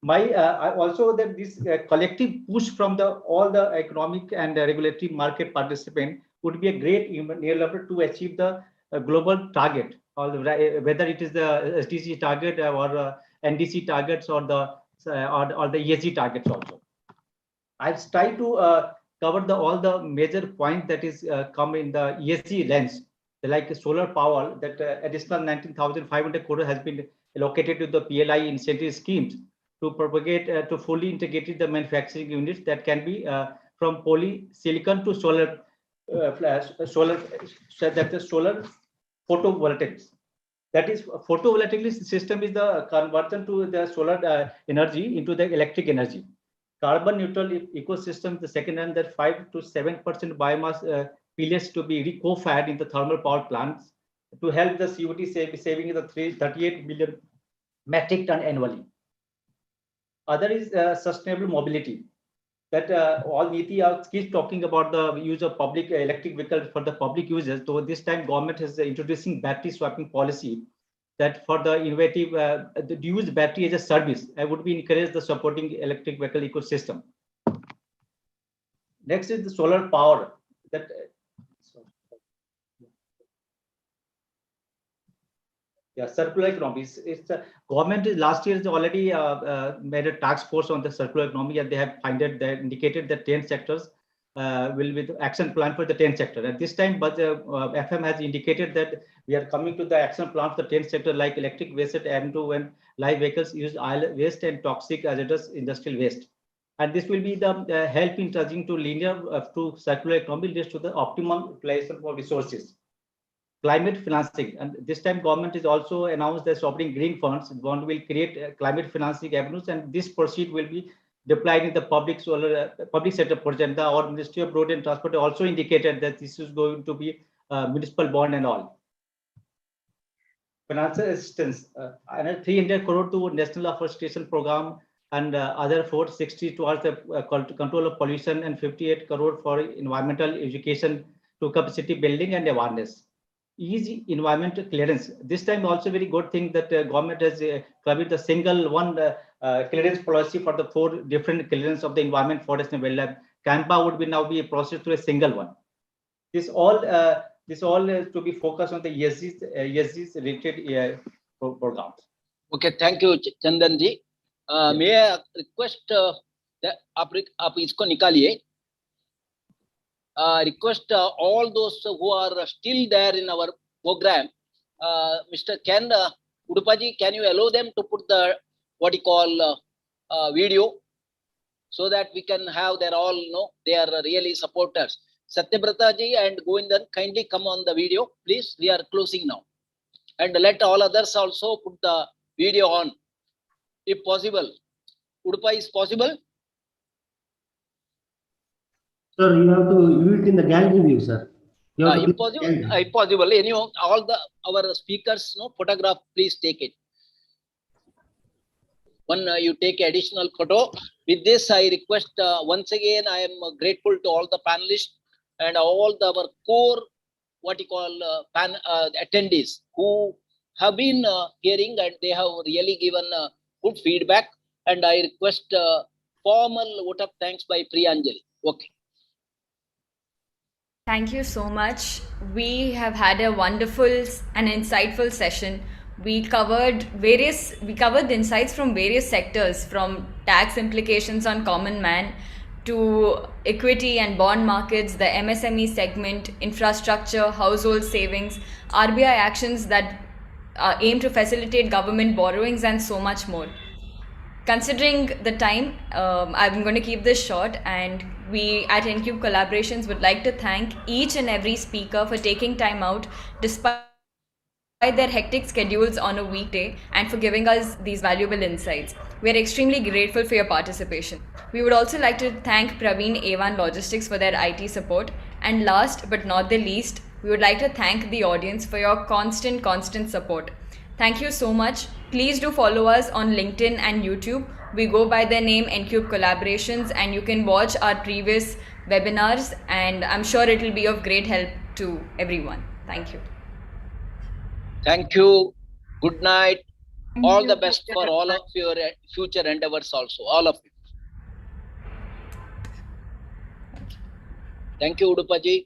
I also that this collective push from all the economic and regulatory market participant would be a great enabler to achieve the global target, or whether it is the SDG target or NDC targets or the ESG targets also. I've tried to cover all the major points that is come in the ESG lens, like solar power, that additional 19,500 crore has been allocated to the PLI incentive schemes to propagate to fully integrated the manufacturing units that can be from polysilicon to solar photovoltaics. That is, photovoltaic system is the conversion to the solar energy into the electric energy. Carbon neutral ecosystem, the second one, that 5 to 7% biomass pellets to be co-fired in the thermal power plants to help the CO2 saving in the 38 million metric ton annually. Other is sustainable mobility. That all NITI keeps talking about the use of public electric vehicles for the public users. So this time government is introducing battery swapping policy, that for the innovative the use battery as a service, I would be encouraged the supporting electric vehicle ecosystem. Next is the solar power. That circular economy. It's government is last year has already made a task force on the circular economy, and they have indicated that 10 sectors will be the action plan for the 10 sector. At this time, but FM has indicated that we are coming to the action plan for the 10 sector, like electric waste, M2, when live vehicles use oil waste and toxic hazardous industrial waste. And this will be the help in touching to linear to circular economy leads to the optimum utilization for resources. Climate financing, and this time government is also announced that offering green funds. Bond will create climate financing avenues, and this proceed will be deployed in the public sector project. Our Ministry of Road and Transport also indicated that this is going to be municipal bond and all. Financial assistance, another 300 crore to National Afforestation Program, and other 460 towards the control of pollution, and 58 crore for environmental education to capacity building and awareness. Easy environmental clearance. This time also very good thing that government has covered the single one clearance policy for the 4 different clearance of the environment, forest and wildlife. CAMPA would be now be processed to a single one. This all to be focused on the ESG's related programs. Okay, thank you, Chandan ji. May I request that आप इसको निकालिए. Request all those who are still there in our program, Mr. Udupaji, can you allow them to put the what you call video, so that we can have their all they are really supporters. Satyabrata ji and Govindan, kindly come on the video, please. We are closing now, and let all others also put the video on, if possible. Udupai, is possible? Sir, you have to view it in the gallery view, sir. Impossible. Anyhow, all our speakers, photograph, please take it. One, you take additional photo. With this, I request once again, I am grateful to all the panelists and all our core, what you call attendees who have been hearing, and they have really given good feedback. And I request formal vote of thanks by Priyanjali. Okay. Thank you so much. We have had a wonderful and insightful session. We covered the insights from various sectors, from tax implications on common man to equity and bond markets, the MSME segment, infrastructure, household savings, RBI actions that aim to facilitate government borrowings, and so much more. Considering the time, I'm going to keep this short, and we at ENQUBE Collaborations would like to thank each and every speaker for taking time out despite their hectic schedules on a weekday and for giving us these valuable insights. We are extremely grateful for your participation. We would also like to thank Praveen Avan Logistics for their IT support. And last but not the least, we would like to thank the audience for your constant support. Thank you so much. Please do follow us on LinkedIn and YouTube. We go by the name ENQUBE Collaborations, and you can watch our previous webinars, and I'm sure it will be of great help to everyone. Thank you. Thank you. Good night. Thank All you. the best for all of your future endeavors also, all of you. Thank you, Udupaji.